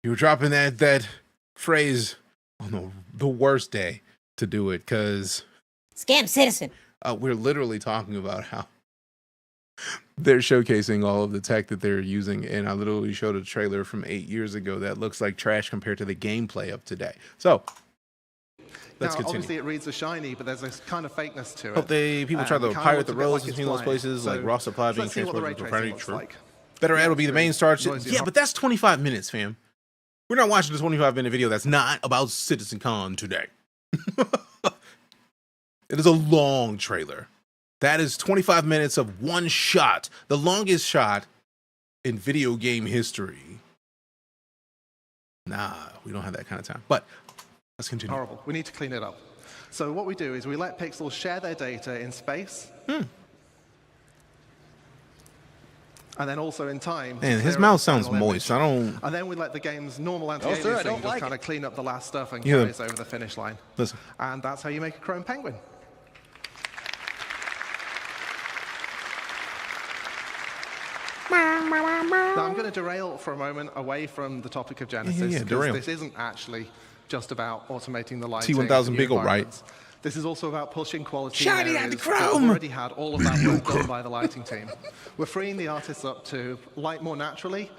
dropping that phrase on the worst day to do it, because Scam Citizen. We're literally talking about how they're showcasing all of the tech that they're using, and I literally showed a trailer from 8 years ago that looks like trash compared to the gameplay of today. So let's continue. Obviously it reads as shiny, but there's this kind of fakeness to it. Hope people try to pirate the roads between those places, like raw supply being transported to refinery. True. Better ad will be the main star. Yeah, but that's 25 minutes, fam. We're not watching a 25-minute video that's not about CitizenCon today. It is a long trailer. That is 25 minutes of one shot, the longest shot in video game history. Nah, we don't have that kind of time. But let's continue. Horrible. We need to clean it up. So what we do is we let pixels share their data in space. And then also in time. Man, his mouth sounds moist. I don't. And then we let the game's normal anti-aliasing just kind of clean up the last stuff and Yeah. carry us over the finish line. Listen. And that's how you make a chrome penguin. Now I'm going to derail for a moment away from the topic of Genesis. Yeah, derail. This isn't actually just about automating the lighting. T1000 and Beagle, right? environments. This is also about pushing quality Shiny in at areas the that chrome. have already had all of that work done by the lighting team. We're freeing the artists up to light more naturally,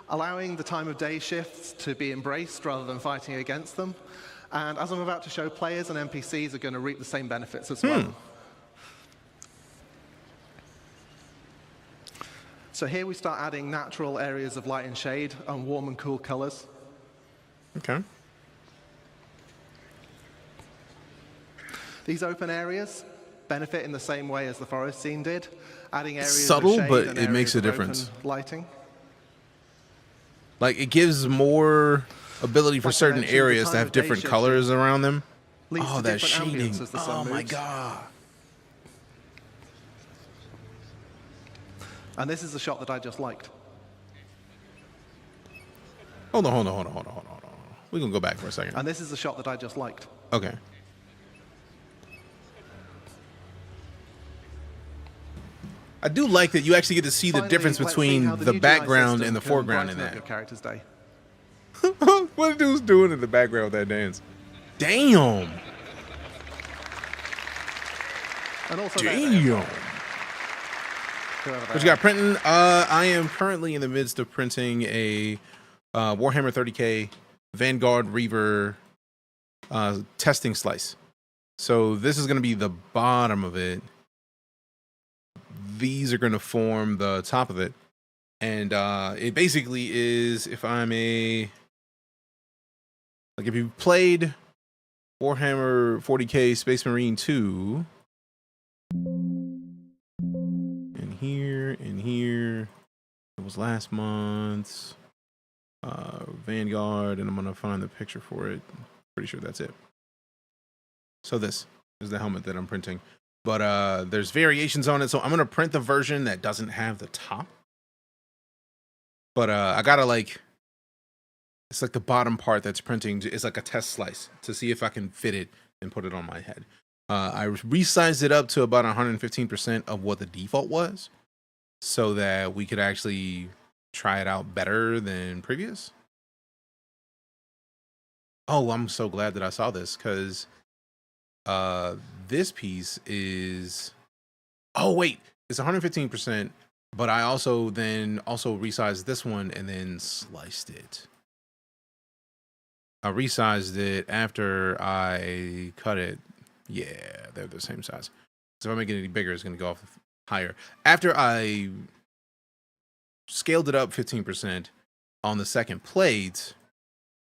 allowing the time of day shifts to be embraced rather than fighting against them. And as I'm about to show, players and NPCs are going to reap the same benefits as well. So here we start adding natural areas of light and shade and warm and cool colors. Okay. These open areas benefit in the same way as the forest scene did, adding areas subtle, of shade but and it makes a areas of difference. open lighting. Like, it gives more ability for Like I certain mentioned, the areas to time have of day different shifting colors around them. leads Oh, to that different shading. ambience as the sun Oh my moves. god. And this is the shot that I just liked. Hold on. We're going to go back for a second. And this is the shot that I just liked. Okay. I do like that you actually get to see the Finally, difference let's see between how the DeejayKnight background system and the can foreground in brighten up that. your character's day. What the dude's doing in the background with that dance? Damn. And also Damn. What you got printing? I am currently in the midst of printing a Warhammer 30K Vanguard Reaver testing slice. So this is going to be the bottom of it. These are going to form the top of it. And it basically is, if you played Warhammer 40K Space Marine 2, and here, it was last month's Vanguard, and I'm going to find the picture for it. Pretty sure that's it. So this is the helmet that I'm printing. But there's variations on it, so I'm going to print the version that doesn't have the top. But I got to it's like the bottom part that's printing is like a test slice to see if I can fit it and put it on my head. I resized it up to about 115% of what the default was so that we could actually try it out better than previous. Oh, I'm so glad that I saw this because this piece is, oh wait, it's 115%, but I also resized this one and then sliced it. I resized it after I cut it. Yeah, they're the same size. So if I make it any bigger, it's going to go off higher. After I scaled it up 15% on the second plate,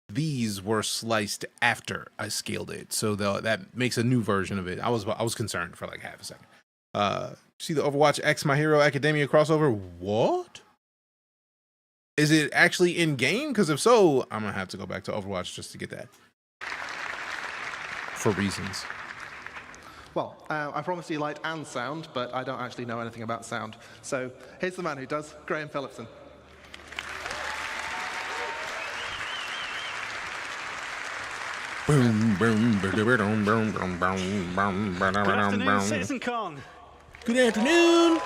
these were sliced after I scaled it. So that makes a new version of it. I was concerned for like half a second. See the Overwatch X My Hero Academia crossover? What? Is it actually in game? Because if so, I'm going to have to go back to Overwatch just to get that. For reasons. Well, I promised you light and sound, but I don't actually know anything about sound. So here's the man who does, Graham Phillipson. Good afternoon, CitizenCon. Good afternoon.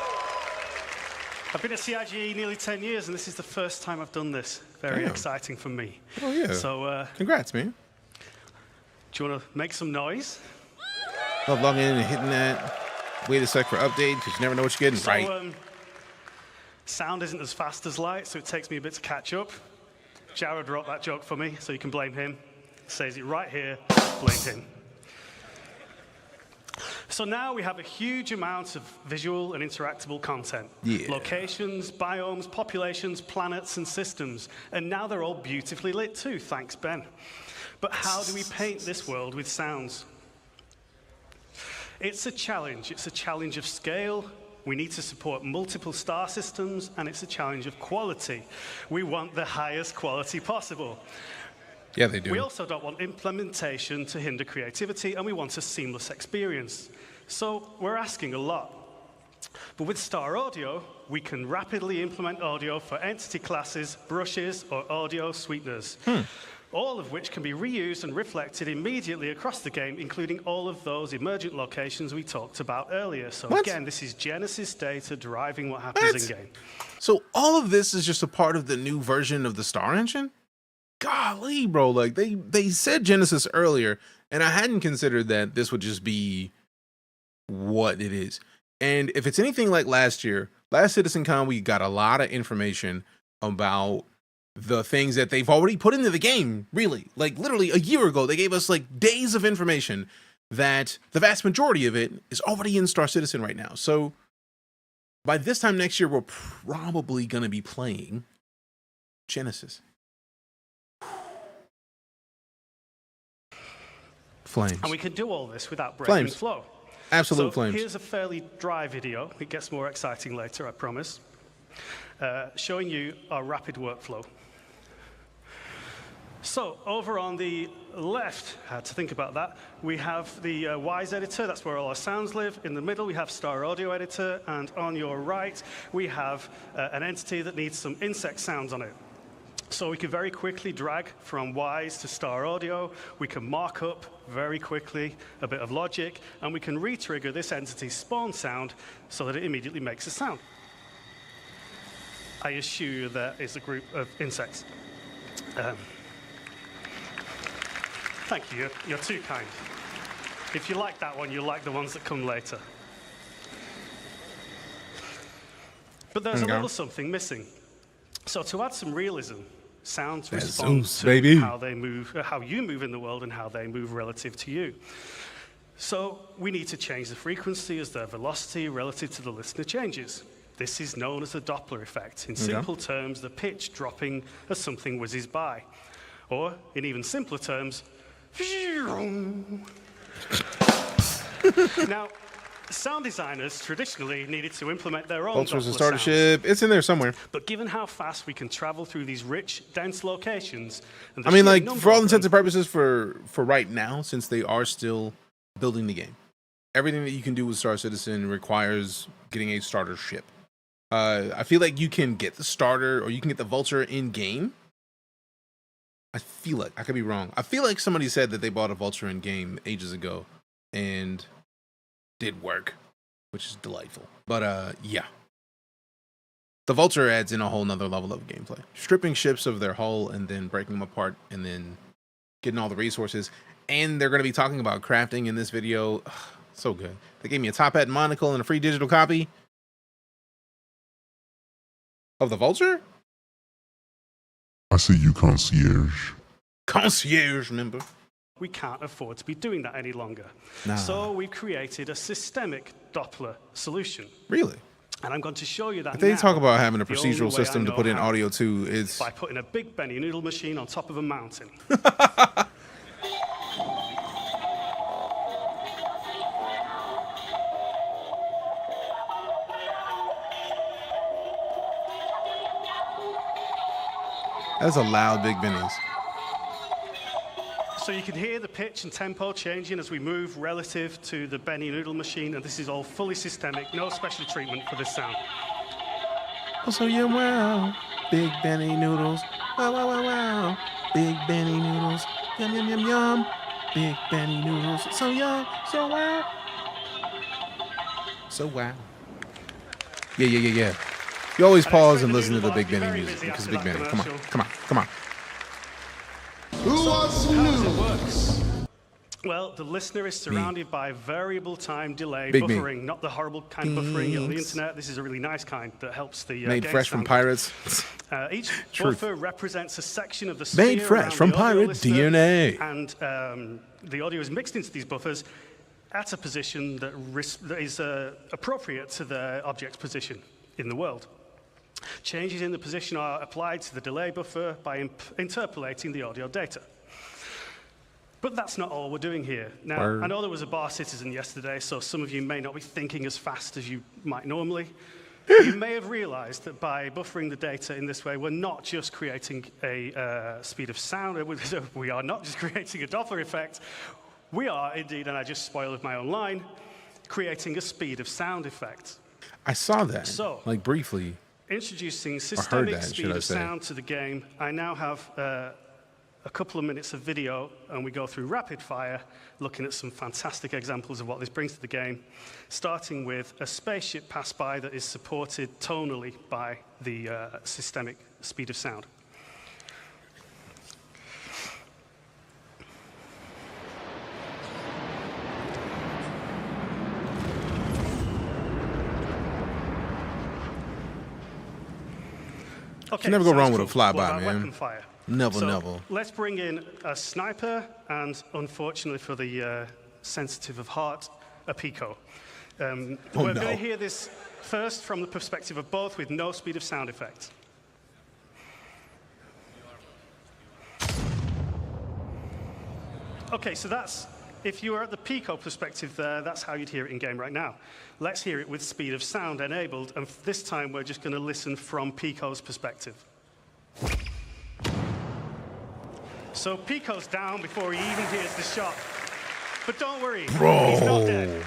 I've been at CIG nearly 10 years, and this is the first time I've done this. Very exciting for me. Oh, yeah. So, congrats, man. Do you want to make some noise? Love logging in and hitting that. Wait a sec for update, because you never know what you're getting. Right. Sound isn't as fast as light, so it takes me a bit to catch up. Jared wrote that joke for me, so you can blame him. Says it right here, blame him. So now we have a huge amount of visual and interactable content. Yeah. Locations, biomes, populations, planets, and systems. And now they're all beautifully lit too, thanks, Ben. But how do we paint this world with sounds? It's a challenge. It's a challenge of scale. We need to support multiple star systems, and it's a challenge of quality. We want the highest quality possible. Yeah, they do. We also don't want implementation to hinder creativity, and we want a seamless experience. So we're asking a lot. But with Star Audio, we can rapidly implement audio for entity classes, brushes, or audio sweeteners, all of which can be reused and reflected immediately across the game, including all of those emergent locations we talked about earlier. So again, this is Genesis data driving what happens in-game. So all of this is just a part of the new version of the Star Engine? Golly, bro, like they said Genesis earlier, and I hadn't considered that this would just be what it is. And if it's anything like last year, last CitizenCon, we got a lot of information about the things that they've already put into the game, really. Like, literally, a year ago, they gave us, like, days of information that the vast majority of it is already in Star Citizen right now. So, by this time next year, we're probably going to be playing Genesis. Flames. And we can do all this without breaking flow. Absolute so flames. Here's a fairly dry video. It gets more exciting later, I promise. Showing you our rapid workflow. So over on the left, I had to think about that, we have the Wise editor. That's where all our sounds live. In the middle, we have Star Audio editor. And on your right, we have an entity that needs some insect sounds on it. So we can very quickly drag from Wise to Star Audio. We can mark up very quickly a bit of logic, and we can re-trigger this entity's spawn sound so that it immediately makes a sound. I assure you there is a group of insects. Thank you, you're too kind. If you like that one, you'll like the ones that come later. But there's a little something missing. So to add some realism, sounds respond to how they move, how you move in the world and how they move relative to you. So we need to change the frequency as their velocity relative to the listener changes. This is known as the Doppler effect. In simple terms, the pitch dropping as something whizzes by. Or, in even simpler terms, now, sound designers traditionally needed to implement their own Vultures and Doppler Starship. It's in there somewhere. But given how fast we can travel through these rich, dense locations, and I mean, like, for all intents and purposes, for right now, since they are still building the game, everything that you can do with Star Citizen requires getting a starter ship. I feel like you can get the starter or you can get the Vulture in game. I feel like, I could be wrong. I feel like somebody said that they bought a Vulture in game ages ago and did work, which is delightful. But yeah. The Vulture adds in a whole nother level of gameplay. Stripping ships of their hull and then breaking them apart and then getting all the resources. And they're going to be talking about crafting in this video. Ugh, so good. They gave me a top hat and monocle and a free digital copy of the Vulture? I see you, concierge. Concierge member. We can't afford to be doing that any longer. Nah. So we've created a systemic Doppler solution. Really? And I'm going to show you that If they now. talk about having a The only procedural way system I to know put in how audio too, it's by putting a big Benny noodle machine on top of a mountain. That's a loud Big Benny's. So you can hear the pitch and tempo changing as we move relative to the Benny noodle machine, and this is all fully systemic, no special treatment for this sound. Oh, so yeah, wow. Big Benny noodles. Wow, wow, wow, wow. Big Benny noodles. Yum, yum, yum, yum. Big Benny noodles. So yum, so wow. So wow. Yeah, yeah, yeah, yeah. You always pause and listen to the Big Benny music because Big Benny. Come on, come on, come on. Who wants some news? Well, the listener is surrounded by variable time delay Big me. buffering, not the horrible kind of buffering on the internet. This is a really nice kind that helps the Made game fresh from sound. pirates. Each Truth. buffer represents a section of the sphere Made fresh around from the audio pirate listener, DNA. and the audio is mixed into these buffers at a position that is appropriate to the object's position in the world. Changes in the position are applied to the delay buffer by interpolating the audio data. But that's not all we're doing here. Now, I know there was a bar citizen yesterday, so some of you may not be thinking as fast as you might normally. You may have realized that by buffering the data in this way, we're not just creating a speed of sound. We are not just creating a Doppler effect. We are indeed, and I just spoiled my own line, creating a speed of sound effect. I saw that, So, like briefly. Introducing systemic that, speed of sound to the game, I now have a couple of minutes of video, and we go through rapid fire, looking at some fantastic examples of what this brings to the game, starting with a spaceship pass by that is supported tonally by the systemic speed of sound. You can never go sounds wrong with a cool. What flyby, about man. weapon fire? Never, So never. let's bring in a sniper and, unfortunately for the sensitive of heart, a Pico. We're going to hear this first from the perspective of both with no speed of sound effect. Okay, so that's, if you were at the Pico perspective there, that's how you'd hear it in game right now. Let's hear it with speed of sound enabled, and this time we're just going to listen from Pico's perspective. So Pico's down before he even hears the shot. But don't worry, he's not dead.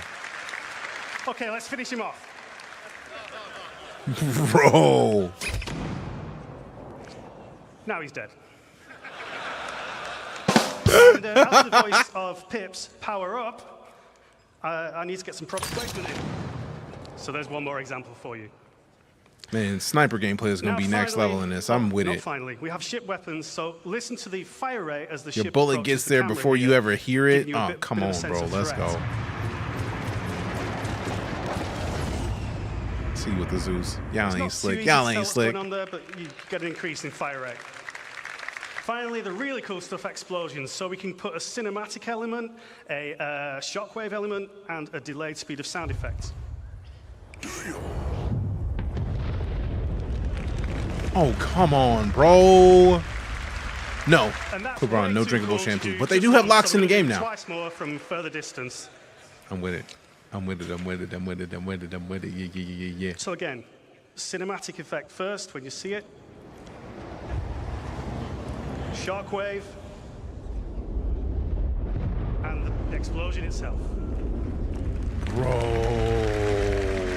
Okay, let's finish him off. Bro. Now he's dead. And as the voice of Pips power up, I need to get some proper placement in. So there's one more example for you. Man, sniper gameplay is going to be next level in this. I'm with it. Finally, we have ship weapons, so listen to the fire rate as the Your ship bullet approaches gets the there camera before here, you ever hear it. giving you a Oh, bit come of a on, sense bro. of Let's threat. go. See with the Zeus. Y'all It's ain't not too slick. easy Y'all to ain't tell slick. what's going on there, but you get an increase in fire rate. Finally, the really cool stuff, explosions. So we can put a cinematic element, a shockwave element, and a delayed speed of sound effects. Oh, come on, bro. No. And that's Quick on, way no too drinkable cool to shampoo. do But they just do have once, locks so in the we're gonna game do now. Twice more from further distance. I'm with it. I'm with it. I'm with it. I'm with it. I'm with it. I'm with it. Yeah, yeah, yeah, yeah. So again, cinematic effect first when you see it. Shockwave. And the explosion itself. Bro.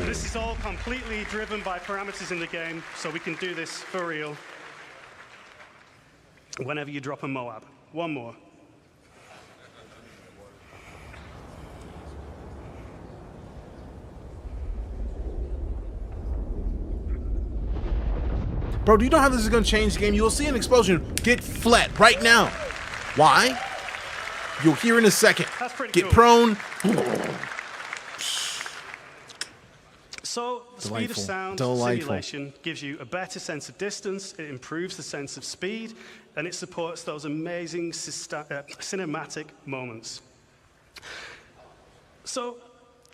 This is all completely driven by parameters in the game, so we can do this for real whenever you drop a Moab. One more. Bro, do you know how this is going to change the game? You'll see an explosion get flat right now. Why? You'll hear in a second. That's pretty Get cool. prone. So the speed of Delightful. sound Delightful. simulation gives you a better sense of distance, it improves the sense of speed, and it supports those amazing cinematic moments. So,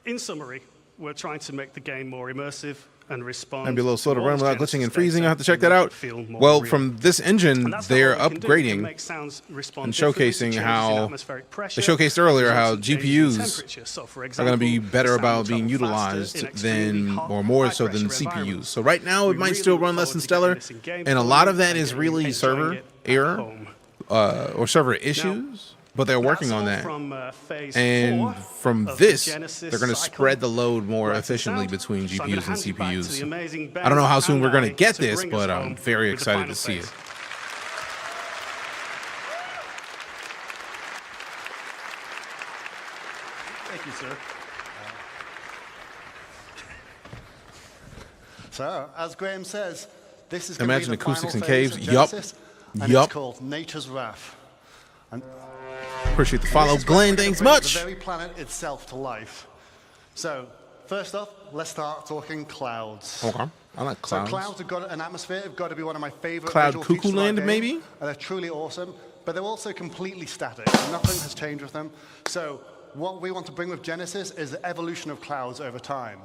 in summary, we're trying to make the game more immersive and respond. Might be a little slow to to run all without Genesis glitching and freezing. data I have to check and that make out. it feel more Well, real. from this engine, And that's they're not all we can do. We can upgrading make sounds respond and differently to showcasing changes in how atmospheric pressure, they showcased earlier how resulting changes in GPUs temperature. So, for are going to be example, better the sound about will being travel faster utilized in extremely than, hot, or more so than high-pressure CPUs. environments. So right now it We might really still look run less forward than to stellar, getting this in game and a for lot you of that and is getting really enjoying server it at error home. or server issues. But they're working That's on all that. from, phase And 4 from of the this, Genesis they're going to cycle. spread the load more Right, efficiently sound. between So I'm gonna GPUs and hand you back to the CPUs. amazing I don't know how soon Ben we're going to and get I this, bring us but I'm home very with the excited final to see phase. it. Thank you, sir. So, as Graham says, this is Imagine going to be the acoustics final in phase caves. of Yup. Genesis, and Yup. it's called Nature's Wrath. And Appreciate the follow, this is where Glenn. we're gonna Thanks bring much. The very planet itself to life. So, first off, let's start talking clouds. Okay. I like clouds. So clouds have got an atmosphere. Have got to be one of my favorite. Cloud visual Cuckoo features of our Land, game, maybe? And they're truly awesome. But they're also completely static. Nothing has changed with them. So what we want to bring with Genesis is the evolution of clouds over time.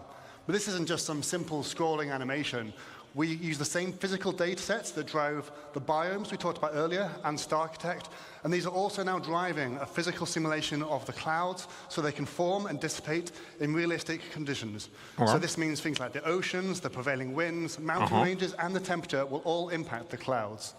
But this isn't just some simple scrolling animation. We use the same physical data sets that drove the biomes we talked about earlier and StarArchitect, and these are also now driving a physical simulation of the clouds so they can form and dissipate in realistic conditions. Okay. So this means things like the oceans, the prevailing winds, mountain ranges, and the temperature will all impact the clouds.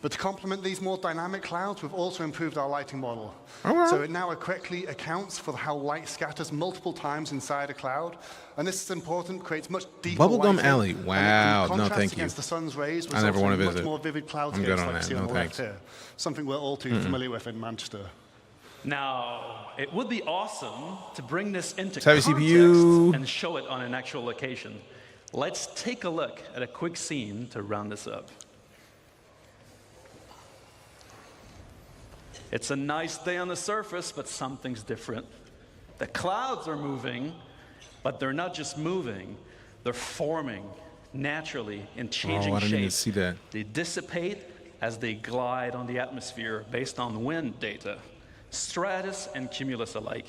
But to complement these more dynamic clouds, we've also improved our lighting model. So it now correctly accounts for how light scatters multiple times inside a cloud. And this is important, creates much deeper Bubblegum lighting, Alley. and it Wow. No, contrasts thank you. against the sun's rays, I never resulting want in to much visit. more vivid cloudscapes I'm good on like that. you see No on the thanks. left here. Something we're all too familiar with in Manchester. Now, it would be awesome to bring this into Savvy context CPU. and show it on an actual location. Let's take a look at a quick scene to round this up. It's a nice day on the surface, but something's different. The clouds are moving, but they're not just moving, they're forming. naturally in changing I didn't even shape. see that. They dissipate as they glide on the atmosphere based on wind data, stratus and cumulus alike.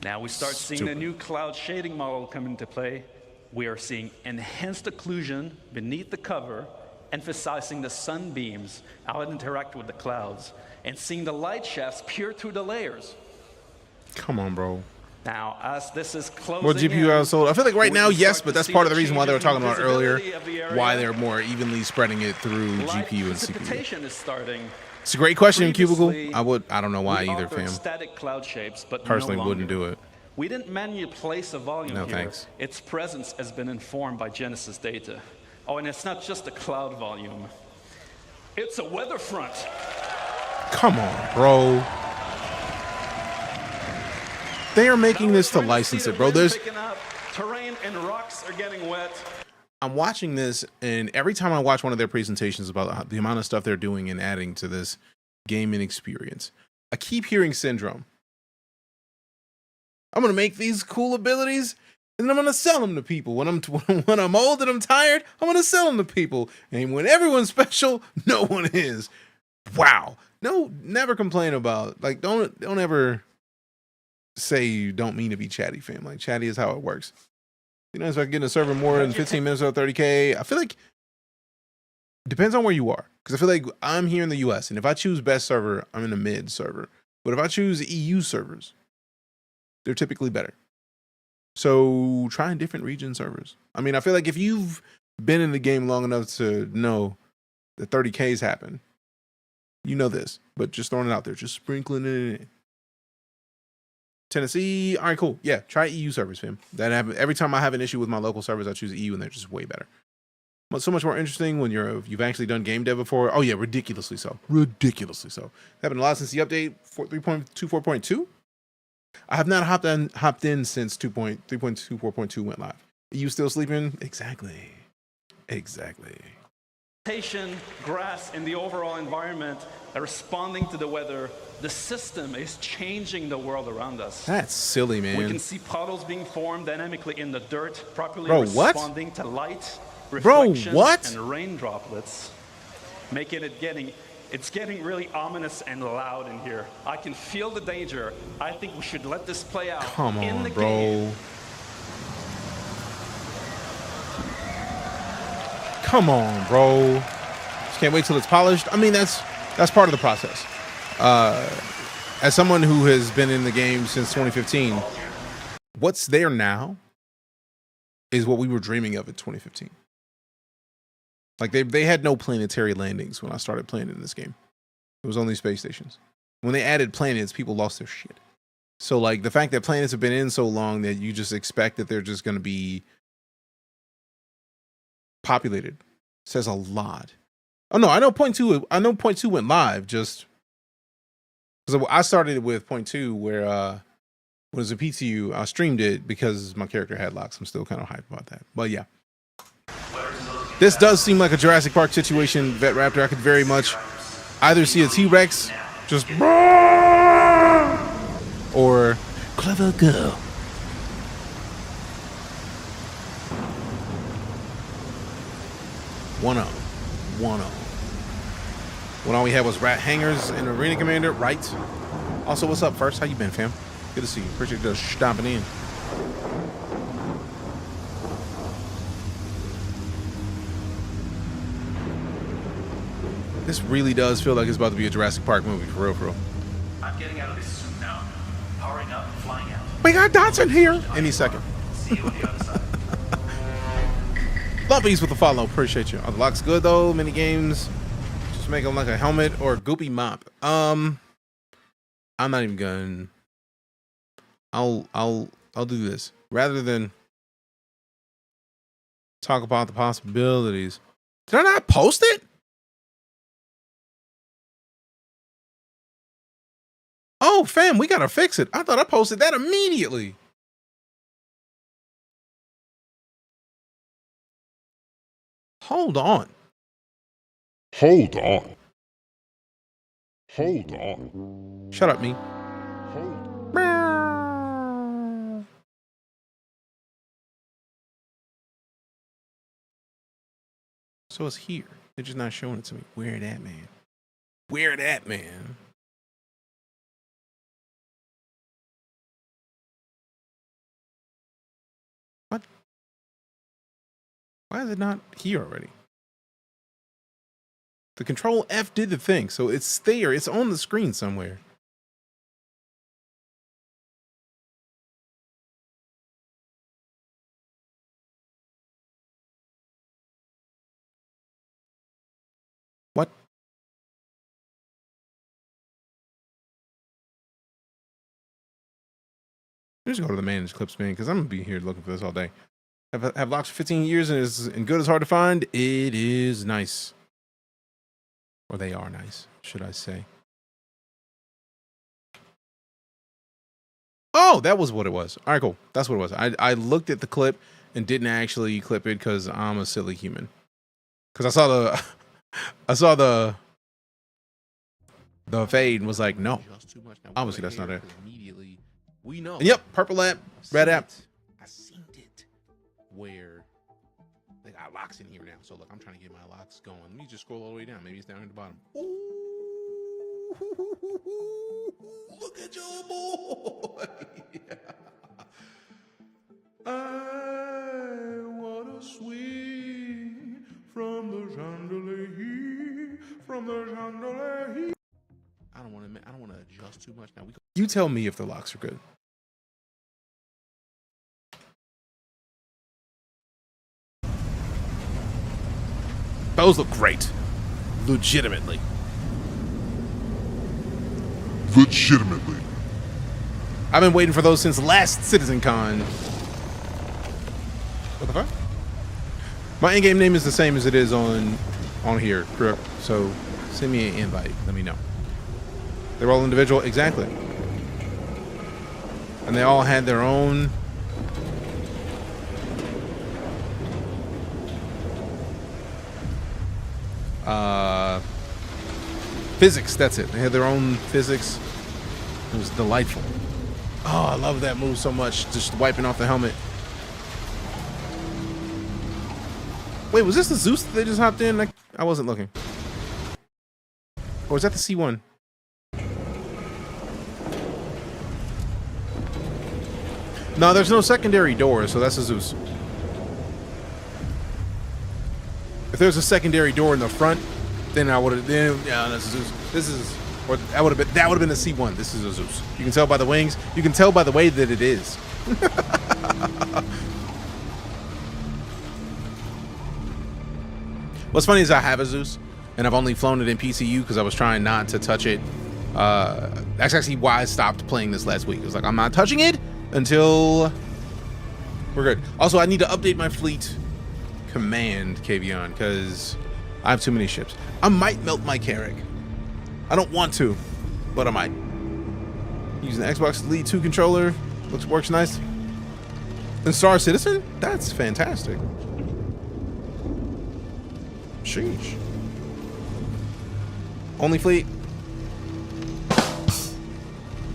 Now we start seeing a new cloud shading model come into play. We are seeing enhanced occlusion beneath the cover, emphasizing the sunbeams how it interact with the clouds, and seeing the light shafts peer through the layers. Come on, bro. Now, as this is closing More GPU in, household. I feel like right now, yes, but that's part of the reason why they were changes in talking about earlier, visibility of the area. why they're more evenly spreading it through light GPU and CPU. precipitation is starting. It's a great question, Cubicle. Previously, I don't know why we either, offered fam. static cloud shapes, but Personally, no wouldn't longer. do it. We didn't manually place a volume No, here. thanks. Its presence has been informed by Genesis data. Oh, and it's not just a cloud volume. It's a weather front. Come on, bro. They are making this to license it, bro. There's Picking up, terrain and rocks are getting wet. I'm watching this, and every time I watch one of their presentations about the amount of stuff they're doing and adding to this gaming experience, I keep hearing Syndrome. I'm gonna make these cool abilities, and then I'm gonna sell them to people. When I'm old and I'm tired, I'm gonna sell them to people. And when everyone's special, no one is. Wow. No, never complain about, like, don't ever say you don't mean to be chatty, fam. Like, chatty is how it works. You know, if I get in a server more than 15 minutes or 30K, I feel like it depends on where you are. Because I feel like I'm here in the US, and if I choose best server, I'm in the mid server. But if I choose EU servers, they're typically better. So try different region servers. I mean, I feel like if you've been in the game long enough to know that 30Ks happen, you know this. But just throwing it out there, just sprinkling it in. Tennessee, all right, cool. Yeah, try EU servers, fam. That happens every time I have an issue with my local servers. I choose EU, and they're just way better. But so much more interesting when you've actually done game dev before. Oh yeah, ridiculously so. Ridiculously so. Happened a lot since the update 3.24.2. I have not hopped in since 3.24.2 went live. Are you still sleeping? Exactly. Grass, and the overall environment are responding to the weather. The system is changing the world around us. That's silly, man. We can see puddles being formed dynamically in the dirt, properly responding to light, reflection, and rain droplets, making it's getting really ominous and loud in here. I can feel the danger. I think we should let this play out in the game. Come on, bro. Just can't wait till it's polished. I mean, that's part of the process. As someone who has been in the game since 2015, what's there now is what we were dreaming of in 2015. Like they had no planetary landings when I started playing in this game. It was only space stations. When they added planets, people lost their shit. So like the fact that planets have been in so long that you just expect that they're just going to be populated says a lot. Oh no, I know point two went live just because I started with point 2 where when it was a PTU, I streamed it because my character had locks. I'm still kind of hyped about that. But yeah. This does seem like a Jurassic Park situation, Vet Raptor. I could very much either see a T-Rex just or clever girl. One when all we had was rat hangers and arena commander, right? Also, what's up, First? How you been, fam? Good to see you. Appreciate you just stomping in. This really does feel like it's about to be a Jurassic Park movie, for real, for real. I'm getting out of this suit now. Powering up, flying out. We got Dotson here any second. See you on the other side. Lumpies with the follow. Appreciate you. Oh, the lock's good though. Mini games. Just make them like a helmet or a goopy mop. I'm not even gonna. I'll do this rather than talk about the possibilities. Did I not post it? Oh, fam, we gotta fix it. I thought I posted that immediately. Hold on. Hold on. Hold on. Shut up, me. So it's here. They're just not showing it to me. Where it at, man? Where it at, man? What? Why is it not here already? The Control F did the thing, so it's there. It's on the screen somewhere. What? Just go to the managed clips bin because I'm gonna be here looking for this all day. Have locks for 15 years and is and good as hard to find. It is nice, or they are nice, should I say? Oh, that was what it was. All right, cool. That's what it was. I looked at the clip and didn't actually clip it because I'm a silly human. Because I saw the fade and was like, no, obviously that's not it. Immediately, we know. And yep, purple app, red app. I seen it where they got locks in here now. So look, I'm trying to get my locks going. Let me just scroll all the way down. Maybe it's down at the bottom. Ooh, look at your boy. I wanna swing from the chandelier, from the chandelier. I don't want to adjust too much now. You tell me if the locks are good. Those look great. Legitimately. I've been waiting for those since last CitizenCon. What the fuck? My in-game name is the same as it is on here, correct? So send me an invite. Let me know. They're all individual, exactly. And they all had their own physics. That's it. They had their own physics. It was delightful. Oh, I love that move so much. Just wiping off the helmet. Wait, was this the Zeus that they just hopped in? I wasn't looking. Or was that the C1? No, there's no secondary door, so that's a Zeus. If there's a secondary door in the front, then I would have. Yeah, that's a Zeus. This is, or that would have been a C1. This is a Zeus. You can tell by the wings. You can tell by the way that it is. What's funny is I have a Zeus, and I've only flown it in PCU because I was trying not to touch it. That's actually why I stopped playing this last week. It was like, I'm not touching it until we're good. Also, I need to update my fleet command, Kavion, because I have too many ships. I might melt my Carrack. I don't want to, but I might. Using the Xbox Elite 2 controller. Works nice. And Star Citizen? That's fantastic. Sheesh. Only fleet.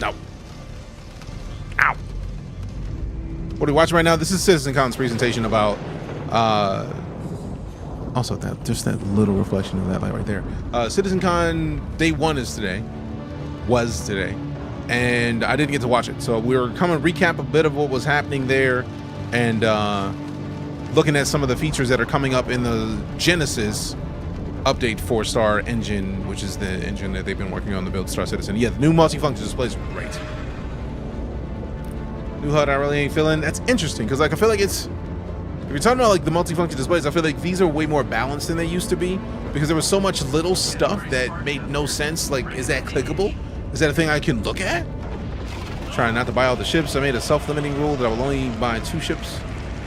No. Ow. What are we watching right now? This is CitizenCon's presentation about also that just that little reflection of that light right there. CitizenCon day 1 is today. Was today. And I didn't get to watch it. So we were coming to recap a bit of what was happening there and looking at some of the features that are coming up in the Genesis update 4-star engine, which is the engine that they've been working on to build Star Citizen. Yeah, the new multifunction display is great. New HUD, I really ain't feeling. That's interesting because, like, I feel like it's, if you're talking about like the multifunction displays, I feel like these are way more balanced than they used to be because there was so much little stuff that made no sense. Like, is that clickable? Is that a thing I can look at? Trying not to buy all the ships. I made a self-limiting rule that I will only buy 2 ships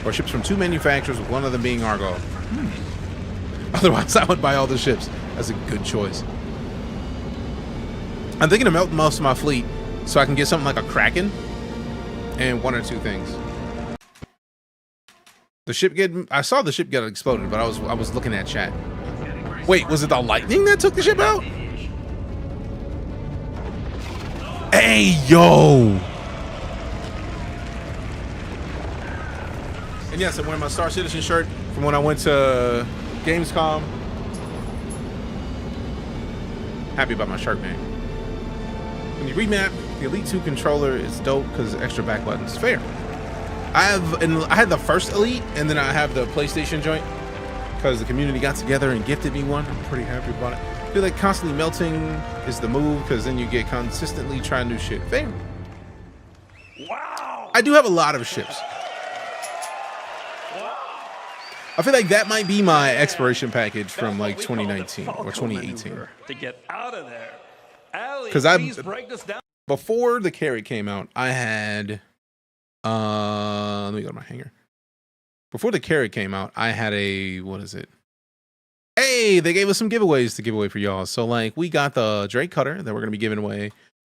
or ships from 2 manufacturers, with one of them being Argo. Otherwise, I would buy all the ships. That's a good choice. I'm thinking of melting most of my fleet so I can get something like a Kraken and 1 or 2 things. The ship I saw the ship get exploded, but I was looking at chat. Wait, was it the lightning that took the ship out? Hey, yo! And yes, I'm wearing my Star Citizen shirt from when I went to Gamescom. Happy about my shirt, man. When you remap, the Elite 2 controller is dope because extra back buttons. Fair. I had the first Elite, and then I have the PlayStation joint because the community got together and gifted me one. I'm pretty happy about it. I feel like constantly melting is the move because then you get consistently trying new shit. Fair. Wow. I do have a lot of ships. I feel like that might be my expiration package from like 2019 or 2018. To get out of there. Because before the carrot came out, I had let me go to my hanger. Before the carrot came out, I had a, what is it? Hey, they gave us some giveaways to give away for y'all. So like we got the Drake Cutter that we're gonna be giving away.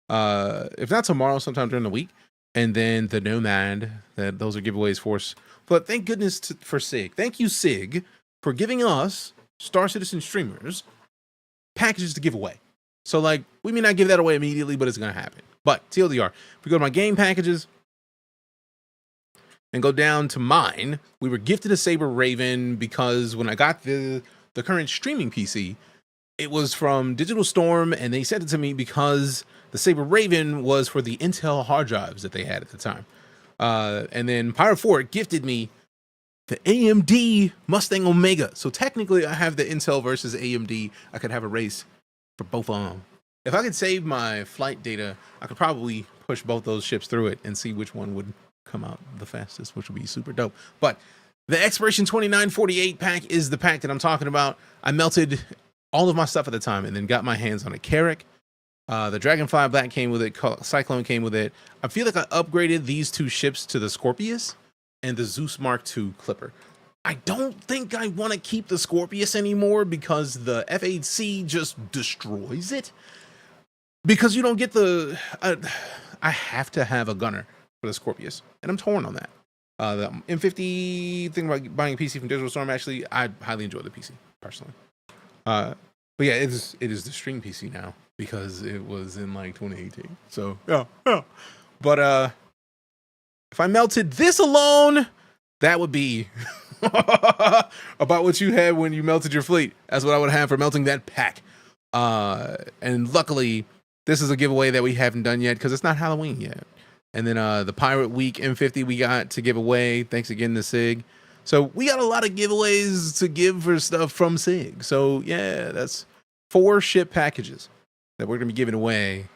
If not tomorrow, sometime during the week. And then the Nomad, that those are giveaways for us. But thank goodness for SIG. Thank you, SIG, for giving us, Star Citizen streamers, packages to give away. So, like, we may not give that away immediately, but it's going to happen. But, TLDR, if we go to my game packages and go down to mine, we were gifted a Saber Raven because when I got the current streaming PC, it was from Digital Storm, and they sent it to me because the Saber Raven was for the Intel hard drives that they had at the time. And then Pyro 4 gifted me the AMD Mustang Omega. So technically I have the Intel versus AMD. I could have a race for both of them. If I could save my flight data, I could probably push both those ships through it and see which one would come out the fastest, which would be super dope. But the Expiration 2948 pack is the pack that I'm talking about. I melted all of my stuff at the time and then got my hands on a Carrack. The Dragonfly Black came with it. Cyclone came with it. I feel like I upgraded these two ships to the Scorpius and the Zeus Mark II Clipper. I don't think I want to keep the Scorpius anymore because the F8C just destroys it. Because you don't get the... I have to have a gunner for the Scorpius, and I'm torn on that. The M50 thing about buying a PC from Digital Storm, actually, I highly enjoy the PC, personally. But yeah, it is the stream PC now. Because it was in like 2018. So yeah. But if I melted this alone, that would be about what you had when you melted your fleet. That's what I would have for melting that pack. And luckily, this is a giveaway that we haven't done yet because it's not Halloween yet. And then the Pirate Week M50 we got to give away. Thanks again to SIG. So we got a lot of giveaways to give for stuff from SIG. So yeah, that's 4 ship packages that we're going to be giving away.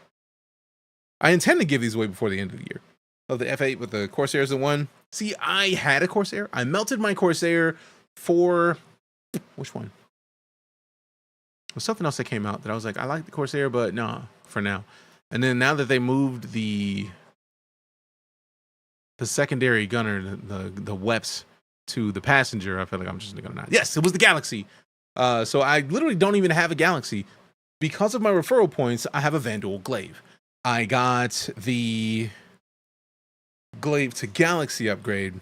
I intend to give these away before the end of the year. Oh, the F8 with the Corsair is the one. See, I had a Corsair. I melted my Corsair for... Which one? There was something else that came out that I was like, I like the Corsair, but nah, for now. And then now that they moved the secondary gunner, the WEPs, to the passenger, I feel like I'm just going to not. Yes, it was the Galaxy. So I literally don't even have a Galaxy. Because of my referral points, I have a Vanduul Glaive. I got the Glaive to Galaxy upgrade.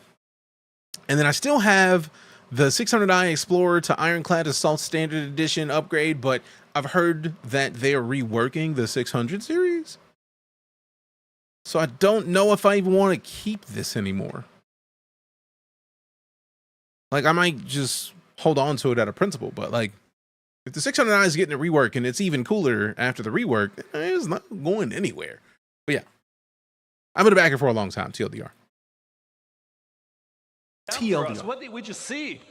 And then I still have the 600i Explorer to Ironclad Assault Standard Edition upgrade, but I've heard that they're reworking the 600 series. So I don't know if I even want to keep this anymore. Like, I might just hold on to it out of principle, but like, if the 600i is getting a rework and it's even cooler after the rework, it's not going anywhere. But yeah, I'm going to back it for a long time, TLDR. TLDR. What did we just see?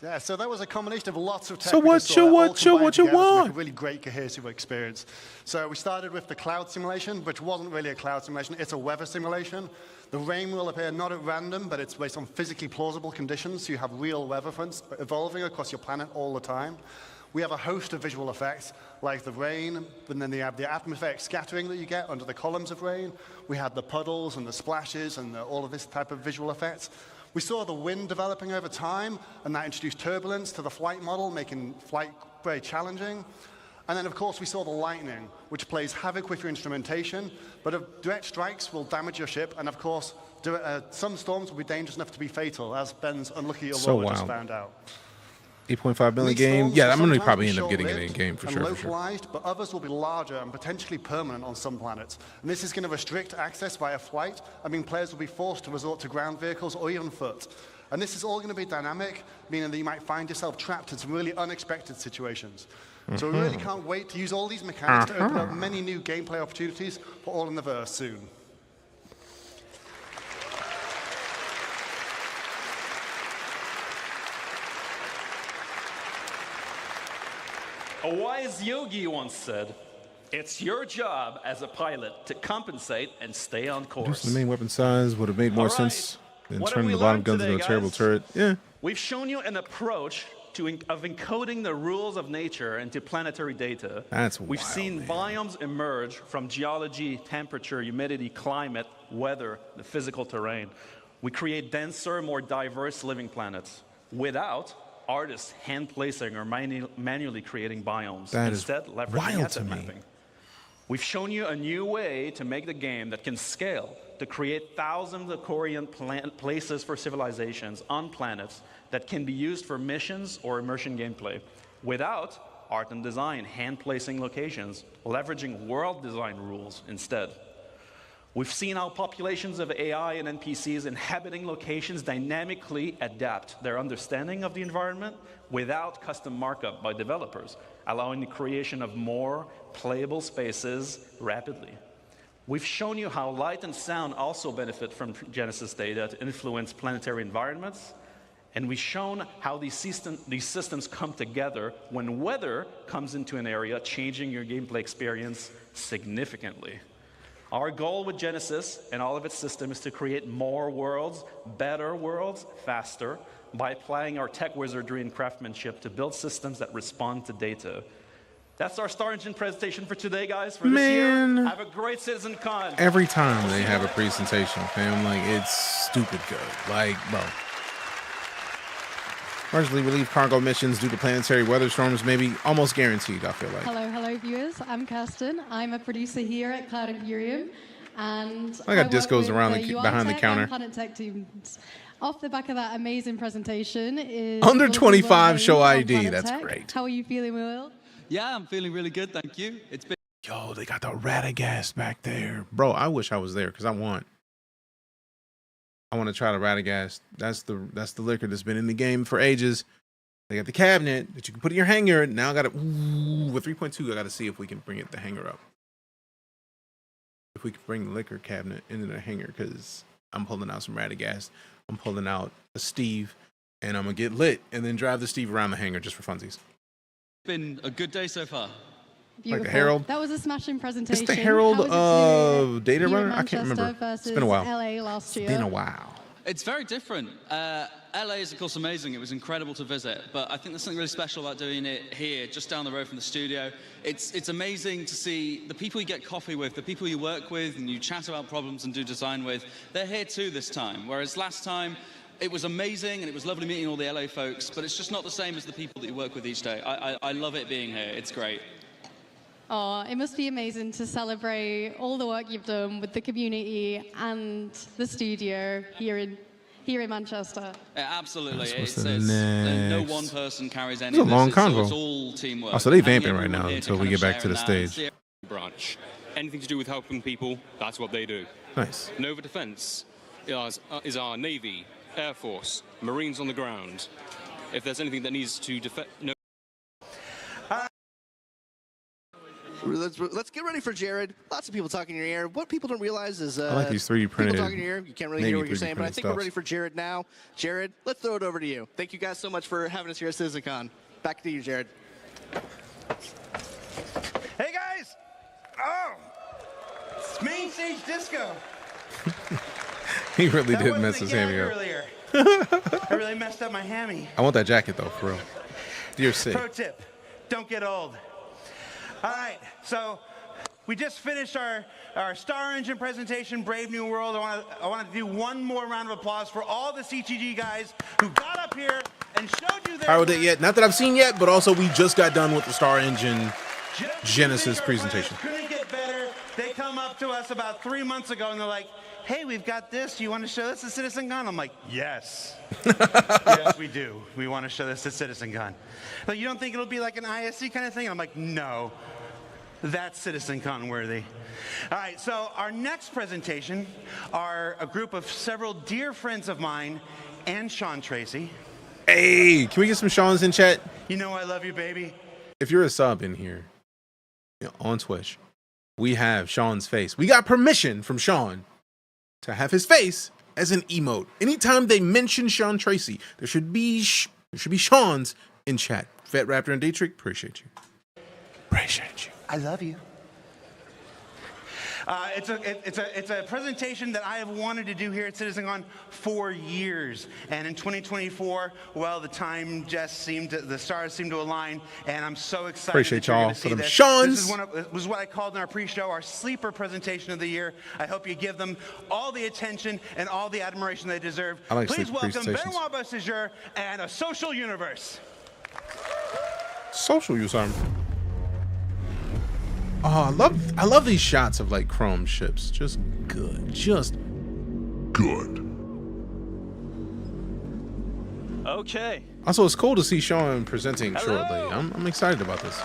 Yeah, so that was a combination of lots of tech. So what you want? A really great cohesive experience. So we started with the cloud simulation, which wasn't really a cloud simulation. It's a weather simulation. The rain will appear not at random, but it's based on physically plausible conditions. So you have real weather fronts evolving across your planet all the time. We have a host of visual effects, like the rain, and then you have the atmospheric scattering that you get under the columns of rain. We had the puddles and the splashes and all of this type of visual effects. We saw the wind developing over time, and that introduced turbulence to the flight model, making flight very challenging. And then, of course, we saw the lightning, which plays havoc with your instrumentation, but direct strikes will damage your ship, and of course, some storms will be dangerous enough to be fatal, as Ben's unlucky Aurora just found out. 8.5 million game. Yeah, I'm going to probably end up getting it in game for sure. Localized, but others will be larger and potentially permanent on some planets. And this is going to restrict access via flight. I mean, players will be forced to resort to ground vehicles or even foot. And this is all going to be dynamic, meaning that you might find yourself trapped in some really unexpected situations. So we really can't wait to use all these mechanics to open up many new gameplay opportunities for All in the Verse soon. A wise yogi once said, "It's your job as a pilot to compensate and stay on course." Reducing the main weapon size would have made more sense than turning the bottom guns into a terrible turret. Yeah. We've shown you an approach of encoding the rules of nature into planetary data. That's We've wild, seen biomes emerge from geology, temperature, humidity, climate, weather, the physical terrain. We create denser, more diverse living planets without artists hand placing or manually creating biomes. That is Instead, leveraging wild to asset me. mapping. We've shown you a new way to make the game that can scale, to create thousands of Korean places for civilizations on planets that can be used for missions or immersion gameplay without art and design, hand-placing locations, leveraging world design rules instead. We've seen how populations of AI and NPCs inhabiting locations dynamically adapt their understanding of the environment without custom markup by developers, allowing the creation of more playable spaces rapidly. We've shown you how light and sound also benefit from Genesis data to influence planetary environments, and we've shown how these systems come together when weather comes into an area, changing your gameplay experience significantly. Our goal with Genesis and all of its systems is to create more worlds, better worlds, faster, by applying our tech wizardry and craftsmanship to build systems that respond to data. That's our Star Engine presentation for today, guys. For this year, have a great CitizenCon. Every time they have a presentation, fam, like, it's stupid good. Like, bro. Largely relief cargo missions due to planetary weather storms may be almost guaranteed, I feel like. Hello, viewers. I'm Kirsten. I'm a producer here at Cloud Imperium, and I got work discos with around the behind the UI Tech counter. and Planet Tech teams. Off the back of that amazing presentation is Under Will 25 show from ID. Planet That's Tech. great. How are you feeling, Will? Yeah, I'm feeling really good, thank you. It's been Yo, they got the Radagast back there. Bro, I wish I was there because I want to try the Radagast. That's the liquor that's been in the game for ages. They got the cabinet that you can put in your hanger. Now I got it with 3.2. I got to see if we can bring the hanger up. If we can bring the liquor cabinet into the hanger, because I'm pulling out some Radagast. I'm pulling out a Steve, and I'm gonna get lit and then drive the Steve around the hangar just for funsies. been a good day so far. Beautiful. Like the Herald. That was a smashing presentation. It's the Herald How was it of Data here in Runner. I can't remember. Manchester It's been a while. versus LA last year? It's been a while. It's very different. LA is, of course, amazing. It was incredible to visit. But I think there's something really special about doing it here, just down the road from the studio. It's amazing to see the people you get coffee with, the people you work with, and you chat about problems and do design with. They're here too this time. Whereas last time, it was amazing, and it was lovely meeting all the LA folks, but it's just not the same as the people that you work with each day. I love it being here. It's great. Oh, it must be amazing to celebrate all the work you've done with the community and the studio here in Manchester. Absolutely. What's It's, the no next? one person carries any It's a of this. long It's convo. all teamwork. Oh, so they And vamping right everyone now here until to we kind of get back to share the in that. stage. Branch. Anything to do with helping people, that's what they do. Nice. Nova Defense is our Navy, Air Force, Marines on the ground. If there's anything that needs to defend... No. Let's get ready for Jared. Lots of people talking in your ear. What people don't realize is I like these 3D printed. people talking in your ear. You can't really Navy hear what you're 3D saying, but I printed think we're stuff. ready for Jared now. Jared, let's throw it over to you. Thank you guys so much for having us here at CitizenCon. Back to you, Jared. Hey guys! Oh! It's main stage disco. He really That did wasn't mess a his gag hammy up. earlier. I really messed up my hammy. I want that jacket though, for real. Dear Sid. Pro tip, don't get old. All right, so we just finished our Star Engine presentation, Brave New World. I want to do one more round of applause for all the CTG guys who got up here and showed you their Pyro Date yet? Not that I've seen yet, but also we just got done with the Star Engine Genesis presentation. Couldn't get better. They come up to us about 3 months ago and they're like, hey, we've got this. You want to show this at CitizenCon? I'm like, yes. Yes, we do. We want to show this at CitizenCon. But you don't think it'll be like an ISC kind of thing? I'm like, no. That's CitizenCon worthy. All right, so our next presentation are a group of several dear friends of mine and Sean Tracy. Hey, can we get some Sean's in chat? You know I love you, baby. If you're a sub in here, on Twitch, we have Sean's face. We got permission from Sean to have his face as an emote. Anytime they mention Sean Tracy, there should be Sean's in chat. Fat Raptor and Dietrich, appreciate you. Appreciate you. I love you. It's a presentation that I have wanted to do here at CitizenCon for years, and in 2024, well, the stars seemed to align, and I'm so excited. Appreciate that you're y'all gonna see for them this. Seans. This was what I called in our pre-show our sleeper presentation of the year. I hope you give them all the attention and all the admiration they deserve. I like Please sleeper welcome presentations. Benoit Bastageur and A Social Universe. Social use arm. Oh, I love these shots of like chrome ships. Just good. Just good. Okay. Also, it's cool to see Sean presenting shortly. I'm excited about this.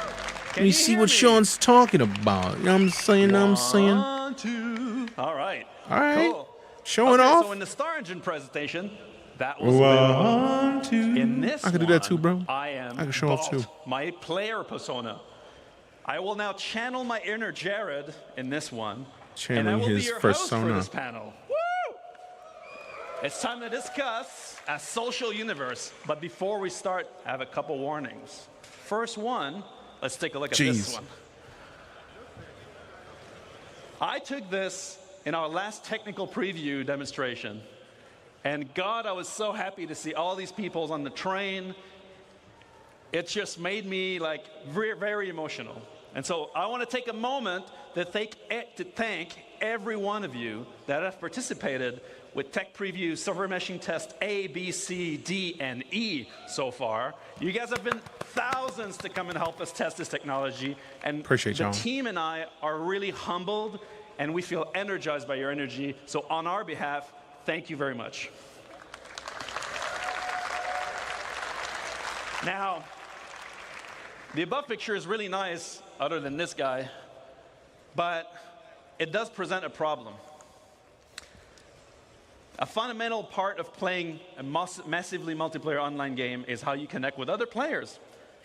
Let me see what me? Sean's talking about. You know what I'm saying? One, two. All right. All right. Cool. Showing okay, off. So in the Star Engine presentation, that was One, two. In this I can do that too, bro. I can show off too. My player persona. I will now channel my inner Jared in this one. Channeling and I will his be your host persona. for this panel. Woo! It's time to discuss a social universe. But before we start, I have a couple warnings. First one, let's take a look at this one. I took this in our last technical preview demonstration. And God, I was so happy to see all these people on the train. It just made me like very, very emotional. And so I want to take a moment to thank every one of you that have participated with Tech Preview Server Meshing Test A, B, C, D, and E so far. You guys have been thousands to come and help us test this technology. And Appreciate the y'all. team and I are really humbled, and we feel energized by your energy. So on our behalf, thank you very much. Now, the above picture is really nice, other than this guy, but it does present a problem. A fundamental part of playing a massively multiplayer online game is how you connect with other players,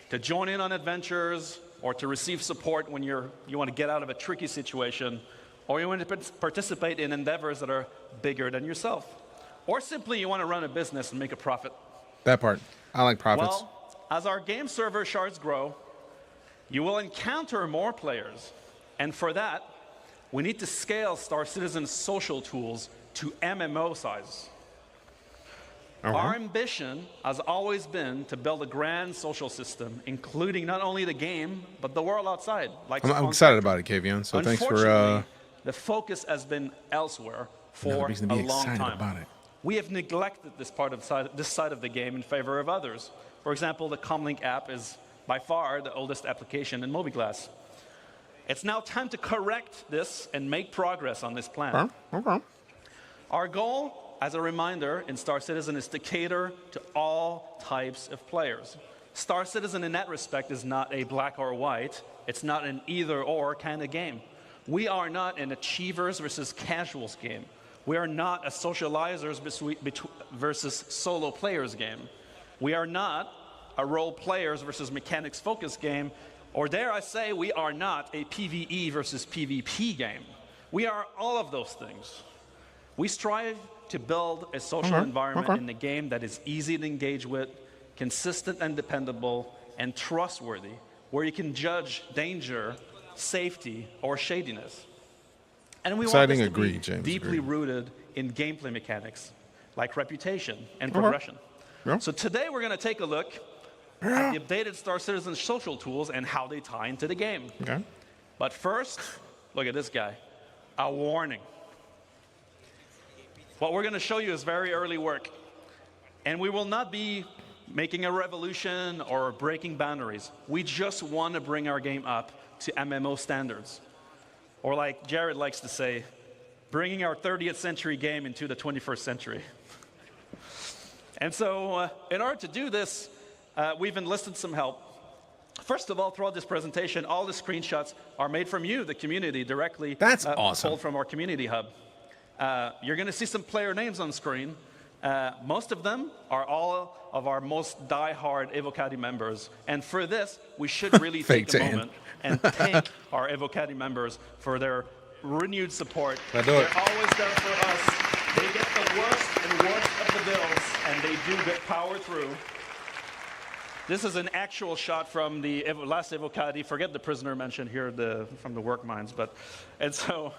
to join in on adventures, or to receive support when you want to get out of a tricky situation, or you want to participate in endeavors that are bigger than yourself, or simply you want to run a business and make a profit. That part. I like profits. Well, as our game server shards grow, you will encounter more players. And for that, we need to scale Star Citizen's social tools to MMO size. Our ambition has always been to build a grand social system, including not only the game, but the world outside. Like I'm excited about it, Kavion. So thanks for the focus has been elsewhere for a long time. About it. We have neglected this side of the game in favor of others. For example, the Comlink app is by far the oldest application in Mobiglass. It's now time to correct this and make progress on this plan. Okay. Our goal, as a reminder, in Star Citizen is to cater to all types of players. Star Citizen in that respect is not a black or white. It's not an either-or kind of game. We are not an achievers versus casuals game. We are not a socializers versus solo players game. We are not a role players versus mechanics focused game, or dare I say, we are not a PvE versus PvP game. We are all of those things. We strive to build a social environment in the game that is easy to engage with, consistent and dependable, and trustworthy, where you can judge danger, safety, or shadiness. And we want this to be deeply rooted in gameplay mechanics, like reputation and progression. So today we're going to take a look at the updated Star Citizen social tools and how they tie into the game. But first, look at this guy. A warning. What we're going to show you is very early work. And we will not be making a revolution or breaking boundaries. We just want to bring our game up to MMO standards. Or like Jared likes to say, bringing our 30th century game into the 21st century. And so in order to do this, we've enlisted some help. First of all, throughout this presentation, all the screenshots are made from you, the community, directly. That's awesome. Pulled from our community hub. You're going to see some player names on screen. Most of them are all of our most die-hard Evocati members. And for this, we should really take a moment and thank our Evocati members for their renewed support. They're always there for us. They get the worst and worst of the bills, and they do get power through. This is an actual shot from the last Evocati. Forget the prisoner mentioned here from the work mines. And so,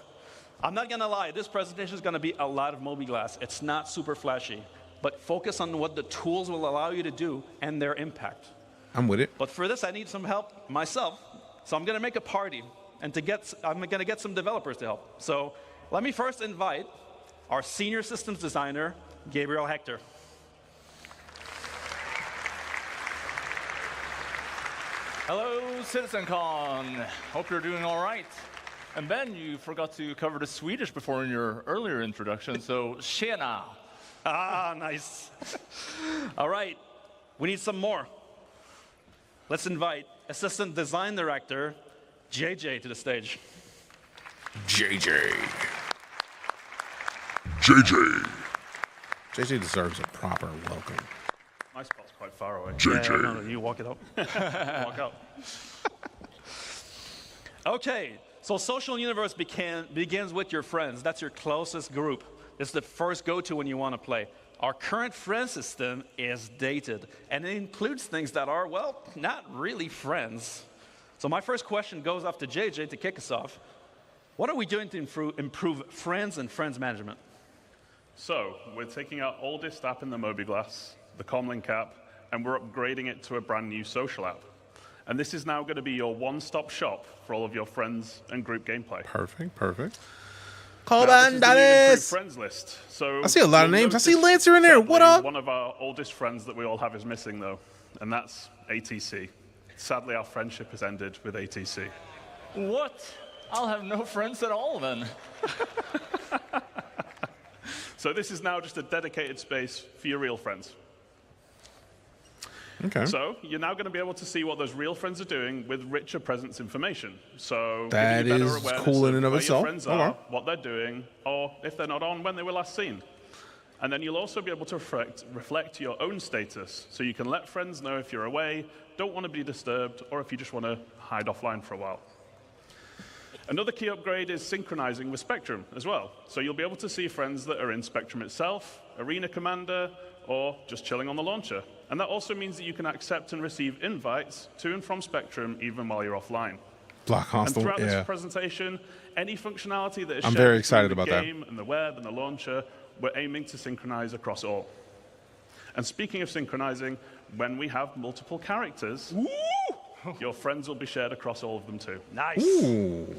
I'm not going to lie. This presentation is going to be a lot of mobiGlas. It's not super flashy. But focus on what the tools will allow you to do and their impact. I'm with it. But for this, I need some help myself. So I'm going to make a party. And I'm going to get some developers to help. So let me first invite our senior systems designer, Gabriel Hector. Hello, CitizenCon. Hope you're doing all right. And Ben, you forgot to cover the Swedish before in your earlier introduction, so tjena. Ah, nice. All right, we need some more. Let's invite Assistant Design Director, JJ, to the stage. JJ. JJ deserves a proper welcome. My spot's quite far away. JJ. Yeah, no, you walk it up. Walk out. Okay, so social universe begins with your friends. That's your closest group. It's the first go-to when you want to play. Our current friend system is dated, and it includes things that are, well, not really friends. So my first question goes off to JJ to kick us off. What are we doing to improve friends and friends management? So we're taking our oldest app in the mobiGlas, the Comlink app, and we're upgrading it to a brand new social app. And this is now going to be your one-stop shop for all of your friends and group gameplay. Perfect. Friends list. So I see a lot of names. I see Lancer in there. What up? One of our oldest friends that we all have is missing, though, and that's ATC. Sadly, our friendship has ended with ATC. What? I'll have no friends at all then. So this is now just a dedicated space for your real friends. Okay. So you're now going to be able to see what those real friends are doing with richer presence information. So that giving you better is awareness cool in and of where itself. your friends are, what they're doing, or if they're not on, when they were last seen. And then you'll also be able to reflect your own status, so you can let friends know if you're away, don't want to be disturbed, or if you just want to hide offline for a while. Another key upgrade is synchronizing with Spectrum as well. So you'll be able to see friends that are in Spectrum itself, Arena Commander, or just chilling on the launcher. And that also means that you can accept and receive invites to and from Spectrum even while you're offline. Block hostile, and throughout this presentation, any functionality that is I'm shared very excited between about the game and the web and the launcher, we're aiming to synchronize across all. And speaking of synchronizing, when we have multiple characters, your friends will be shared across all of them too. Nice. Ooh.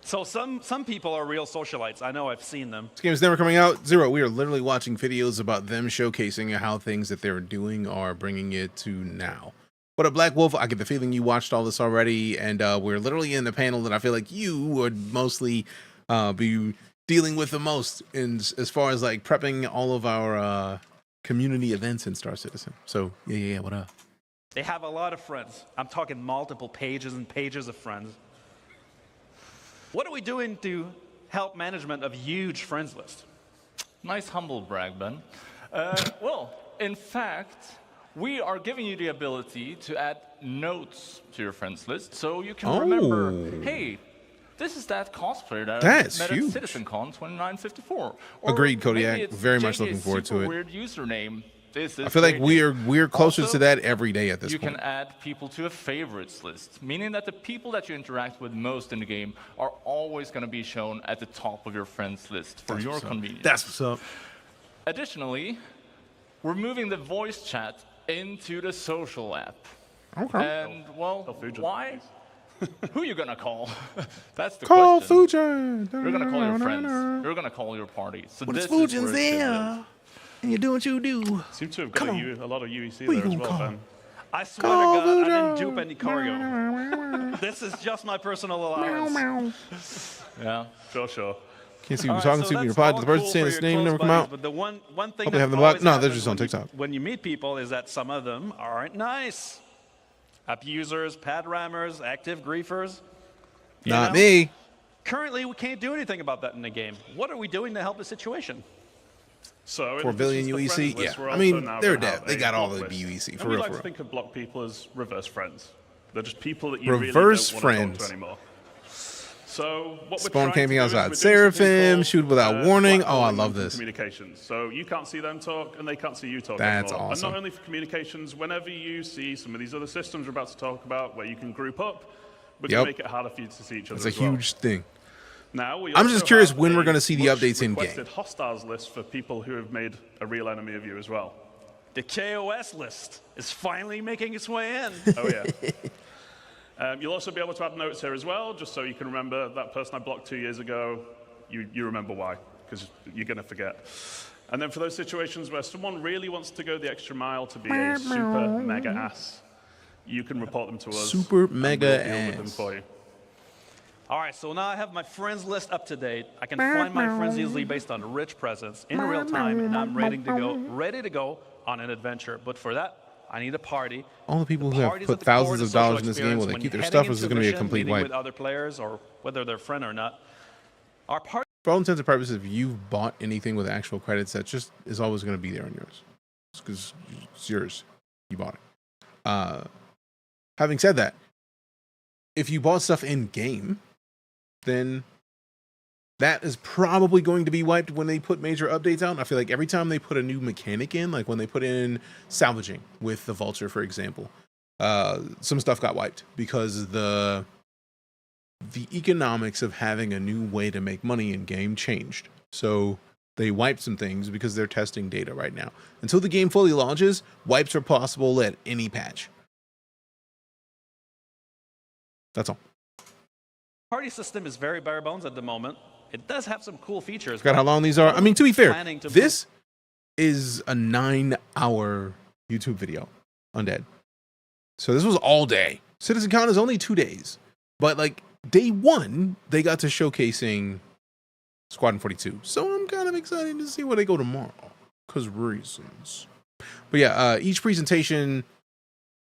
So some people are real socialites. I know, I've seen them. This game is never coming out. Zero. We are literally watching videos about them showcasing how things that they're doing are bringing it to now. What up, Black Wolf? I get the feeling you watched all this already, and we're literally in the panel that I feel like you would mostly be dealing with the most as far as like prepping all of our community events in Star Citizen. So yeah, what up? They have a lot of friends. I'm talking multiple pages and pages of friends. What are we doing to help management of huge friends list? Nice humble brag, Ben. Well, in fact, we are giving you the ability to add notes to your friends list, so you can remember, hey, this is that cosplayer that I met at CitizenCon 2954. Or agreed, Kodiak. It's Very much JJ's looking forward to it. Weird username. This is I feel like JJ. we're closer Also, to that every day at this you point. can add people to a favorites list, meaning that the people that you interact with most in the game are always going to be shown at the top of your friends list for your convenience. That's what's up. Additionally, we're moving the voice chat into the social app. Okay. And, well, why? Who are you going to call? That's the Call question. Fujan. You're going to call your friends. You're going to call your party. So What this if is where Fujan's it's gonna there? live. And you do what you do. Seem to have got a lot of UEC Who you there as gonna well, call? Ben. I swear to God, I didn't dupe any cargo. This is just my personal allowance. Yeah, sure. Can't see who you're talking to when you reply to the person saying his name never come out. But the one thing Hope they have that them blocked. always No, they're happens just on when you- TikTok. when you meet people is that some of them aren't nice. Abusers, pad rammers, active griefers. You Not know? me. Currently, we can't do anything about that in the game. What are we doing to help the situation? So 4 billion in addition to the UEC. friends list, Yeah, we're I also mean now they're gonna have dead. They a got all block the list. UEC And for we real. like For to real. think of block people as reverse friends. They're just people that you Reverse really don't want to friends. talk to anymore. So what we're Spawn trying to camping do is outside we're doing something Seraphim, called, shoot without warning. Oh, I blackballing love them this. for communications. So you can't see them talk, and they can't see you talk That's anymore. awesome. And not only for communications, whenever you see some of these other systems we're about to talk about, where you can group up, we're going to make it harder for you to see each other. That's a huge thing. Now, we I'm also just curious have when we're a going to see the much updates in game. requested hostiles list for people who have made a real enemy of you as well. The KOS list is finally making its way in. Oh, yeah. You'll also be able to add notes here as well, just so you can remember that person I blocked 2 years ago. You remember why, because you're going to forget. And then for those situations where someone really wants to go the extra mile to be a super mega ass, you can report them to us. Super and mega we'll deal with them ass. for you. All right, so now I have my friends list up to date. I can find my friends easily based on rich presence in real time, and I'm ready to go on an adventure. But for that, I need a party. All the people who have Parties put at the core thousands the of dollars social in this game, will they experience keep their when stuff, or heading is it into going to be a mission, complete meeting wipe? with other players, or whether they're friend or not. Our party. For all intents and purposes, if you've bought anything with actual credits, that just is always going to be there on yours, because it's yours. You bought it. Having said that, if you bought stuff in game, then that is probably going to be wiped when they put major updates out. And I feel like every time they put a new mechanic in, like when they put in salvaging with the Vulture, for example, some stuff got wiped because the economics of having a new way to make money in game changed. So they wiped some things because they're testing data right now. Until the game fully launches, wipes are possible at any patch. That's all. Party system is very bare bones at the moment. It does have some cool features. Forgot how long these are. I mean, to be fair, Planning to this is a 9-hour YouTube video, Undead. So this was all day. CitizenCon is only 2 days. But like day one, they got to showcasing Squadron 42. So I'm kind of excited to see where they go tomorrow. Because reasons. But yeah, each presentation,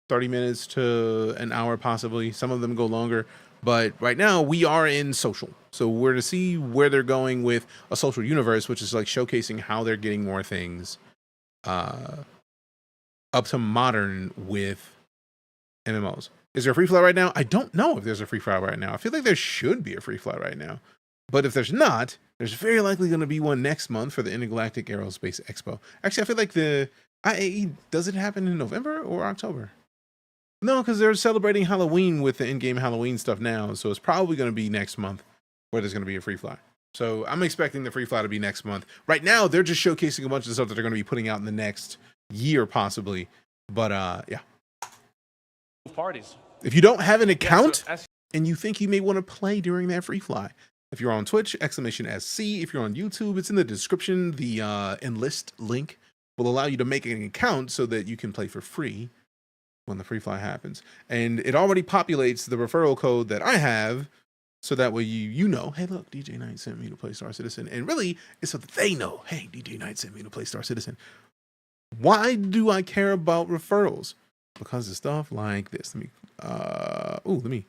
30 minutes to an hour possibly. Some of them go longer. But right now, we are in social. So we're to see where they're going with a social universe, which is like showcasing how they're getting more things up to modern with MMOs. Is there a free fly right now? I don't know if there's a free fly right now. I feel like there should be a free fly right now. But if there's not, there's very likely going to be one next month for the Intergalactic Aerospace Expo. Actually, I feel like the IAE, does it happen in November or October? No, because they're celebrating Halloween with the in-game Halloween stuff now. So it's probably going to be next month where there's going to be a free fly. So I'm expecting the free fly to be next month. Right now, they're just showcasing a bunch of stuff that they're going to be putting out in the next year, possibly. But yeah. Parties. If you don't have an account and you think you may want to play during that free fly, if you're on Twitch, !SC. If you're on YouTube, it's in the description. The enlist link will allow you to make an account so that you can play for free when the free fly happens. And it already populates the referral code that I have, so that way you know, hey, look, DeejayKnight sent me to play Star Citizen. And really, it's so that they know, hey, DeejayKnight sent me to play Star Citizen. Why do I care about referrals? Because of stuff like this. Let me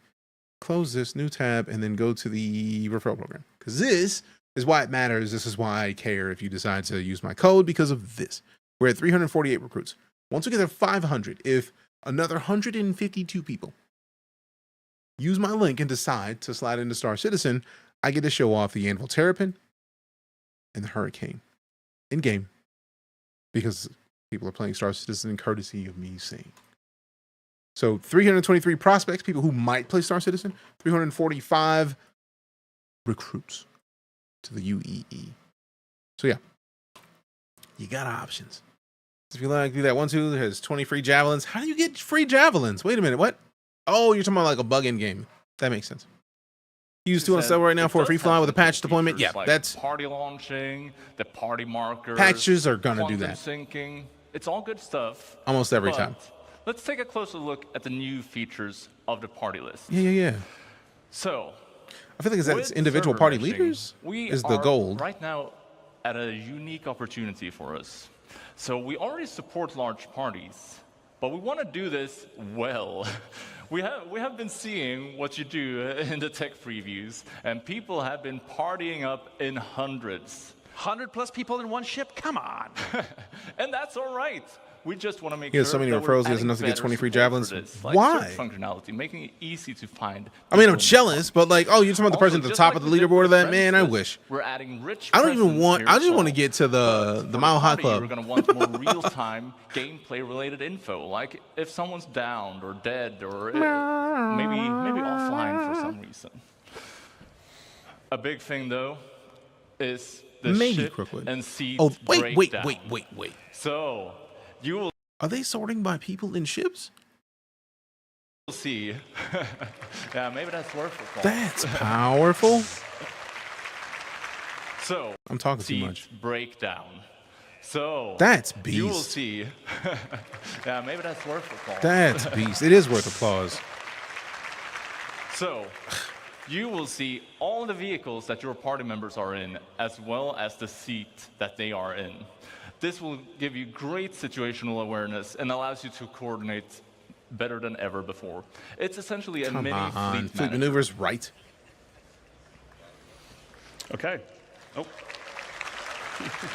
close this new tab and then go to the referral program. Because this is why it matters. This is why I care if you decide to use my code, because of this. We're at 348 recruits. Once we get to 500, if another 152 people use my link and decide to slide into Star Citizen, I get to show off the Anvil Terrapin and the Hurricane in-game. Because people are playing Star Citizen courtesy of me saying. So 323 prospects, people who might play Star Citizen, 345 recruits to the UEE. So yeah, you got options. If you like to do that 1-2, there's 20 free javelins. How do you get free javelins? Wait a minute, what? Oh, you're talking about like a bug in game. That makes sense. Use 2 on sale right now for a free fly with a patch deployment. Yeah, like that's party launching, the party markers. Patches are gonna do that. Syncing. It's all good stuff. Almost every time. Let's take a closer look at the new features of the party list. Yeah. So, I feel like it's individual server party meshing, leaders we is the are goal. Right now at a unique opportunity for us. So we already support large parties, but we want to do this well. We have been seeing what you do in the tech previews, and people have been partying up in hundreds. 100+ people in one ship? Come on. And that's all right. We just want to make He has so many that we're referrals, he has adding enough to get better 20 free support javelins. for this, like Why? search functionality, making it easy to find. I mean, I'm jealous, but like, oh, you're talking about the person at the just top like of the we did leaderboard of with that? Man, I Friends wish. We're adding rich I don't even presents want, here I as just want to well. get to the Mile High Club. We're going to want more real-time gameplay-related info, like if someone's downed or dead or maybe offline for some reason. A big thing, though, is the Maybe ship Crookwood. and seat Oh, wait. breakdown. So, you will Are they sorting by people in ships? see. Yeah, maybe that's worth it. That's powerful. So, I'm talking too seat much. breakdown. So, That's you will beast. see. Yeah, maybe that's worth it. That's beast. It is worth applause. So, you will see all the vehicles that your party members are in, as well as the seat that they are in. This will give you great situational awareness and allows you to coordinate better than ever before. It's essentially a Come mini on. fleet Fleet manager. maneuvers, right? Okay. Oh.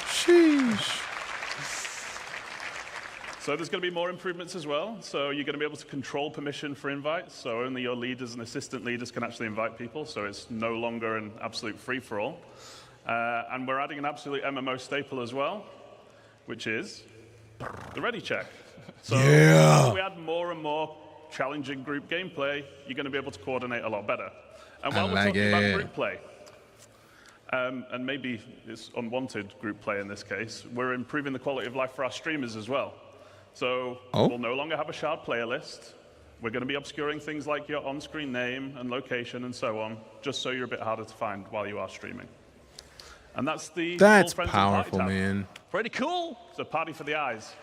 Sheesh. So there's going to be more improvements as well. So you're going to be able to control permission for invites. So only your leaders and assistant leaders can actually invite people. So it's no longer an absolute free-for-all. And we're adding an absolute MMO staple as well, which is the ready check. So as we add more and more challenging group gameplay, you're going to be able to coordinate a lot better. And while we're talking about group play, and maybe it's unwanted group play in this case, we're improving the quality of life for our streamers as well. So we'll no longer have a shared player list. We're going to be obscuring things like your on-screen name and location and so on, just so you're a bit harder to find while you are streaming. And that's the That's full friends and party powerful, tab. man. Pretty cool. It's a party for the eyes.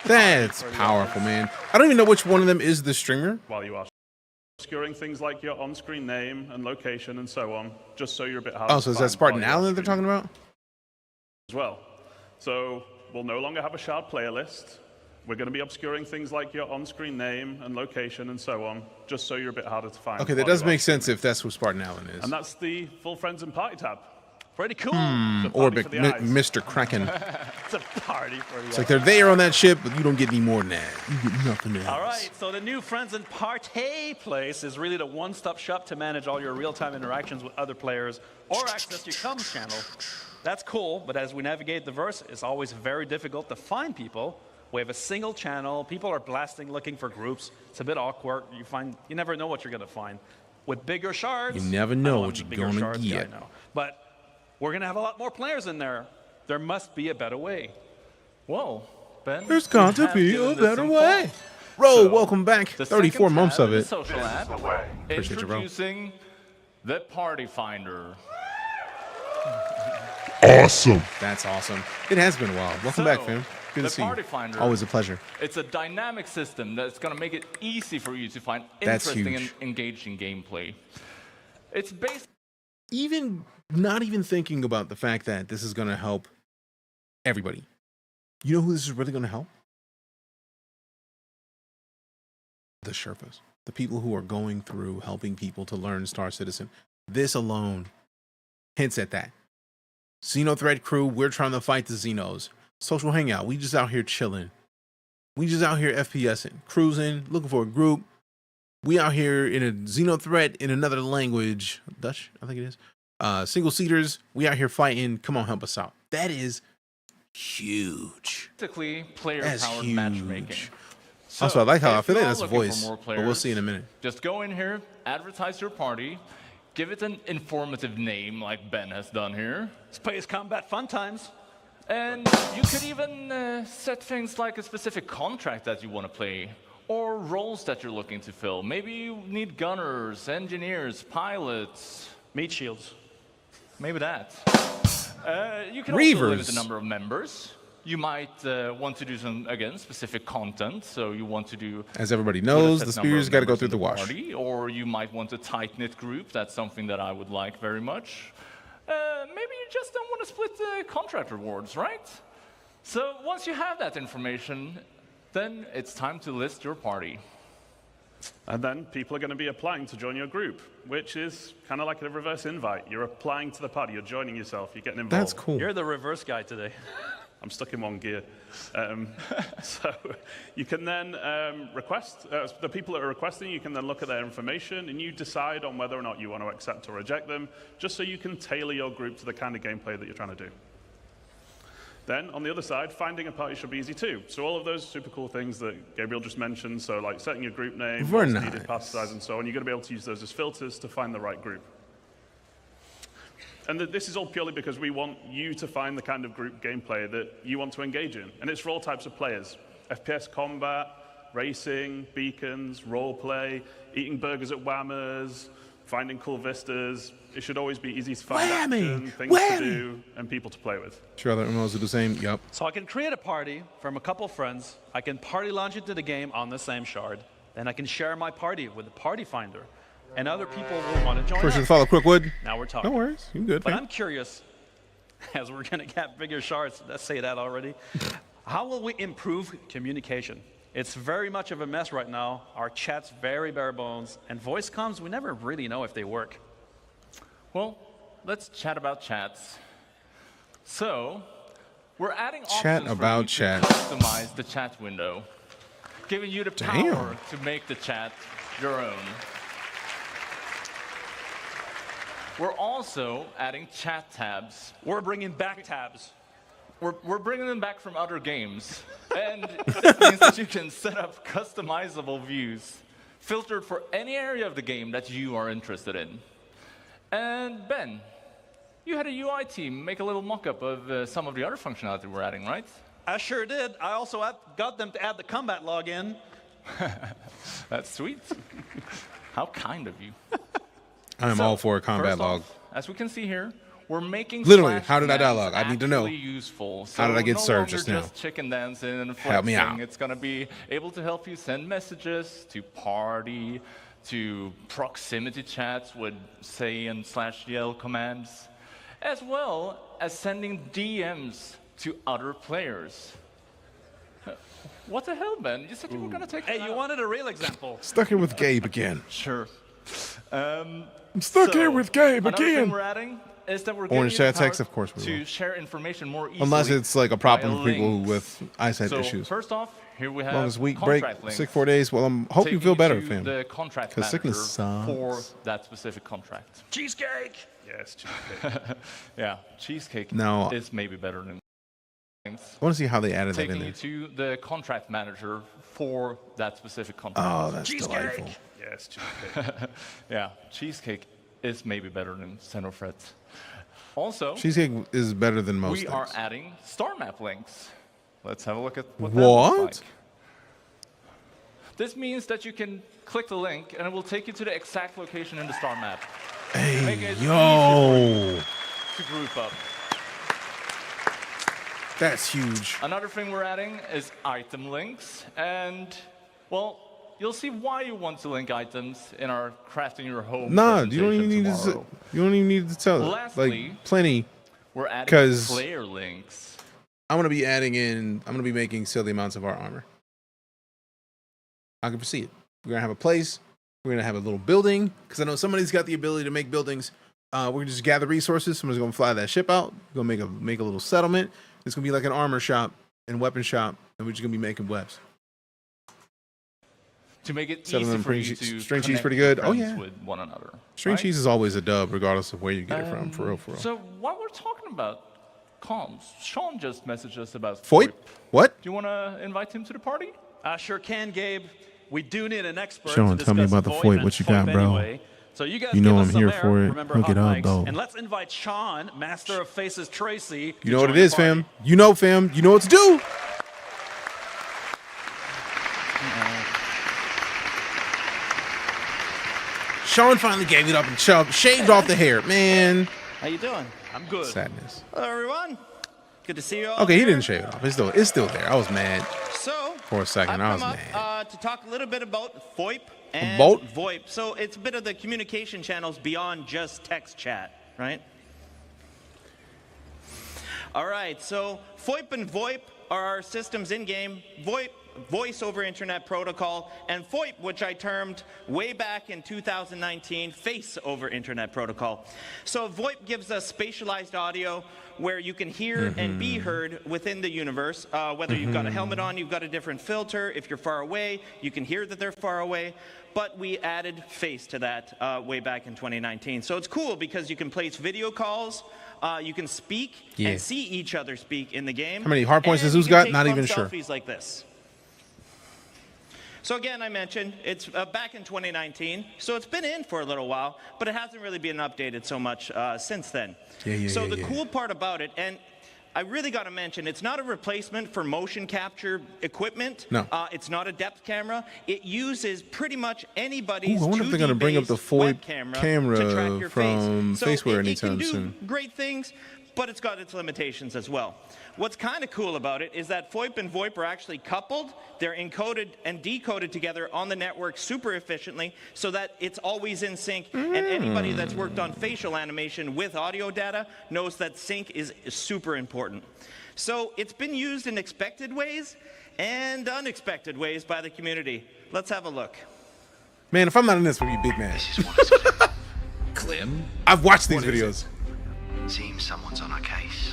That's powerful, man. I don't even know which one of them is the streamer. While you are obscuring things like your on-screen name and location and so on, just so you're a bit harder Oh, to so is find that Spartan while you are Allen that they're streaming talking about? as well. So we'll no longer have a shared player list. We're going to be obscuring things like your on-screen name and location and so on, just so you're a bit harder to find. Okay, that while does you are make sense if that's who Spartan Allen is. And that's the full friends and party tab. Pretty cool. Or Mr. Kraken. It's a party for the It's like they're there on that ship, but you don't get any more than that. You get nothing else. All right, so the new Friends and Party place is really the one-stop shop to manage all your real-time interactions with other players or access your comms channel. That's cool, but as we navigate the verse, it's always very difficult to find people. We have a single channel. People are blasting looking for groups. It's a bit awkward. You never know what you're going to find. With bigger shards, You never know what you're bigger gonna shards, yeah, get. I know. But we're going to have a lot more players in there. There must be a better way. Whoa, Ben. There's got to be a better way. Ro, welcome back. 34 months of it. Social app. Appreciate you, bro. Introducing the Party Finder. Awesome. That's awesome. It has been a while. Welcome back, fam. Good to the see you. Party Finder, Always a pleasure. It's a dynamic system that's going to make it easy for you to find That's interesting huge. and engaging gameplay. It's based Not even thinking about the fact that this is going to help everybody. You know who this is really going to help? The Sherpas. The people who are going through helping people to learn Star Citizen. This alone hints at that. Xeno Threat Crew, we're trying to fight the Xenos. Social Hangout, we just out here chilling. We just out here FPSing, cruising, looking for a group. We out here in a Xeno Threat in another language. Dutch, I think it is. Single seaters, we out here fighting. Come on, help us out. That is huge. basically player-powered That's huge. matchmaking. Also, I like how I if feel like you're that's a looking for voice, more but we'll players, see in a minute. Just go in here, advertise your party, give it an informative name like Ben has done here. Space Combat Fun Times. And you could even set things like a specific contract that you want to play, or roles that you're looking to fill. Maybe you need gunners, engineers, pilots. Meat shields. Maybe that. You can also limit Reavers. the number of members. You might want to do some, again, specific content. So you want to do... As everybody with a knows, set the number spears of got to go members through in the wash. party, or you might want a tight-knit group. That's something that I would like very much. Maybe you just don't want to split the contract rewards, right? So once you have that information, then it's time to list your party. And then people are going to be applying to join your group, which is kind of like a reverse invite. You're applying to the party. You're joining yourself. You're getting involved. That's cool. You're the reverse guy today. I'm stuck in one gear. So you can then request, the people that are requesting, you can then look at their information and you decide on whether or not you want to accept or reject them, just so you can tailor your group to the kind of gameplay that you're trying to do. Then, on the other side, finding a party should be easy too. So all of those super cool things that Gabriel just mentioned, so like setting your group name, Very what's needed, nice. party size, and so on, you're going to be able to use those as filters to find the right group. And this is all purely because we want you to find the kind of group gameplay that you want to engage in. And it's for all types of players. FPS combat, racing, beacons, roleplay, eating burgers at Whammers, finding cool vistas. It should always be easy to find action, things to do, and people to play with. Sure, other MMOs do the same. Yep. So I can create a party from a couple friends. I can party launch into the game on the same shard. Then I can share my party with the party finder. And other people will want to join Person us. follow Crookwood. Now we're talking. No worries. You good, But man. I'm curious, as we're going to get bigger shards, let's say that already, how will we improve communication? It's very much of a mess right now. Our chat's very bare bones. And voice comms, we never really know if they work. Well, let's chat about chats. So, we're adding Chat options about for you chat. to customize the chat window, giving you the power to make the chat your own. We're also adding chat tabs. We're bringing back tabs. We're bringing them back from other games. And this means that you can set up customizable views, filtered for any area of the game that you are interested in. And Ben, you had a UI team make a little mock-up of some of the other functionality we're adding, right? I sure did. I also got them to add the combat log in. That's sweet. How kind of you. I'm all for a combat First log. off, as we can see here, we're making Literally, slash how did I commands dialogue? I need to know. actually useful. How did I get no served longer just now? chicken dancing and Help me flexing. out. It's going to be able to help you send messages to party, to proximity chats with say and /yell commands, as well as sending DMs to other players. What the hell, Ben? You said you were going to take Hey, you wanted a real example. Stuck here with Gabe again. Sure. I'm stuck here with Gabe Another again. thing we're adding is that we're Orange giving you chat the text, power of course we to will. share information more easily. Unless it's like a problem for via people links. with eyesight So, issues. First off, here we have Longest week break, contract links, sick 4 days. Well, I hope you taking feel better, to fam. The contract Because sickness manager sucks. for that specific contract. Cheesecake. Yes, cheesecake. Yeah, cheesecake Now- is maybe better than things. I want to see how they added that in Taking there. you to the contract manager for that specific contract. Oh, that's delightful. Yes, cheesecake. Yeah, cheesecake is maybe better than center threads. Also, Cheesecake is better than most we are things. adding star map links. Let's have a look at what, What? that looks like. This means that you can click the link and it will take you to the exact location in the star map. Make Hey, it yo. to group up. That's huge. Another thing we're adding is item links, and well, you'll see why you want to link items in our crafting your home. Nah, you don't even need to. tomorrow. You don't even need to tell it. Lastly, Like plenty. We're adding 'Cause player links. I'm gonna be adding in. I'm gonna be making silly amounts of our armor. I can foresee it. We're gonna have a place. We're gonna have a little building because I know somebody's got the ability to make buildings. We're gonna just gather resources. Somebody's gonna fly that ship out. Gonna make a little settlement. It's gonna be like an armor shop and weapon shop, and we're just gonna be making webs. To make it Settlement easy and for you string to cheese connect pretty your good. Oh, friends yeah. with one another. String right? cheese is always a dub, regardless of where you get it from. For real, for real. So while we're talking about comms, Sean just messaged us about Foip? What? Do you want to invite him to the party? I sure can, Gabe. We do need an expert Sean, to tell me discuss about the VoIP Foip. and What you FOIP got, bro? anyway. So you guys You know give us I'm some here air. for it. Remember, Hook it hot up, mics. though. And let's invite Sean, Master of Faces Tracy. You know what it is, fam. You know, fam. You know what to do. Sean finally gave it up and shaved off the hair, man. How you doing? I'm good. Sadness. Hello, everyone. Good to see you all. Okay, he here. didn't shave it off. It's still there. I was mad So, for a second. I I've was come mad. up to talk a little bit about FOIP and About? VoIP. So it's a bit of the communication channels beyond just text chat, right? All right, so FOIP and VoIP are our systems in-game. VoIP voice over internet protocol, and VoIP, which I termed way back in 2019, face over internet protocol. So VoIP gives us spatialized audio where you can hear and be heard within the universe. Whether you've got a helmet on, you've got a different filter. If you're far away, you can hear that they're far away. But we added face to that way back in 2019. So it's cool because you can place video calls, you can speak and see each other speak in the game. How many hard points has Zeus got? Not even sure. Selfies like this. So again, I mentioned it's back in 2019, so it's been in for a little while, but it hasn't really been updated so much since then. So the cool part about it, and I really got to mention, it's not a replacement for motion capture equipment. No. It's not a depth camera. It uses pretty much anybody's I wonder if they're going to bring up the VoIP camera from Faceware anytime soon. Great things, but it's got its limitations as well. What's kind of cool about it is that FOIP and VoIP are actually coupled. They're encoded and decoded together on the network super efficiently so that it's always in sync. And anybody that's worked on facial animation with audio data knows that sync is super important. So it's been used in expected ways and unexpected ways by the community. Let's have a look. Man, if I'm not in this, we'll be big man. Clem? I've watched these videos. Seems someone's on our case.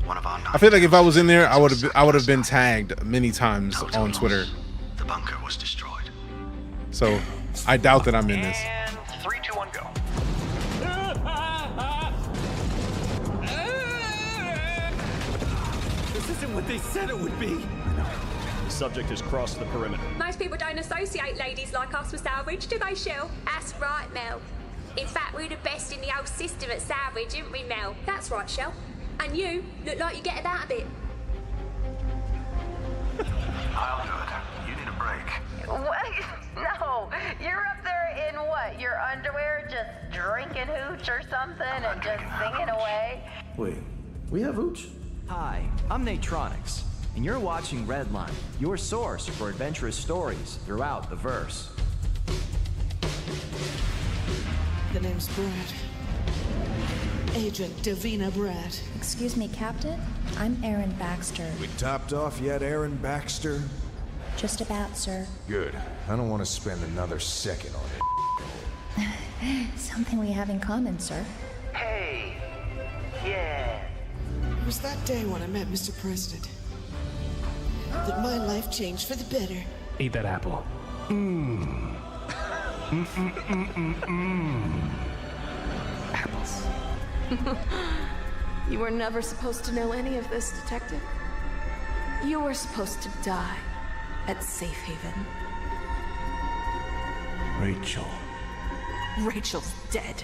One of our I feel like if I was in there, I would have been tagged many times on Twitter. The bunker was destroyed. So I doubt that I'm in this. And 3, 2, 1, go. This isn't what they said it would be. The subject has crossed the perimeter. Most people don't associate ladies like us with salvage, do they, Shell? That's right, Mel. In fact, we're the best in the old system at salvage, aren't we, Mel? That's right, Shell. And you look like you get about a bit. I'll do it. You need a break. What? No. You're up there in what? Your underwear just drinking hooch or something and just singing away? Wait, we have hooch? Hi, I'm Natronics, and you're watching Redline, your source for adventurous stories throughout the verse. The name's Brad. Agent Davina Brad. Excuse me, Captain? I'm Aaron Baxter. We topped off yet, Aaron Baxter? Just about, sir. Good. I don't want to spend another second on it. Something we have in common, sir. Hey. Yeah. It was that day when I met Mr. President that my life changed for the better. Eat that apple. Apples. You were never supposed to know any of this, Detective. You were supposed to die at Safe Haven. Rachel. Rachel's dead.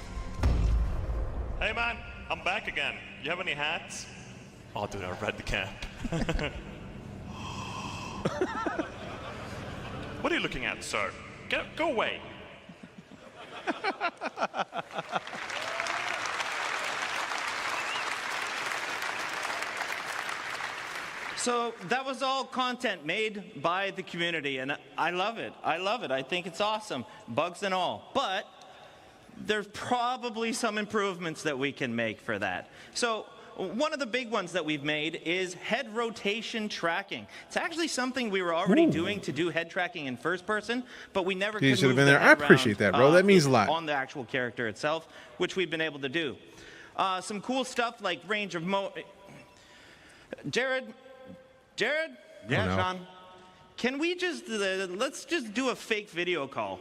Hey man, I'm back again. You have any hats? Oh dude, I read the cap. What are you looking at, sir? Go away. So that was all content made by the community, and I love it. I love it. I think it's awesome, bugs and all. But there's probably some improvements that we can make for that. So one of the big ones that we've made is head rotation tracking. It's actually something we were already doing to do head tracking in first person, but we never could You should have move been the there. I head appreciate around, that, bro. That means a lot. on the actual character itself, which we've been able to do. Some cool stuff like range of Jared? Yeah, Sean. Can we just, let's just do a fake video call.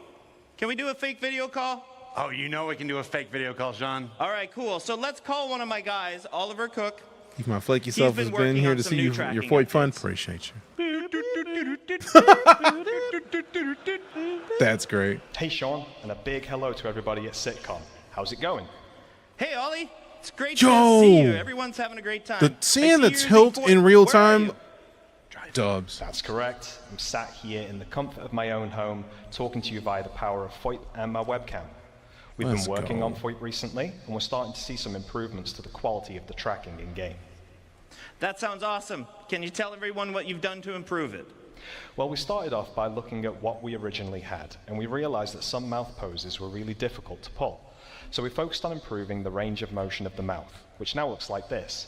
Can we do a fake video call? Oh, you know we can do a fake video call, Sean. All right, cool. So let's call one of my guys, Oliver Cook. My flaky self has been here to see you, your FOIP fun. Appreciate you. That's great. Hey, Sean, and a big hello to everybody at CitizenCon. How's it going? Hey, Ollie. It's great to see you. Everyone's having a great time. Seeing the tilt in real time, dubs. That's correct. I'm sat here in the comfort of my own home, talking to you via the power of FOIP and my webcam. We've been working on FOIP recently, and we're starting to see some improvements to the quality of the tracking in-game. That sounds awesome. Can you tell everyone what you've done to improve it? Well, we started off by looking at what we originally had, and we realized that some mouth poses were really difficult to pull. So we focused on improving the range of motion of the mouth, which now looks like this.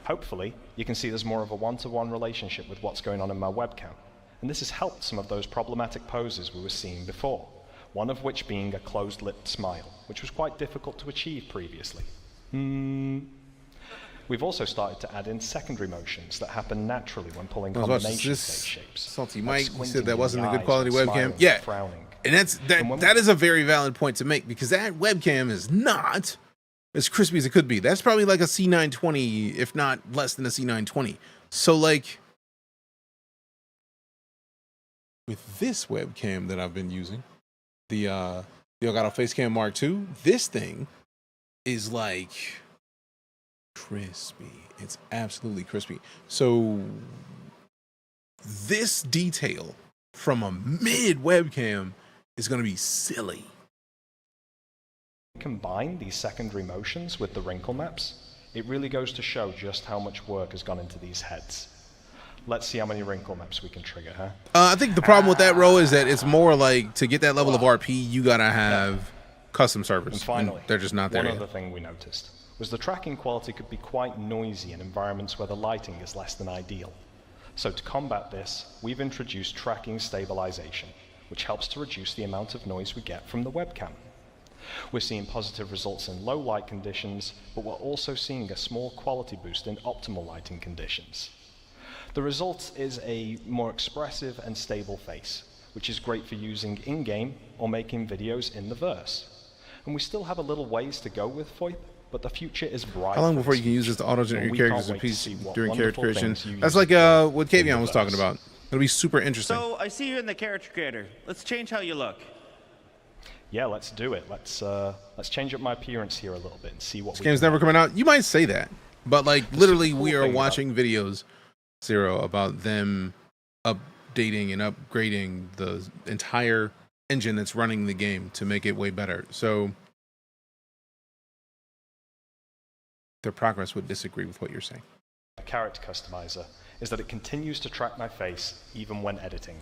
Hopefully, you can see there's more of a one-to-one relationship with what's going on in my webcam. And this has helped some of those problematic poses we were seeing before, one of which being a closed-lipped smile, which was quite difficult to achieve previously. We've also started to add in secondary motions that happen naturally when pulling combination-based shapes. Salty Mike said that wasn't a good quality webcam. Yeah, and that is a very valid point to make, because that webcam is not as crispy as it could be. That's probably like a C920, if not less than a C920. So like with this webcam that I've been using, the Elgato Facecam Mark II, this thing is like crispy. It's absolutely crispy. So this detail from a mid webcam is going to be silly. Combine these secondary motions with the wrinkle maps, it really goes to show just how much work has gone into these heads. Let's see how many wrinkle maps we can trigger, huh? I think the problem with that, Ro, is that it's more like to get that level of RP, you got to have custom servers. And finally, they're just not there one yet. other thing we noticed was the tracking quality could be quite noisy in environments where the lighting is less than ideal. So to combat this, we've introduced tracking stabilization, which helps to reduce the amount of noise we get from the webcam. We're seeing positive results in low light conditions, but we're also seeing a small quality boost in optimal lighting conditions. The result is a more expressive and stable face, which is great for using in-game or making videos in the verse. And we still have a little ways to go with VoIP, but the future is bright. How long before you can use this to auto-generate your characters in piece during character creation? That's like what Kavion was talking about. It'll be super interesting. So I see you in the character creator. Let's change how you look. Yeah, let's do it. Let's change up my appearance here a little bit and see what this game's never coming out. You might say that, but like literally we are watching videos, Zero, about them updating and upgrading the entire engine that's running the game to make it way better. So their progress would disagree with what you're saying. A character customizer is that it continues to track my face even when editing.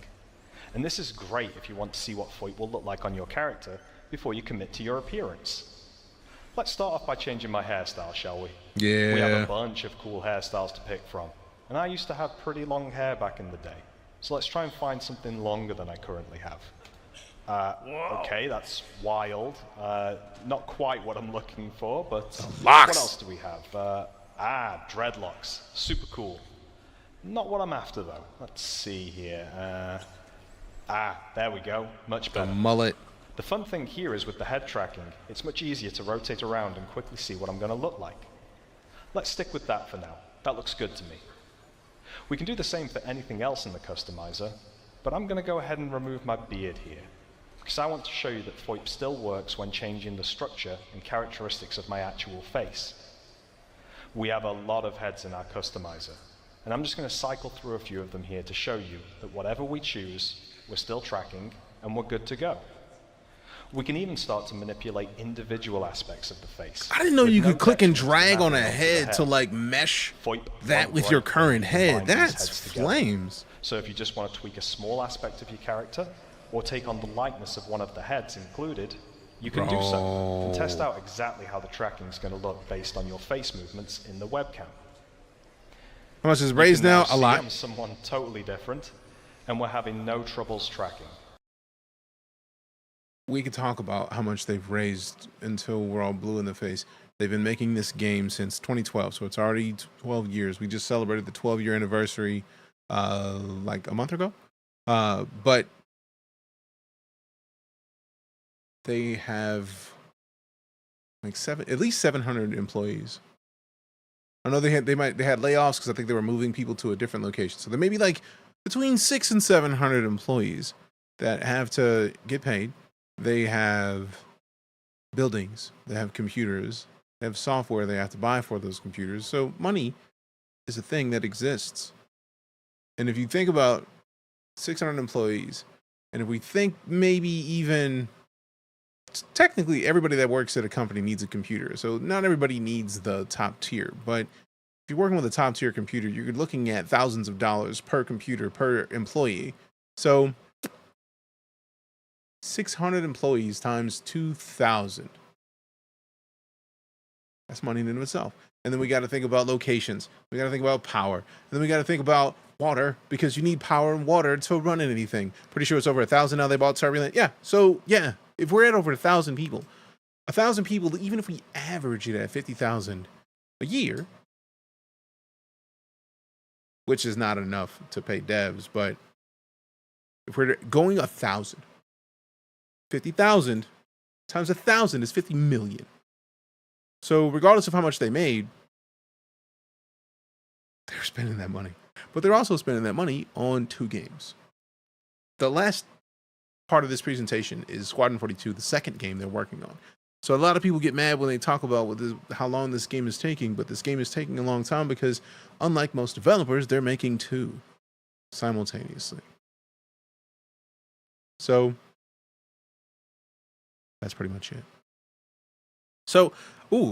And this is great if you want to see what VoIP will look like on your character before you commit to your appearance. Let's start off by changing my hairstyle, shall we? Yeah. We have a bunch of cool hairstyles to pick from. And I used to have pretty long hair back in the day. So let's try and find something longer than I currently have. Okay, that's wild. Not quite what I'm looking for, but what else do we have? Dreadlocks. Super cool. Not what I'm after, though. Let's see here. There we go. Much better. The mullet. The fun thing here is with the head tracking, it's much easier to rotate around and quickly see what I'm going to look like. Let's stick with that for now. That looks good to me. We can do the same for anything else in the customizer, but I'm going to go ahead and remove my beard here, because I want to show you that VoIP still works when changing the structure and characteristics of my actual face. We have a lot of heads in our customizer, and I'm just going to cycle through a few of them here to show you that whatever we choose, we're still tracking, and we're good to go. We can even start to manipulate individual aspects of the face. I didn't know you could click and drag on a head to like mesh that with your current head. That's flames. So if you just want to tweak a small aspect of your character, or take on the likeness of one of the heads included, you can do so and test out exactly how the tracking is going to look based on your face movements in the webcam. How much is raised now? A lot. I'm someone totally different, and we're having no troubles tracking. We could talk about how much they've raised until we're all blue in the face. They've been making this game since 2012, so it's already 12 years. We just celebrated the 12-year anniversary like a month ago. But they have like at least 700 employees. I know they had layoffs because I think they were moving people to a different location. So there may be like between 600 and 700 employees that have to get paid. They have buildings, they have computers, they have software they have to buy for those computers. So money is a thing that exists. And if you think about 600 employees, and if we think maybe even technically everybody that works at a company needs a computer. So not everybody needs the top tier, but if you're working with a top tier computer, you're looking at thousands of dollars per computer per employee. So 600 employees times 2,000. That's money in and of itself. And then we got to think about locations. We got to think about power. And then we got to think about water, because you need power and water to run anything. Pretty sure it's over 1,000 now. They bought Turbulent. Yeah. So yeah, if we're at over 1,000 people, 1,000 people, even if we average it at 50,000 a year, which is not enough to pay devs, but if we're going 1,000, 50,000 times 1,000 is 50 million. So regardless of how much they made, they're spending that money. But they're also spending that money on 2 games. The last part of this presentation is Squadron 42, the second game they're working on. So a lot of people get mad when they talk about how long this game is taking, but this game is taking a long time because, unlike most developers, they're making 2 simultaneously. So that's pretty much it. So,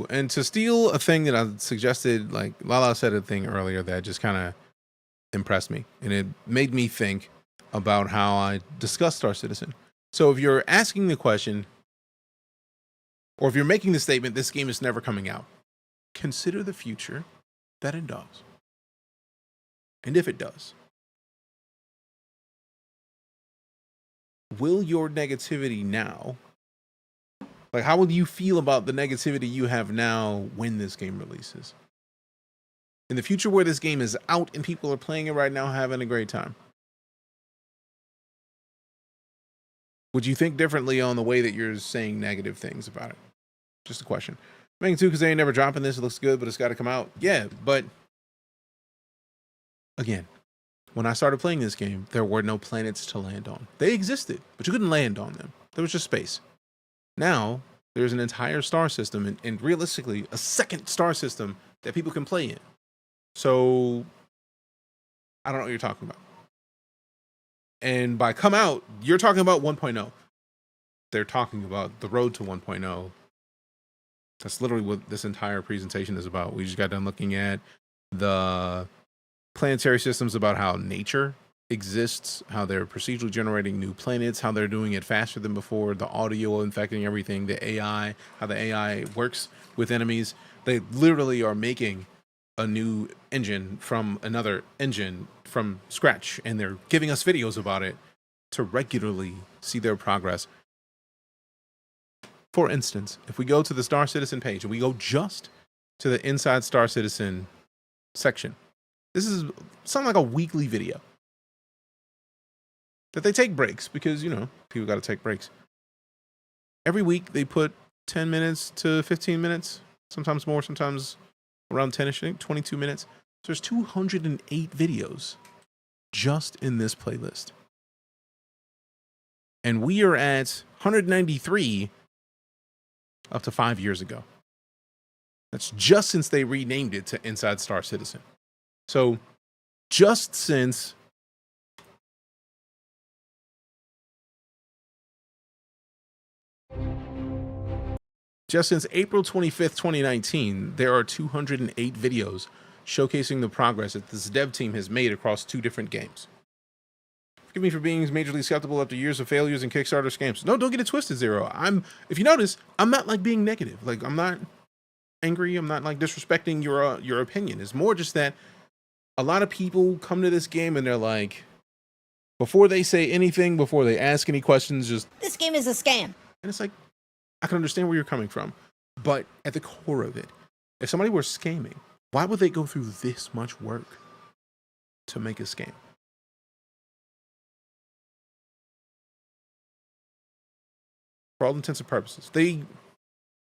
and to steal a thing that I suggested, like Lala said a thing earlier that just kind of impressed me, and it made me think about how I discussed Star Citizen. So if you're asking the question, or if you're making the statement, this game is never coming out, consider the future that it does. And if it does, will your negativity now, like how will you feel about the negativity you have now when this game releases? In the future where this game is out and people are playing it right now, having a great time, would you think differently on the way that you're saying negative things about it? Just a question. Making 2 because they ain't never dropping this. It looks good, but it's got to come out. Yeah, but again, when I started playing this game, there were no planets to land on. They existed, but you couldn't land on them. There was just space. Now, there's an entire star system and realistically, a second star system that people can play in. So, I don't know what you're talking about. And by come out, you're talking about 1.0. They're talking about the road to 1.0. That's literally what this entire presentation is about. We just got done looking at the planetary systems, about how nature exists, how they're procedurally generating new planets, how they're doing it faster than before, the audio infecting everything, the AI, how the AI works with enemies. They literally are making a new engine from another engine from scratch, and they're giving us videos about it to regularly see their progress. For instance, if we go to the Star Citizen page and we go just to the Inside Star Citizen section, this is something like a weekly video that they take breaks because, you know, people got to take breaks. Every week they put 10 minutes to 15 minutes, sometimes more, sometimes around 10-ish, I think 22 minutes. So there's 208 videos just in this playlist. And we are at 193 up to 5 years ago. That's just since they renamed it to Inside Star Citizen. So just since April 25th, 2019, there are 208 videos showcasing the progress that this dev team has made across 2 different games. Forgive me for being majorly skeptical after years of failures in Kickstarter scams. No, don't get it twisted, Zero. If you notice, I'm not like being negative. Like, I'm not angry. I'm not like disrespecting your opinion. It's more just that a lot of people come to this game and they're like, before they say anything, before they ask any questions, just, this game is a scam. And it's like, I can understand where you're coming from, but at the core of it, if somebody were scamming, why would they go through this much work to make a scam? For all intents and purposes, they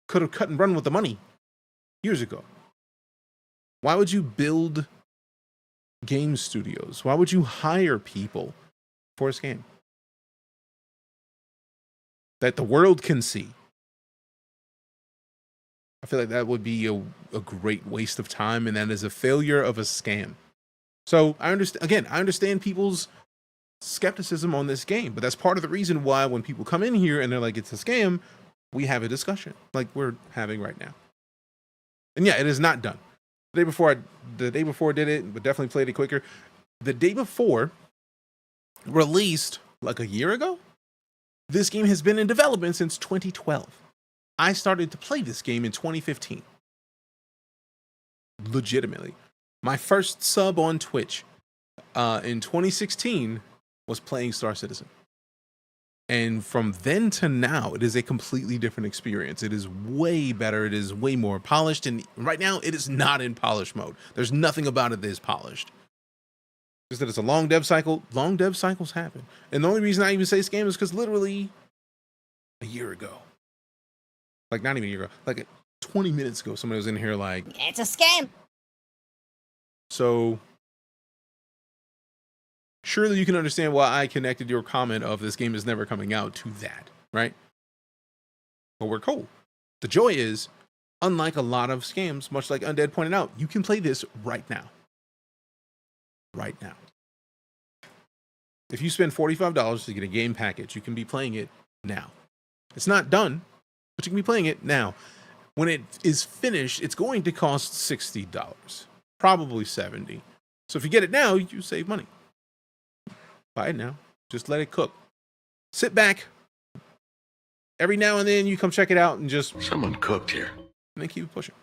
could have cut and run with the money years ago. Why would you build game studios? Why would you hire people for a scam that the world can see? I feel like that would be a great waste of time, and that is a failure of a scam. So I understand people's skepticism on this game, but that's part of the reason why when people come in here and they're like, it's a scam, we have a discussion like we're having right now. And yeah, it is not done. The day before I did it, but definitely played it quicker. The day before released like a year ago, this game has been in development since 2012. I started to play this game in 2015. legitimately. My first sub on Twitch in 2016 was playing Star Citizen. And from then to now, it is a completely different experience. It is way better. It is way more polished. And right now, it is not in polish mode. There's nothing about it that is polished. Just that it's a long dev cycle. Long dev cycles happen. And the only reason I even say scam is because literally a year ago, like not even a year ago, like 20 minutes ago, somebody was in here like, it's a scam. So surely you can understand why I connected your comment of this game is never coming out to that, right? But we're cool. The joy is, unlike a lot of scams, much like Undead pointed out, you can play this right now. Right now. If you spend $45 to get a game package, you can be playing it now. It's not done, but you can be playing it now. When it is finished, it's going to cost $60, probably $70. So if you get it now, you save money. Buy it now. Just let it cook. Sit back. Every now and then you come check it out and just... Someone cooked here. And then keep it pushing.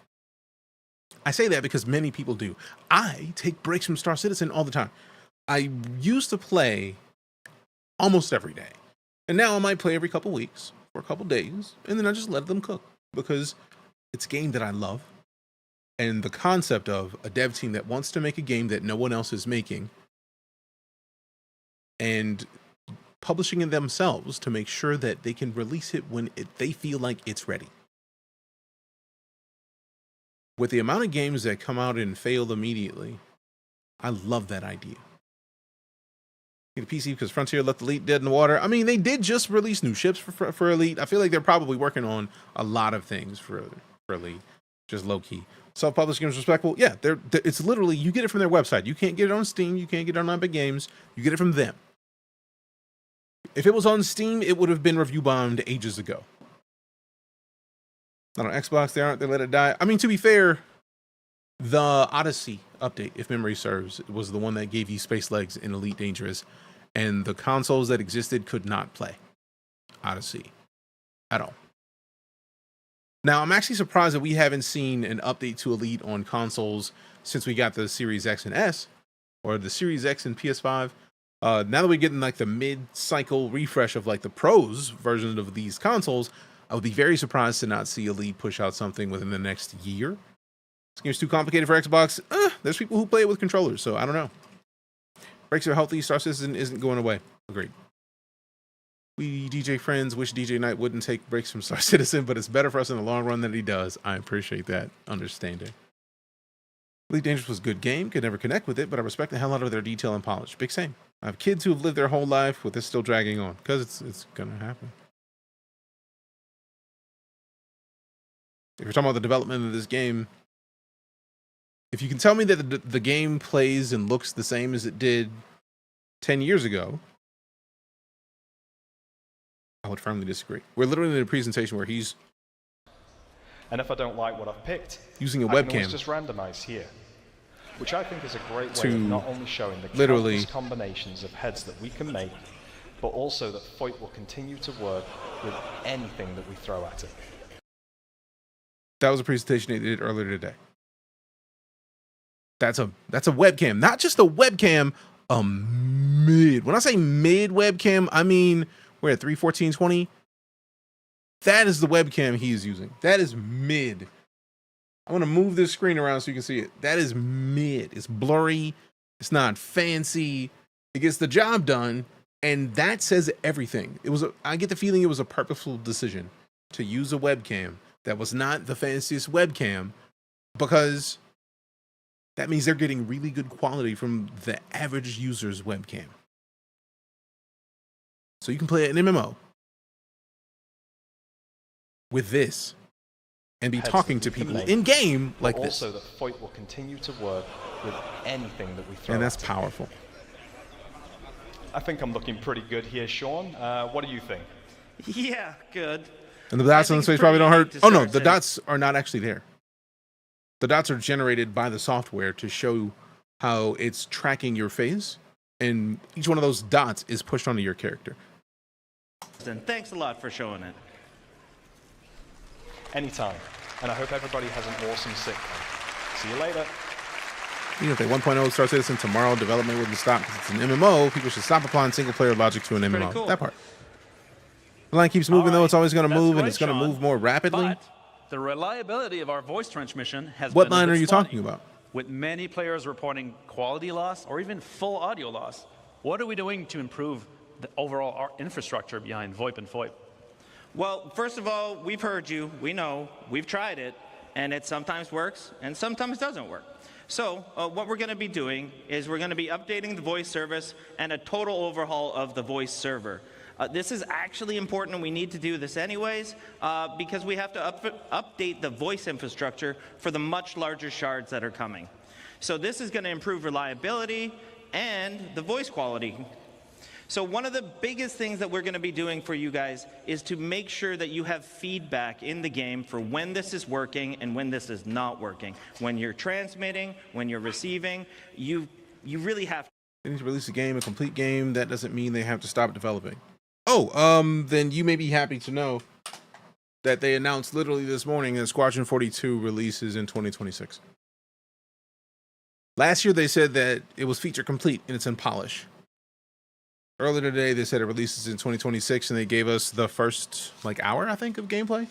I say that because many people do. I take breaks from Star Citizen all the time. I used to play almost every day. And now I might play every couple weeks for a couple days. And then I just let them cook. Because it's a game that I love. And the concept of a dev team that wants to make a game that no one else is making. And publishing it themselves to make sure that they can release it when they feel like it's ready. With the amount of games that come out and fail immediately, I love that idea. The PC because Frontier left Elite dead in the water. I mean, they did just release new ships for Elite. I feel like they're probably working on a lot of things for Elite, just low key. Self-published games respectable. Yeah, it's literally, you get it from their website. You can't get it on Steam. You can't get it on Epic Games. You get it from them. If it was on Steam, it would have been review bombed ages ago. Not on Xbox, they let it die. I mean, to be fair, the Odyssey update, if memory serves, was the one that gave you Space Legs in Elite Dangerous, and the consoles that existed could not play Odyssey at all. Now, I'm actually surprised that we haven't seen an update to Elite on consoles since we got the Series X and S, or the Series X and PS5. Now that we're getting like the mid-cycle refresh of like the pros version of these consoles, I would be very surprised to not see Elite push out something within the next year. This game's too complicated for Xbox. There's people who play it with controllers, so I don't know. Breaks are healthy. Star Citizen isn't going away. Agreed. We DJ friends wish DeejayKnight wouldn't take breaks from Star Citizen, but it's better for us in the long run than he does. I appreciate that understanding. Elite Dangerous was a good game. Could never connect with it, but I respect the hell out of their detail and polish. Big same. I have kids who have lived their whole life with this still dragging on, because it's going to happen. If you're talking about the development of this game, if you can tell me that the game plays and looks the same as it did 10 years ago, I would firmly disagree. We're literally in a presentation where he's... And if I don't like what I've picked, using a I can webcam always just randomize here, which I think is a great way of not only showing the literally countless combinations of heads that we can make, but also that FOIP will continue to work with anything that we throw at it. That was a presentation they did earlier today. That's a webcam, not just a webcam, a mid. When I say mid webcam, I mean we're at 31420. That is the webcam he is using. That is mid. I want to move this screen around so you can see it. That is mid. It's blurry. It's not fancy. It gets the job done, and that says everything. I get the feeling it was a purposeful decision to use a webcam that was not the fanciest webcam, because that means they're getting really good quality from the average user's webcam. So you can play an MMO with this and be talking to people in game like this. Also, that FOIP will continue to work with anything that we throw. And that's powerful. I think I'm looking pretty good here, Sean. What do you think? Yeah, good. And the dots on the face probably don't hurt. Oh no, the dots are not actually there. The dots are generated by the software to show how it's tracking your face, and each one of those dots is pushed onto your character. Thanks a lot for showing it. Anytime. And I hope everybody has an awesome sick day. See you later. You know, if they 1.0 Star Citizen tomorrow, development wouldn't stop because it's an MMO. People should stop applying single-player logic to an MMO. Cool. That part. The line keeps moving, though. It's always going to move, and right, it's going to Sean. move more rapidly. But the reliability of our voice transmission has What been a line bit are you spotty, talking about? with many players reporting quality loss or even full audio loss. What are we doing to improve the overall infrastructure behind VoIP and FOIP? Well, first of all, we've heard you. We know. We've tried it. And it sometimes works and sometimes doesn't work. So what we're going to be doing is we're going to be updating the voice service and a total overhaul of the voice server. This is actually important, and we need to do this anyways, because we have to update the voice infrastructure for the much larger shards that are coming. So this is going to improve reliability and the voice quality. So one of the biggest things that we're going to be doing for you guys is to make sure that you have feedback in the game for when this is working and when this is not working. When you're transmitting, when you're receiving, you really have to. They need to release a game, a complete game. That doesn't mean they have to stop developing. Oh, then you may be happy to know that they announced literally this morning that Squadron 42 releases in 2026. Last year they said that it was feature complete and it's in polish. Earlier today, they said it releases in 2026, and they gave us the first, hour, I think, of gameplay.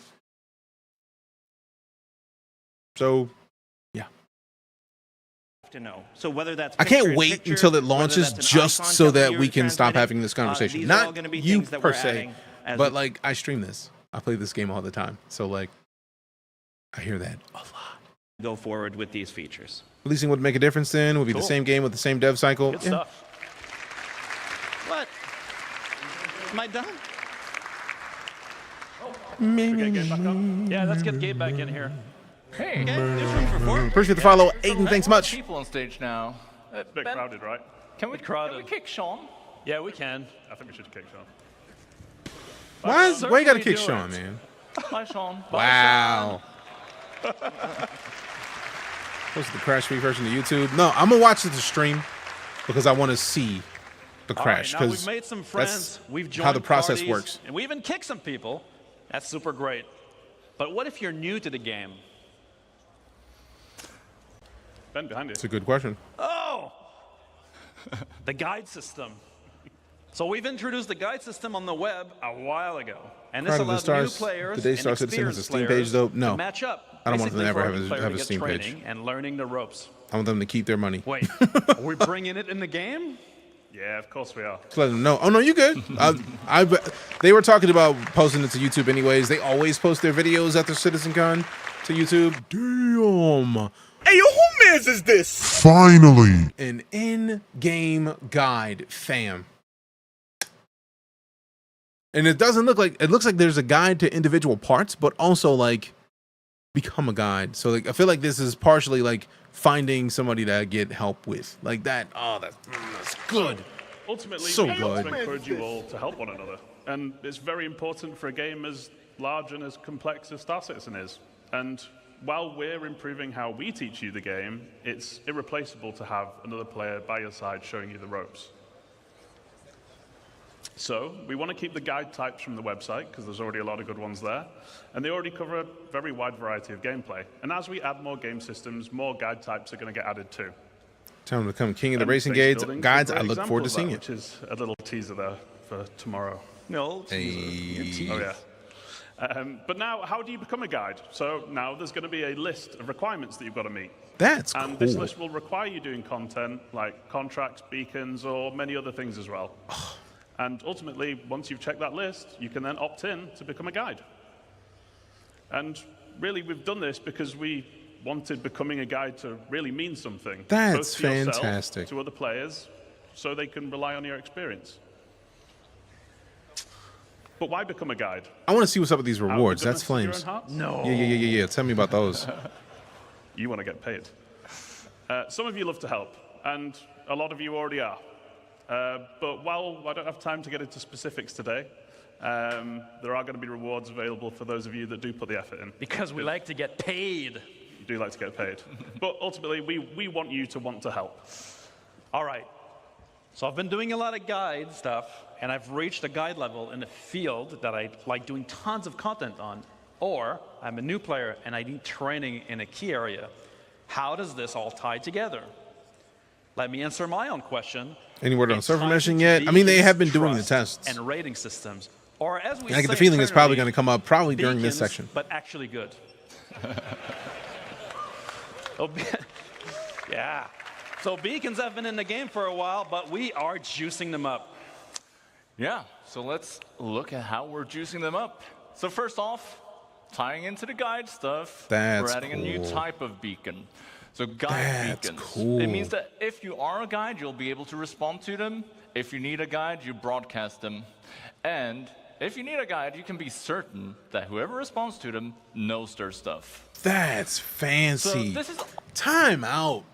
So, yeah. To know. So whether that's I can't wait until it launches just so that we can stop having this conversation. Not you per se, but, I stream this. I play this game all the time. So, I hear that a lot. Go forward with these features. Releasing would make a difference then. Would be the same game with the same dev cycle. Good stuff. What? Am I done? Yeah, let's get Gabe back in here. Hey, Appreciate the follow, Aiden. Thanks much. People on stage now. It's a bit crowded, right? Can we kick Sean? Yeah, we can. I think we should kick Sean. Why you gotta kick Sean, man? Bye, Sean. Wow. Post the crash free version to YouTube. No, I'm gonna watch the stream because I want to see the crash. All right, now we've made some friends. We've joined how the process parties, works. and we even kicked some people. That's super great. But what if you're new to the game? Ben, behind you. It's a good question. Oh, the guide system. So we've introduced the guide system on the web a while ago, and this allows new players Today Star and Citizen has a experienced Steam players page, though. to No, match up. I don't want them to ever Basically, for any player have to a get Steam page. training and learning the ropes. I want them to keep their money. Wait, are we bringing it in the game? Yeah, of course we are. Just let them know. Oh no, you good? They were talking about posting it to YouTube anyways. They always post their videos after CitizenCon to YouTube. Damn. Hey, yo, who mans is this? Finally. An in-game guide, fam. And it doesn't look like, it looks like there's a guide to individual parts, but also become a guide. So I feel like this is partially finding somebody to get help with. That's good. Ultimately, so we want good. to encourage you all to help one another. And it's very important for a game as large and as complex as Star Citizen is. And while we're improving how we teach you the game, it's irreplaceable to have another player by your side showing you the ropes. So we want to keep the guide types from the website because there's already a lot of good ones there. And they already cover a very wide variety of gameplay. And as we add more game systems, more guide types are going to get added too. Tell them to become king of the And racing base guides. building's a I great look forward to example seeing of that, it. Which is a little teaser there for tomorrow. No, Hey. Oh, yeah. But now, how do you become a guide? So now there's going to be a list of requirements that you've got to meet. That's And this list will require you doing content like contracts, beacons, or many other things as well. And ultimately, once you've checked that list, you can then opt in to become a guide. And really, we've done this because we wanted becoming a guide to really mean something. That's both to yourself, fantastic. to other players, so they can rely on your experience. But why become a guide? I want to see what's up with these rewards. That's Goodness of flames. your own hearts? No. Yeah. Tell me about those. You want to get paid. Some of you love to help, and a lot of you already are. But while I don't have time to get into specifics today, there are going to be rewards available for those of you that do put the effort in. Because we like to get paid. You do like to get paid. But ultimately, we want you to want to help. All right. So I've been doing a lot of guide stuff, and I've reached a guide level in a field that I like doing tons of content on. Or I'm a new player, and I need training in a key area. How does this all tie together? Let me answer my own question. Any word on It server ties meshing into yet? I mean, they have been doing the trust tests. and rating systems, or as we I get say the feeling it's probably internally, going to come up probably during this beacons, section. but actually good. Oh, yeah. So beacons have been in the game for a while, but we are juicing them up. Yeah, so let's look at how we're juicing them up. So first off, tying into the guide stuff, That's we're adding a new cool. type of beacon. So guide That's beacons. cool. It means that if you are a guide, you'll be able to respond to them. If you need a guide, you broadcast them. And if you need a guide, you can be certain that whoever responds to them knows their stuff. That's fancy. So this is Time out.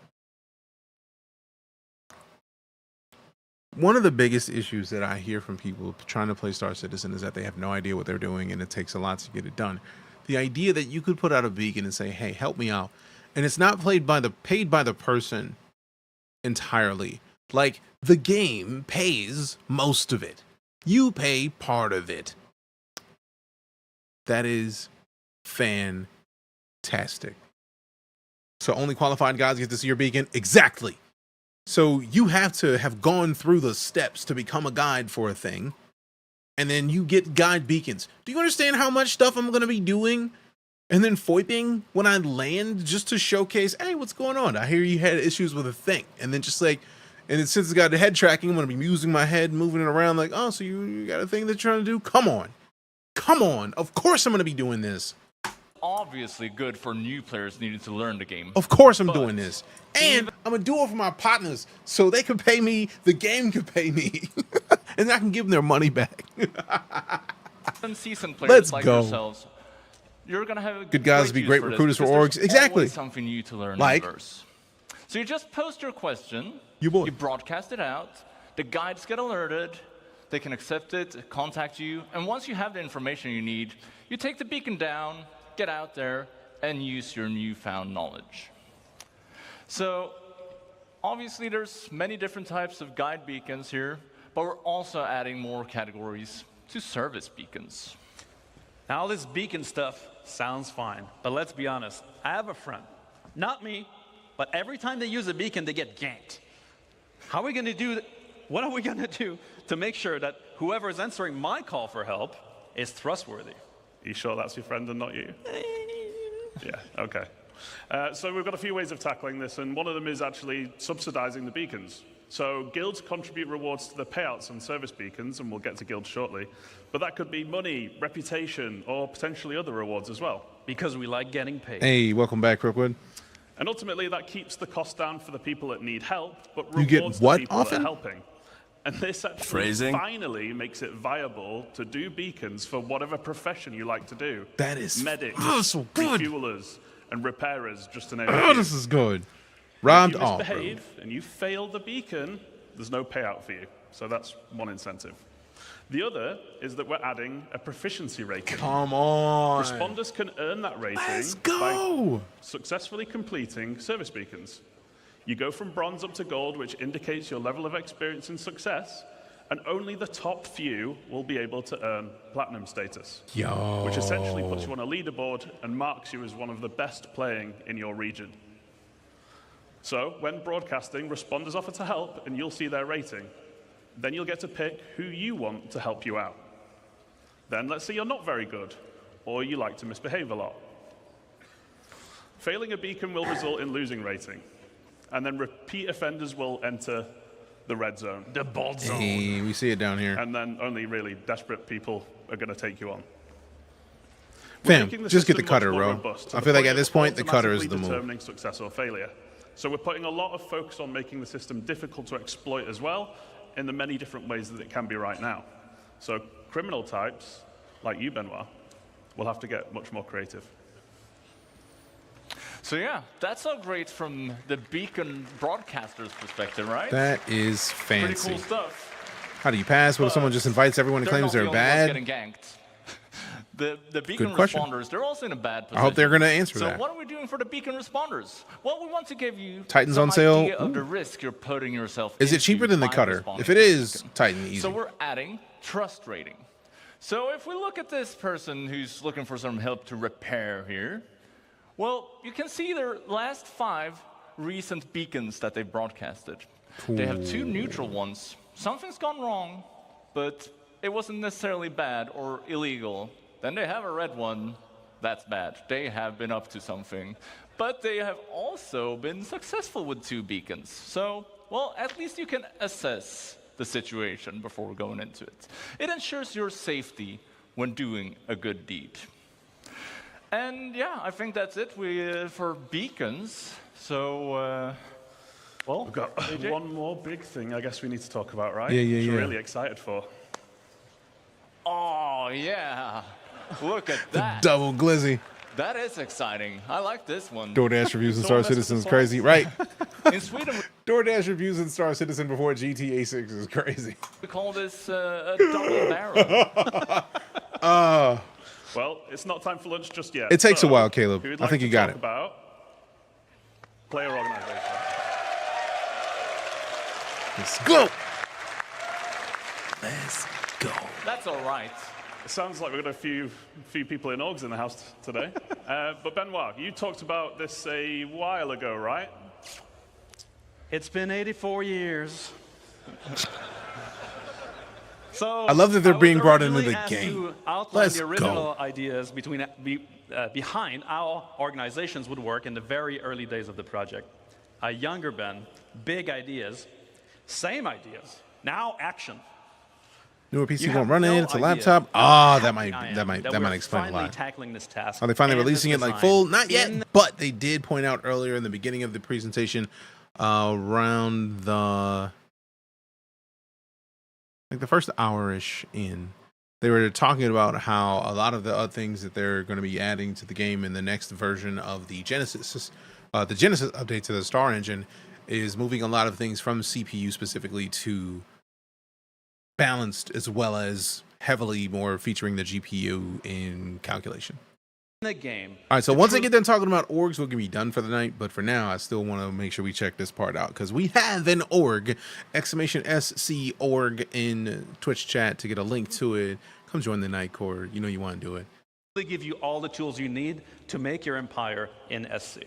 One of the biggest issues that I hear from people trying to play Star Citizen is that they have no idea what they're doing and it takes a lot to get it done. The idea that you could put out a beacon and say, hey, help me out. And it's not paid by the person entirely. Like, the game pays most of it. You pay part of it. That is fantastic. So only qualified guys get to see your beacon? Exactly. So you have to have gone through the steps to become a guide for a thing. And then you get guide beacons. Do you understand how much stuff I'm going to be doing? And then foiping when I land just to showcase, hey, what's going on? I hear you had issues with a thing. And then just like, and then since it's got the head tracking, I'm going to be using my head, moving it around like, oh, so you got a thing that you're trying to do? Come on. Come on. Of course I'm going to be doing this. obviously good for new players needing to learn the game. Of course I'm doing this. And I'm going to do it for my partners so they can pay me, the game can pay me, and I can give them their money back. Seasoned players Let's like go. yourselves, you're going to have Good guys great be use great for this recruiters for because orgs. there's Exactly. always something new to learn Like? in verse. So you just post your question, you broadcast it out, the guides get alerted, they can accept it, contact you, and once you have the information you need, you take the beacon down, get out there, and use your newfound knowledge. So obviously there's many different types of guide beacons here, but we're also adding more categories to service beacons. Now, all this beacon stuff sounds fine, but let's be honest. I have a friend, not me, but every time they use a beacon, they get ganked. How are we going to do that? What are we going to do to make sure that whoever is answering my call for help is trustworthy? Are you sure that's your friend and not you? Yeah, okay. So we've got a few ways of tackling this, and one of them is actually subsidizing the beacons. So guilds contribute rewards to the payouts on service beacons, and we'll get to guilds shortly. But that could be money, reputation, or potentially other rewards as well. Because we like getting paid. Hey, welcome back, Crookwood. And ultimately, that keeps the cost down for the people that need help, but You get rewards what the people often? that are helping. And this actually finally makes it viable to do beacons for whatever profession you like to do. That is medics, so good. refuelers, and repairers, just to name a Oh, few. this is good. Robbed If you off. misbehave and you fail the beacon, there's no payout for you. So that's one incentive. The other is that we're adding a proficiency rating. Come on. Responders can earn that rating by successfully completing service beacons. You go from bronze up to gold, which indicates your level of experience and success, and only the top few will be able to earn platinum status, which essentially puts you on a leaderboard and marks you as one of the best playing in your region. So when broadcasting, responders offer to help, and you'll see their rating. Then you'll get to pick who you want to help you out. Then let's say you're not very good, or you like to misbehave a lot. Failing a beacon will result in losing rating, and then repeat offenders will enter the red zone. The bald zone. Hey, we see it down here. And then only really desperate people are going to take you on. Fam, just get the cutter, bro. I feel like at this point, the cutter is the move. Determining success or failure. So we're putting a lot of focus on making the system difficult to exploit as well, in the many different ways that it can be right now. So criminal types, like you, Benoit, will have to get much more creative. So yeah, that's all great from the beacon broadcaster's perspective, right? That is fancy. Pretty cool stuff. How do you pass? What if someone just invites everyone and claims they're not the bad? only ones getting ganked. The beacon Good question. responders, they're also in a bad position. I hope they're going to answer so that. what are we doing for the beacon responders? Well, we want to give you Titans some on sale. idea of the risk you're putting yourself Is it into cheaper than the by cutter? responding If it to the is, beacon. Titan easy. So we're adding trust rating. So if we look at this person who's looking for some help to repair here, Well, you can see their last 5 recent beacons that they broadcasted. They have 2 neutral ones. Something's gone wrong, but it wasn't necessarily bad or illegal. Then they have a red one. That's bad. They have been up to something. But they have also been successful with 2 beacons. So, well, at least you can assess the situation before going into it. It ensures your safety when doing a good deed. And yeah, I think that's it for beacons. So, well, we've got one more big thing I guess we need to talk about, right? Yeah. Which we're really excited for. Oh, yeah. Look at that. Double glizzy. That is exciting. I like this one. DoorDash reviews and Star Citizen is crazy. Right. In Sweden, DoorDash reviews and Star Citizen before GTA 6 is crazy. we call this a double barrel. Well, it's not time for lunch just yet. It takes a while, who Caleb. would I like think to you got talk it. About player organization. Let's go. Let's go. That's all right. It sounds like we've got a few people in orgs in the house today. But Benoit, you talked about this a while ago, right? It's been 84 years. So I love that they're being brought into originally the asked game. to outline Let's the original go. ideas behind how organizations would work in the very early days of the project. A younger Ben, big ideas, same ideas, now action. Newer PC You won't have run no it. It's a idea laptop. how Ah, happy that I am might we're explain a finally lot. tackling this task. Are they finally and releasing this it like design full? Not yet, in but they did point out earlier in the beginning of the presentation, around the first hour-ish in, they were talking about how a lot of the other things that they're going to be adding to the game in the next version of the Genesis update to the Star Engine is moving a lot of things from CPU specifically to balanced, as well as heavily more featuring the GPU in calculation. the game. All right, so once I get done talking about orgs, we're gonna be done for the night. But for now, I still want to make sure we check this part out because we have an org, !SC org in Twitch chat to get a link to it. Come join the Night Core. You know you want to do it. They give you all the tools you need to make your empire in SC.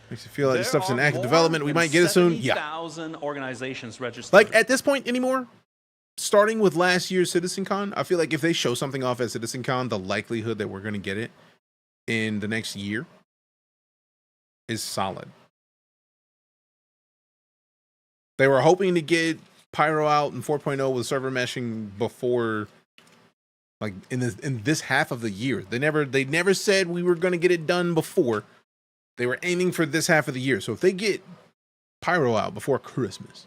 Makes you feel like this There stuff's in are active more development. We than might get it soon. Yeah. 70,000 organizations registered. Like at this point anymore, starting with last year's CitizenCon, I feel like if they show something off at CitizenCon, the likelihood that we're going to get it in the next year is solid. They were hoping to get Pyro out in 4.0 with server meshing before, like in this half of the year. They never said we were going to get it done before. They were aiming for this half of the year. So if they get Pyro out before Christmas,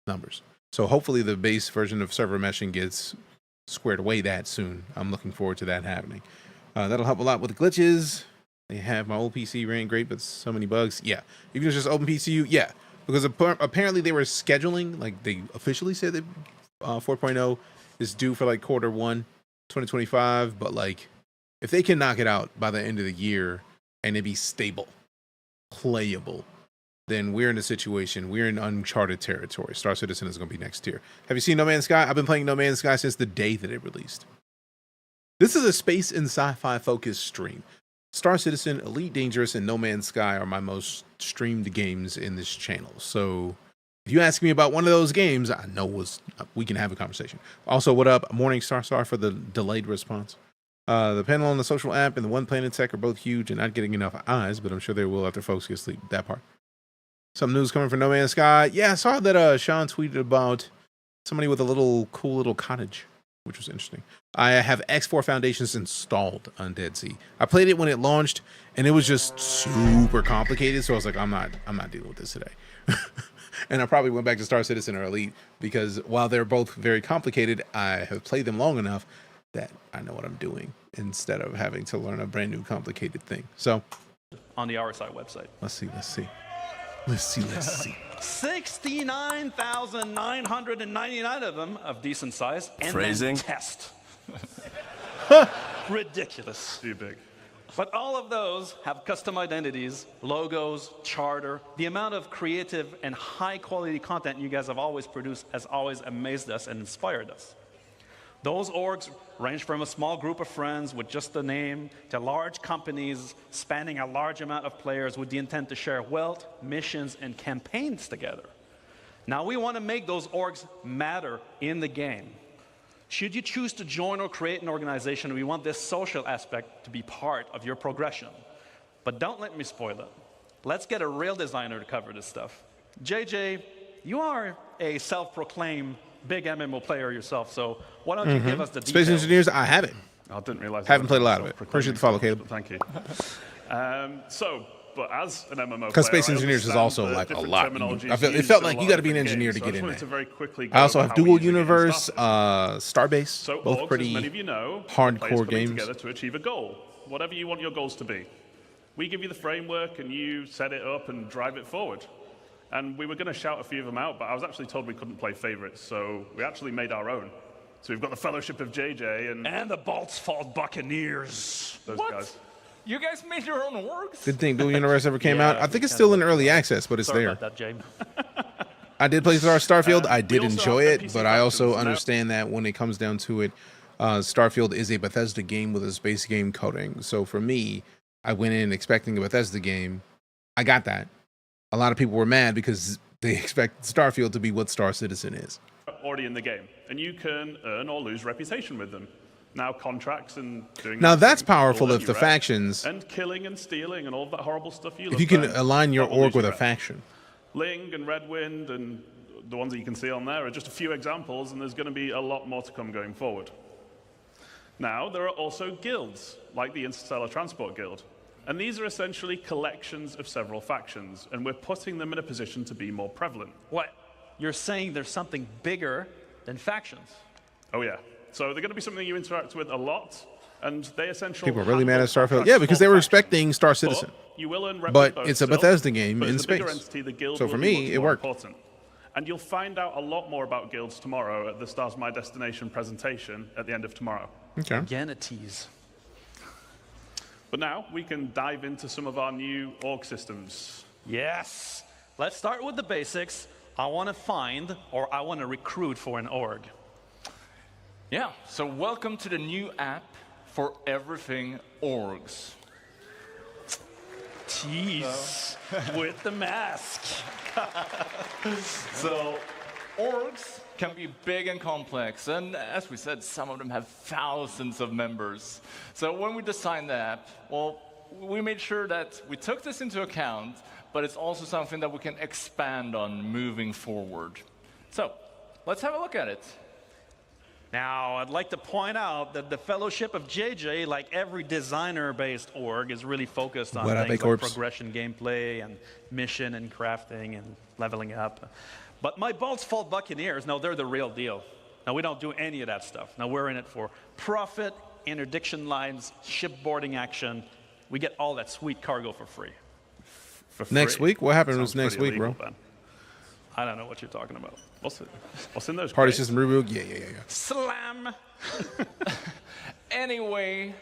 numbers. So hopefully the base version of server meshing gets squared away that soon. I'm looking forward to that happening. That'll help a lot with the glitches. They have my old PC ran great, but so many bugs. Yeah, even if it's just OpenPCU, yeah, because apparently they were scheduling, like they officially said that 4.0 is due for like Q1 2025, but like if they can knock it out by the end of the year and it be stable, playable, then we're in a situation, we're in uncharted territory. Star Citizen is going to be next tier. Have you seen No Man's Sky? I've been playing No Man's Sky since the day that it released. This is a space and sci-fi focused stream. Star Citizen, Elite Dangerous, and No Man's Sky are my most streamed games in this channel. So if you ask me about one of those games, I know we can have a conversation. Also, what up? Morning Star for the delayed response. The panel on the social app and the One Planet Tech are both huge and not getting enough eyes, but I'm sure they will after folks get sleep. That part. Some news coming from No Man's Sky. Yeah, I saw that Sean tweeted about somebody with a cool little cottage, which was interesting. I have X4 Foundations installed on Dead Sea. I played it when it launched, and it was just super complicated. So I was like, I'm not dealing with this today. And I probably went back to Star Citizen or Elite because while they're both very complicated, I have played them long enough that I know what I'm doing instead of having to learn a brand new complicated thing. So on the RSI website. Let's see. 69,999 of them of decent size and Phrasing. then test. Ridiculous. Too big. But all of those have custom identities, logos, charter. The amount of creative and high quality content you guys have always produced has always amazed us and inspired us. Those orgs range from a small group of friends with just the name to large companies spanning a large amount of players with the intent to share wealth, missions, and campaigns together. Now, we want to make those orgs matter in the game. Should you choose to join or create an organization, we want this social aspect to be part of your progression. But don't let me spoil it. Let's get a real designer to cover this stuff. JJ, you are a self-proclaimed big MMO player yourself, so why don't you give us the details? Space Engineers, I haven't. I didn't realize. Haven't played a lot of it. Appreciate the follow, Caleb. Thank you. But as an MMO because player, Space Engineers is also like a lot. It felt like you got to be an engineer to get in there. I also have Dual Universe, Starbase, So both orgs, pretty as many of you know, hardcore players coming games. together to achieve a goal, whatever you want your goals to be. We give you the framework, and you set it up and drive it forward. And we were going to shout a few of them out, but I was actually told we couldn't play favorites, so we actually made our own. So we've got the Fellowship of JJ and the Bolt's Fault Buccaneers. Those What? guys. You guys made your own orgs? Didn't think Dual Universe ever came out. I think it's still in early access, but it's Sorry there. about that, James. I did play Starfield. I did we also enjoy have it, NPC but I also factions now. understand that when it comes down to it, Starfield is a Bethesda game with a space game coding. So for me, I went in expecting a Bethesda game. I got that. A lot of people were mad because they expect Starfield to be what Star Citizen is. Already in the game, and you can earn or lose reputation with them. Now contracts and doing. Now those that's things will powerful earn if you the rep. factions, And killing and stealing and all that horrible stuff you if love you can there, align your that will org lose with you a rep. faction. Ling and Redwind and the ones that you can see on there are just a few examples, and there's going to be a lot more to come going forward. Now, there are also guilds, like the Interstellar Transport Guild. And these are essentially collections of several factions, and we're putting them in a position to be more prevalent. What? You're saying there's something bigger than factions? Oh, yeah. So they're going to be something you interact with a lot, and they essentially. People are really mad at Starfield. Yeah, because they were expecting Star Citizen. You will earn rep But with both it's a still, Bethesda game but in as a bigger space. entity, the guild So will for be me, much it more worked. important. And you'll find out a lot more about guilds tomorrow at the Stars My Destination presentation at the end of tomorrow. Okay. Again, a tease. But now we can dive into some of our new org systems. Yes. Let's start with the basics. I want to find or I want to recruit for an org. Yeah, so welcome to the new app for everything orgs. Tease with the mask. So, orgs can be big and complex, and as we said, some of them have thousands of members. So when we designed the app, well, we made sure that we took this into account, but it's also something that we can expand on moving forward. So, let's have a look at it. Now, I'd like to point out that the Fellowship of JJ, like every designer-based org, is really focused on What up, things like A-Corps? progression gameplay and mission and crafting and leveling up. But my Bolt's Fault Buccaneers, no, they're the real deal. Now, we don't do any of that stuff. Now, we're in it for profit, interdiction lines, shipboarding action. We get all that sweet cargo for free. For Next free. week? What happens Sounds next pretty week, bro? illegal, Ben. I don't know what you're talking about. What's in those Party crates? system reboot? Yeah. Slam! Anyway,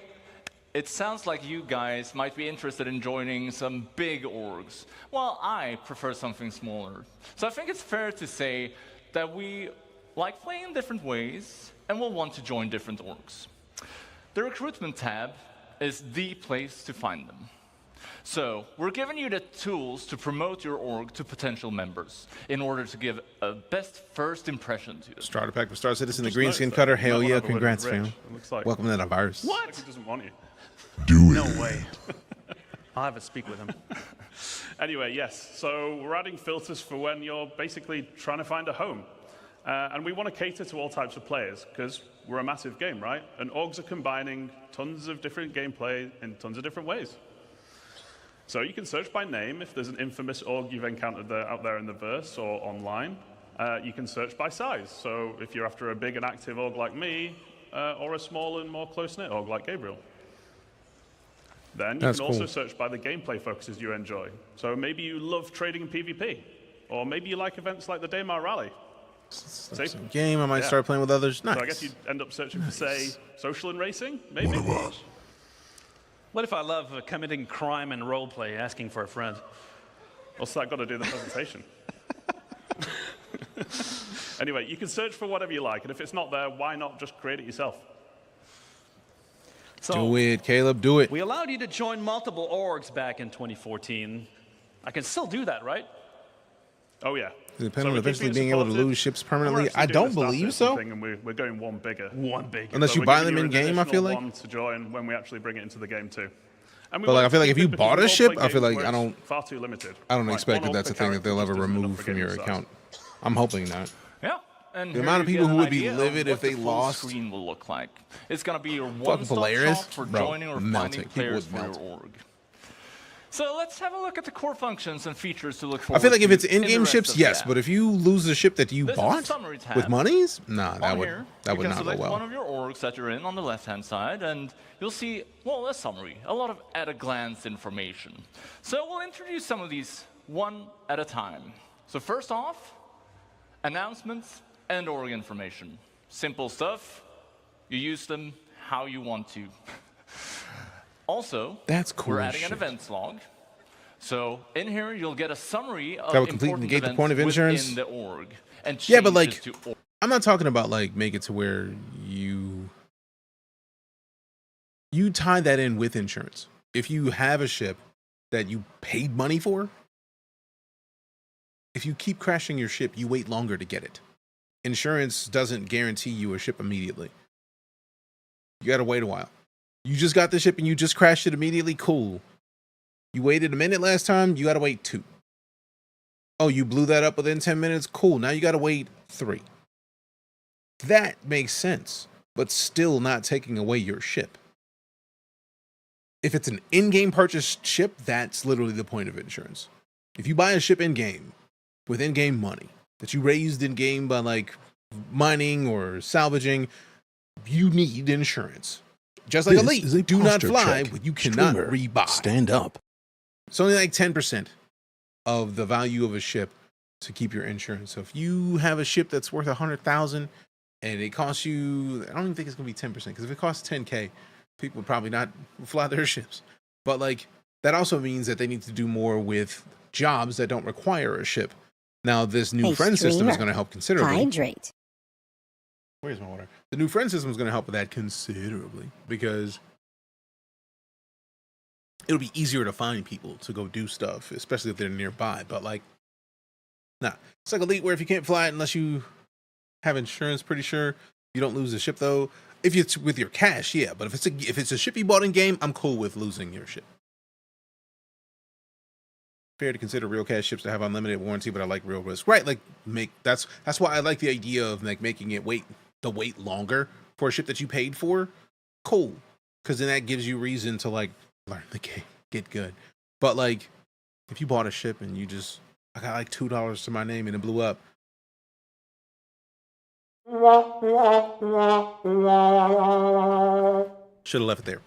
it sounds like you guys might be interested in joining some big orgs. Well, I prefer something smaller. So I think it's fair to say that we like playing in different ways and will want to join different orgs. The recruitment tab is the place to find them. So, we're giving you the tools to promote your org to potential members in order to give a best first impression to them. Starter pack for Star Citizen, the Just green noticed skin that. cutter. You might Hell wanna yeah, have a word with congrats, Rich. fam. It looks like- Welcome to that virus. Looks like he doesn't want you. No way. I'll have to speak with him. Anyway, yes. So we're adding filters for when you're basically trying to find a home. And we want to cater to all types of players because we're a massive game, right? And orgs are combining tons of different gameplay in tons of different ways. So you can search by name if there's an infamous org you've encountered out there in the verse or online. You can search by size. So if you're after a big and active org like me, or a small and more close-knit org like Gabriel. Then you That's can also cool. search by the gameplay focuses you enjoy. So maybe you love trading and PvP, or maybe you like events like the Daymar Rally. See? Some game, I might Yeah. start playing with others. Nice. So I guess you'd end up searching for, say, social and racing, maybe? What if I love committing crime and roleplay, asking for a friend? What's that got to do with the presentation? Anyway, you can search for whatever you like, and if it's not there, why not just create it yourself? So, do it, Caleb, do it. We allowed you to join multiple orgs back in 2014. I can still do that, right? Oh, yeah. Depending on eventually being able to lose ships permanently. I don't believe so. And we're going one bigger. One bigger. Unless you buy them in game, I feel like. One to join when we actually bring it into the game too. But like, I feel like if you bought a ship, I feel like far too limited. I don't expect that that's a thing that they'll ever remove from your account. I'm hoping not. Yeah. And the amount of people who would be livid if they lost. Screen will look like. It's gonna be your one-stop shop for joining or finding players for your org. So let's have a look at the core functions and features to look for. I feel like if it's in-game ships, yes, but if you lose the ship that you bought with monies, nah, that would not go well. You can select one of your orgs that you're in on the left-hand side, and you'll see, well, a summary, a lot of at-a-glance information. So we'll introduce some of these one at a time. So first off, announcements and org information. Simple stuff. You use them how you want to. Also, that's cool. We're adding an events log. So in here, you'll get a summary of that would completely negate the point of insurance within the org. And yeah, but like, I'm not talking about like make it to where you tie that in with insurance. If you have a ship that you paid money for, if you keep crashing your ship, you wait longer to get it. Insurance doesn't guarantee you a ship immediately. You got to wait a while. You just got the ship and you just crashed it immediately, cool. You waited a minute last time, you got to wait 2. Oh, you blew that up within 10 minutes, cool. Now you got to wait 3. That makes sense, but still not taking away your ship. If it's an in-game purchased ship, that's literally the point of insurance. If you buy a ship in-game with in-game money that you raised in-game by like mining or salvaging, you need insurance. Just like Elite, do not fly, but you cannot rebuy. Stand up. It's only like 10% of the value of a ship to keep your insurance. So if you have a ship that's worth $100,000 and it costs you, I don't even think it's going to be 10%, because if it costs $10K, people would probably not fly their ships. But like, that also means that they need to do more with jobs that don't require a ship. Now, this new friend system is going to help considerably. Hydrate. Where's my water? The new friend system is going to help with that considerably, because it'll be easier to find people to go do stuff, especially if they're nearby. But like, nah, it's like Elite, where if you can't fly it unless you have insurance, pretty sure you don't lose the ship though. If it's with your cash, yeah. But if it's a ship you bought in game, I'm cool with losing your ship. Fair to consider real cash ships to have unlimited warranty, but I like real risk. Right, like that's why I like the idea of like making it wait longer for a ship that you paid for. Cool, because then that gives you reason to like learn the game, get good. But like, if you bought a ship and I got like $2 to my name and it blew up. Should have left it there.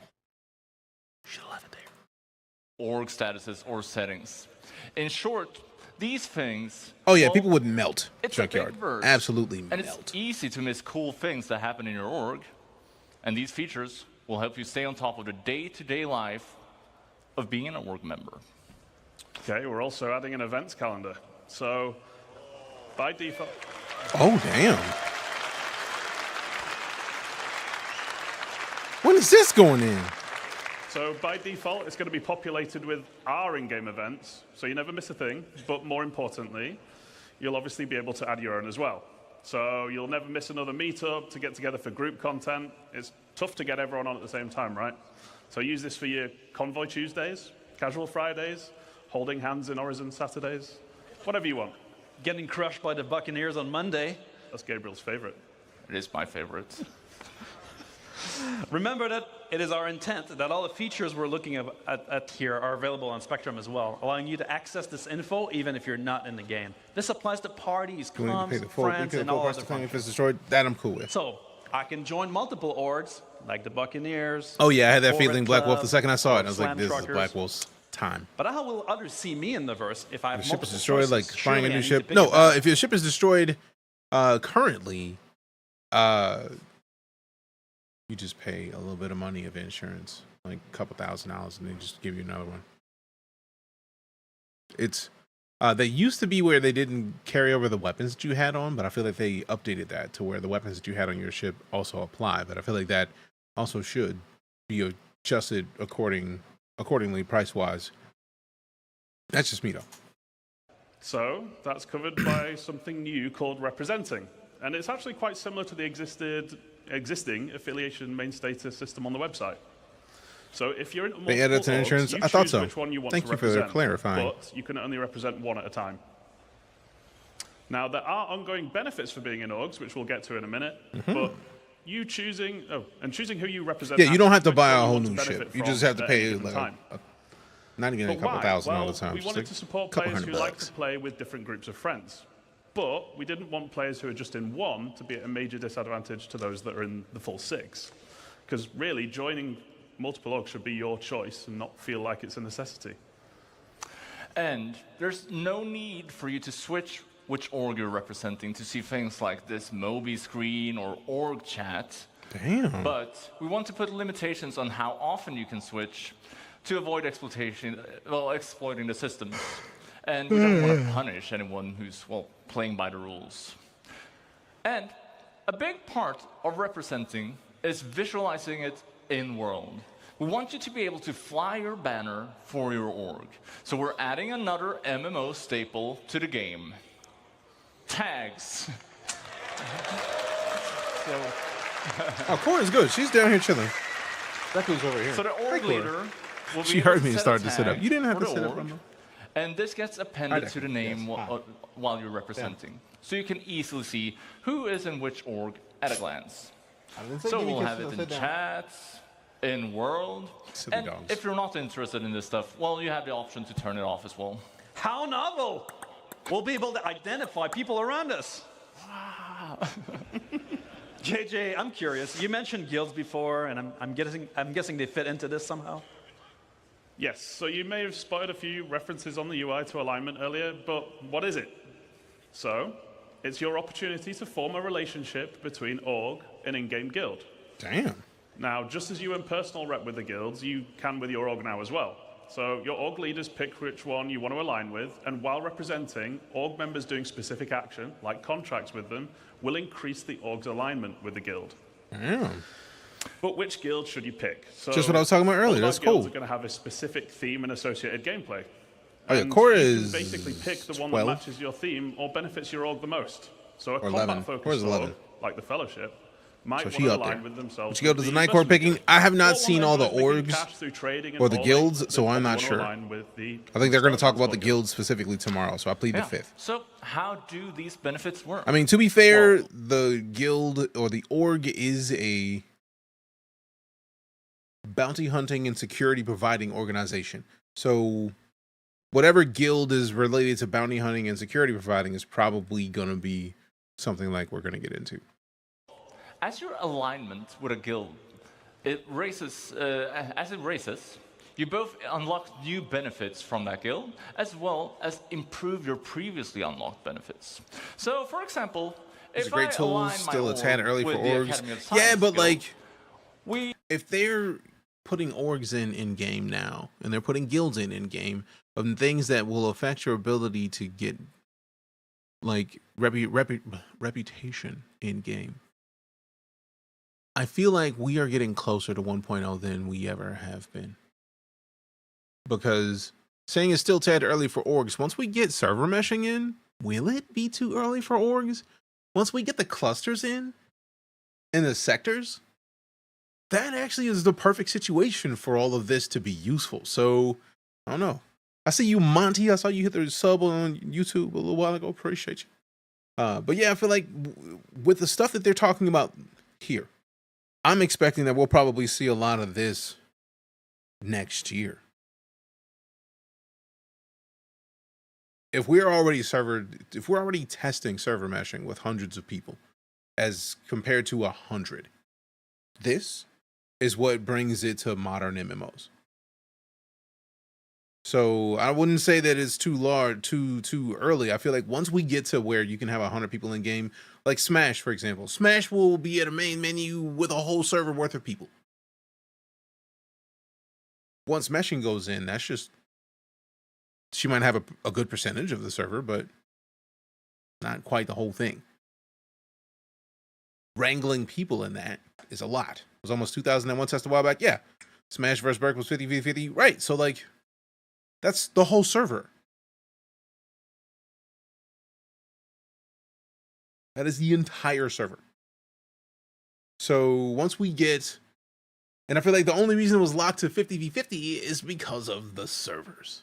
Org statuses or settings. In short, these things. Oh yeah, people would melt. It's Junkyard. a big verse, Absolutely and melt. it's easy to miss cool things that happen in your org, and these features will help you stay on top of the day-to-day life of being an org member. Okay, we're also adding an events calendar. So, by default. Oh damn! When is this going in? So by default, it's going to be populated with our in-game events, so you never miss a thing. But more importantly, you'll obviously be able to add your own as well. So you'll never miss another meetup to get together for group content. It's tough to get everyone on at the same time, right? So use this for your Convoy Tuesdays, Casual Fridays, holding hands in Horizon Saturdays, whatever you want. Getting crushed by the Buccaneers on Monday. That's Gabriel's favorite. It is my favorite. Remember that it is our intent that all the features we're looking at here are available on Spectrum as well, allowing you to access this info even if you're not in the game. This applies to parties, comms, friends, and all other functions. If it's destroyed, that I'm cool with. So I can join multiple orgs, like the Buccaneers. Oh yeah, I had that feeling, Black Wolf, the second I saw it. I was like, this is Black Wolf's time. But how will others see me in the verse if I have multiple ship is destroyed, like buying a new ship? No, if your ship is destroyed currently, you just pay a little bit of money of insurance, like a couple $1,000, and they just give you another one. It's They used to be where they didn't carry over the weapons that you had on, but I feel like they updated that to where the weapons that you had on your ship also apply. But I feel like that also should be adjusted accordingly price-wise. That's just me, though. So that's covered by something new called representing. And it's actually quite similar to the existing affiliation main status system on the website. So if you're in multiple They added to insurance. orgs, you I thought choose so. which one you want Thank to you for represent, clarifying. but you can only represent one at a time. Now, there are ongoing benefits for being in orgs, which we'll get to in a minute, but you choosing who you represent. Yeah, you don't have to which buy one a you whole want to new benefit ship. You from just have to at pay any given like time. not even a But couple why? thousand all Well, the time. we Just wanted like to support couple players who $100 like to play with different groups of friends. But we didn't want players who are just in one to be at a major disadvantage to those that are in the full 6. Because really, joining multiple orgs should be your choice and not feel like it's a necessity. And there's no need for you to switch which org you're representing to see things like this Moby screen or org chat. Damn. But we want to put limitations on how often you can switch to avoid exploiting the systems. And we don't want to punish anyone who's, well, playing by the rules. And a big part of representing is visualizing it in-world. We want you to be able to fly your banner for your org. So we're adding another MMO staple to the game. Tags. Oh, Cora's good. She's down here chilling. That goes over here. So the org leader will be She able heard to me and set started a to sit up. tag You didn't have for to the sit up, org, Rumble. and this gets appended to the name Yes. while you're representing. So you can easily see who is in which org at a glance. So we'll have it in chats, in world, Silly and dogs. if you're not interested in this stuff, well, you have the option to turn it off as well. How novel! We'll be able to identify people around us. Wow. JJ, I'm curious. You mentioned guilds before, and I'm guessing they fit into this somehow. Yes, so you may have spotted a few references on the UI to alignment earlier, but what is it? So, it's your opportunity to form a relationship between org and in-game guild. Damn. Now, just as you in personal rep with the guilds, you can with your org now as well. So your org leaders pick which one you want to align with, and while representing, org members doing specific action, like contracts with them, will increase the org's alignment with the guild. Damn. But which guild should you pick? So Just what I was talking about earlier. all That's of our guilds cool. are going to have a specific theme and associated gameplay. Oh yeah, And Cora you can is basically pick the one 12. that matches your theme or benefits your org the most. So a Or 11. combat-focused Cora's org, 11. like the Fellowship, might So want she to up align there. with themselves. Which guild with is the the Night Court investment picking? guild. I have not Or seen one all the that goes making orgs cash through trading and or the holding, guilds, that so I'm probably not want to sure. align with the I think they're going to talk about the guild. guilds specifically tomorrow, so I plead the Yeah. fifth. So how do these benefits work? I mean, to be fair, the guild or the org is a bounty hunting and security providing organization. So whatever guild is related to bounty hunting and security providing is probably going to be something like we're going to get into. As your alignment with a guild, as it raises, you both unlock new benefits from that guild, as well as improve your previously unlocked benefits. So, for example, It's if a great I tool, align my still a tad org early for with the orgs. Academy of Yeah, Science but guild, like, if they're putting orgs in game now, and they're putting guilds in game, of things that will affect your ability to get like reputation in game, I feel like we are getting closer to 1.0 than we ever have been. Because saying it's still tad early for orgs, once we get server meshing in, will it be too early for orgs? Once we get the clusters in and the sectors, that actually is the perfect situation for all of this to be useful. So, I don't know. I see you, Monty. I saw you hit the sub on YouTube a little while ago. Appreciate you. But yeah, I feel like with the stuff that they're talking about here, I'm expecting that we'll probably see a lot of this next year. If we're already testing server meshing with hundreds of people as compared to 100, this is what brings it to modern MMOs. So I wouldn't say that it's too early. I feel like once we get to where you can have 100 people in game, like Smash, for example, Smash will be at a main menu with a whole server worth of people. Once meshing goes in, that's just She might have a good percentage of the server, but not quite the whole thing. Wrangling people in that is a lot. It was almost 2,001 tests a while back. Yeah. Smash vs. Burke was 50-50-50. Right. So, like, that's the whole server. That is the entire server. So once we get, and I feel like the only reason it was locked to 50v50 is because of the servers.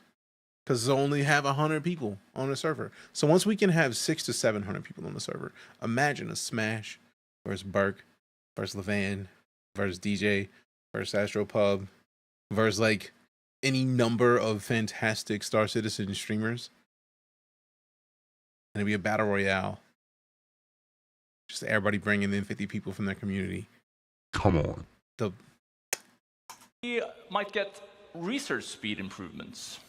Because they only have 100 people on the server. So once we can have 600 to 700 people on the server, imagine a Smash versus Burke versus Levan versus DJ versus Astro Pub versus like any number of fantastic Star Citizen streamers. And it'd be a battle royale. Just everybody bringing in 50 people from their community. Come on. We might get research speed improvements.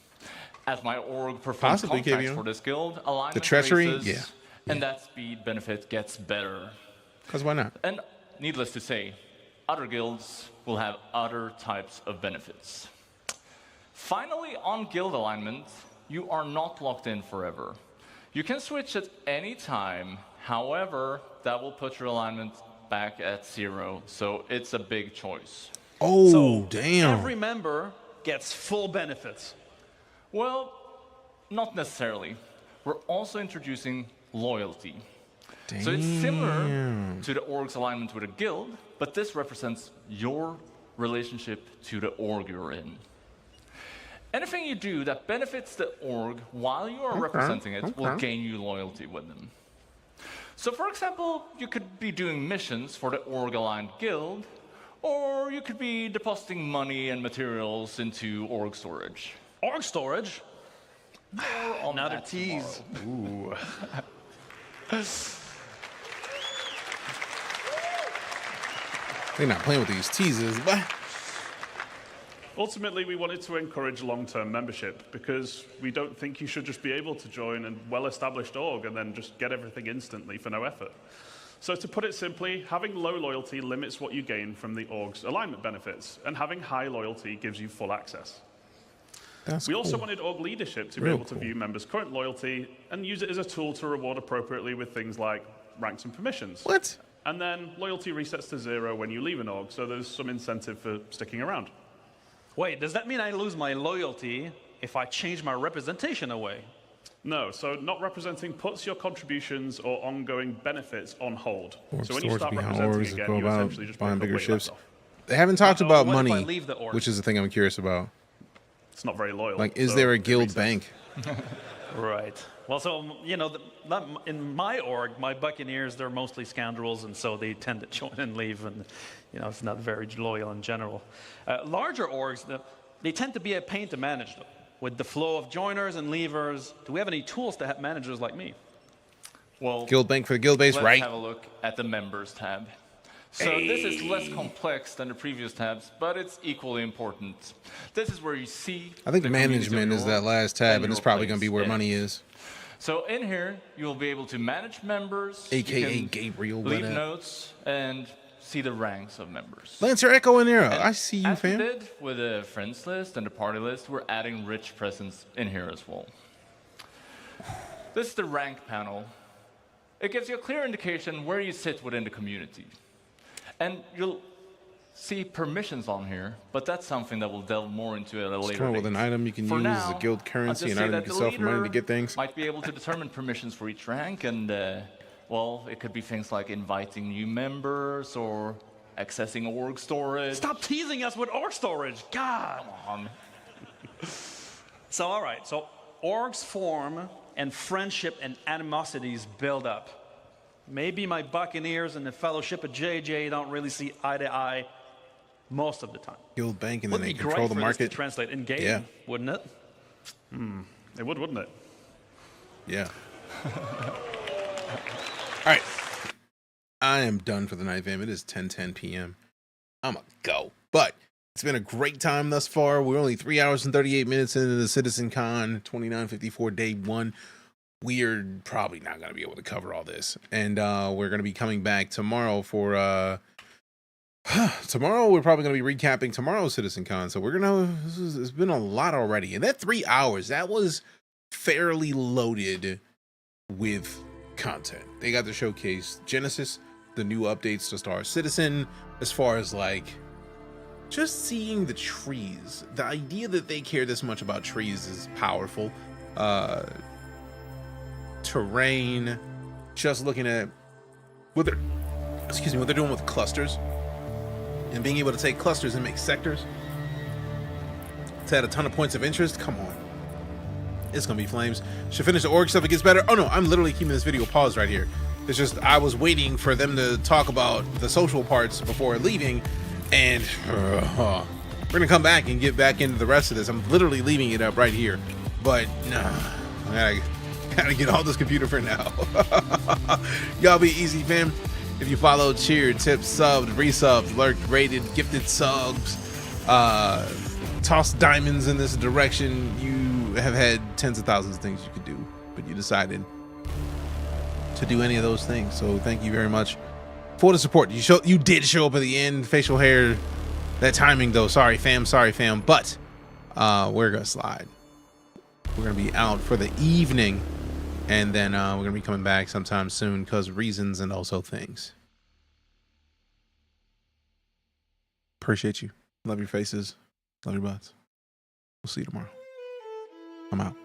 As my org performs contracts for this guild, alignment the treachery, raises, and that speed benefit gets better. Because why not? And needless to say, other guilds will have other types of benefits. Finally, on guild alignment, you are not locked in forever. You can switch at any time. However, that will put your alignment back at 0, so it's a big choice. Oh, so damn. Every member gets full benefits. Well, not necessarily. We're also introducing loyalty. Damn. So it's similar to the org's alignment with a guild, but this represents your relationship to the org you're in. Anything you do that benefits the org while you are representing it will gain you loyalty with them. So for example, you could be doing missions for the org-aligned guild, or you could be depositing money and materials into org storage. Org storage? Another tease. Ooh. They're not playing with these teasers, but ultimately, we wanted to encourage long-term membership because we don't think you should just be able to join a well-established org and then just get everything instantly for no effort. So to put it simply, having low loyalty limits what you gain from the org's alignment benefits, and having high loyalty gives you full access. We also wanted org leadership to be able to view members' current loyalty and use it as a tool to reward appropriately with things like ranks and permissions. What? And then loyalty resets to 0 when you leave an org, so there's some incentive for sticking around. Wait, does that mean I lose my loyalty if I change my representation away? No, so not representing puts your contributions or ongoing benefits on hold. So when you start representing again, you essentially just buying bigger ships. off. They haven't talked about what if I money, leave the org? which is the thing I'm curious about. It's not very loyal. Like, is so there a guild bank? Right. Well, so, you know, in my org, my Buccaneers, they're mostly scoundrels, and so they tend to join and leave, and, you know, it's not very loyal in general. Larger orgs, they tend to be a pain to manage, though. With the flow of joiners and leavers, do we have any tools to have managers like me? Well, guild bank for the guild base, right? Let's have a look at the members tab. So this is less complex than the previous tabs, but it's equally important. This is where you see I think the management is that last tab, and it's probably going to be where money is. So in here, you'll be able to manage members, AKA Gabriel. Leave notes, and see the ranks of members. Lancer Echo and Arrow, I see you, as fam. we did with the friends list and the party list, we're adding rich presence in here as well. This is the rank panel. It gives you a clear indication where you sit within the community. And you'll see permissions on here, but that's something that we'll delve more into at a later date. With an item you can use as a guild currency, an item you can sell for money to get things. Might be able to determine permissions for each rank, and well, it could be things like inviting new members or accessing org storage. Stop teasing us with org storage, God! Come on. So, all right, so orgs form and friendship and animosities build up. Maybe my Buccaneers and the Fellowship of JJ don't really see eye to eye most of the time. Guild bank, and then Wouldn't they be control great the for this market. to translate in game, wouldn't it? It would, wouldn't it? Yeah. All right. I am done for the night, fam. It is 10:10 p.m. I'm going to go. But it's been a great time thus far. We're only 3 hours and 38 minutes into the CitizenCon 2954 day 1. We're probably not going to be able to cover all this. And we're going to be coming back tomorrow for Tomorrow we're probably going to be recapping tomorrow's CitizenCon. So we're going to, it's been a lot already. And that 3 hours, that was fairly loaded with content. They got to showcase Genesis, the new updates to Star Citizen, as far as like just seeing the trees. The idea that they care this much about trees is powerful. Terrain, just looking at what they're, what they're doing with clusters and being able to take clusters and make sectors to add a ton of points of interest. Come on, it's gonna be flames. Should finish the org stuff, it gets better. Oh no, I'm literally keeping this video paused right here. It's just I was waiting for them to talk about the social parts before leaving, and we're gonna come back and get back into the rest of this. I'm literally leaving it up right here, but nah, I gotta get off this computer for now. Y'all be easy, fam. If you followed, cheered, tipped, subbed, resubbed, lurked, rated, gifted subs, tossed diamonds in this direction, you have had tens of thousands of things you could do, but you decided to do any of those things. So thank you very much for the support. You did show up at the end. Facial hair, that timing though. Sorry fam, but we're gonna slide. We're gonna be out for the evening, and then we're gonna be coming back sometime soon because reasons and also things. Appreciate you. Love your faces. Love your butts. We'll see you tomorrow. I'm out.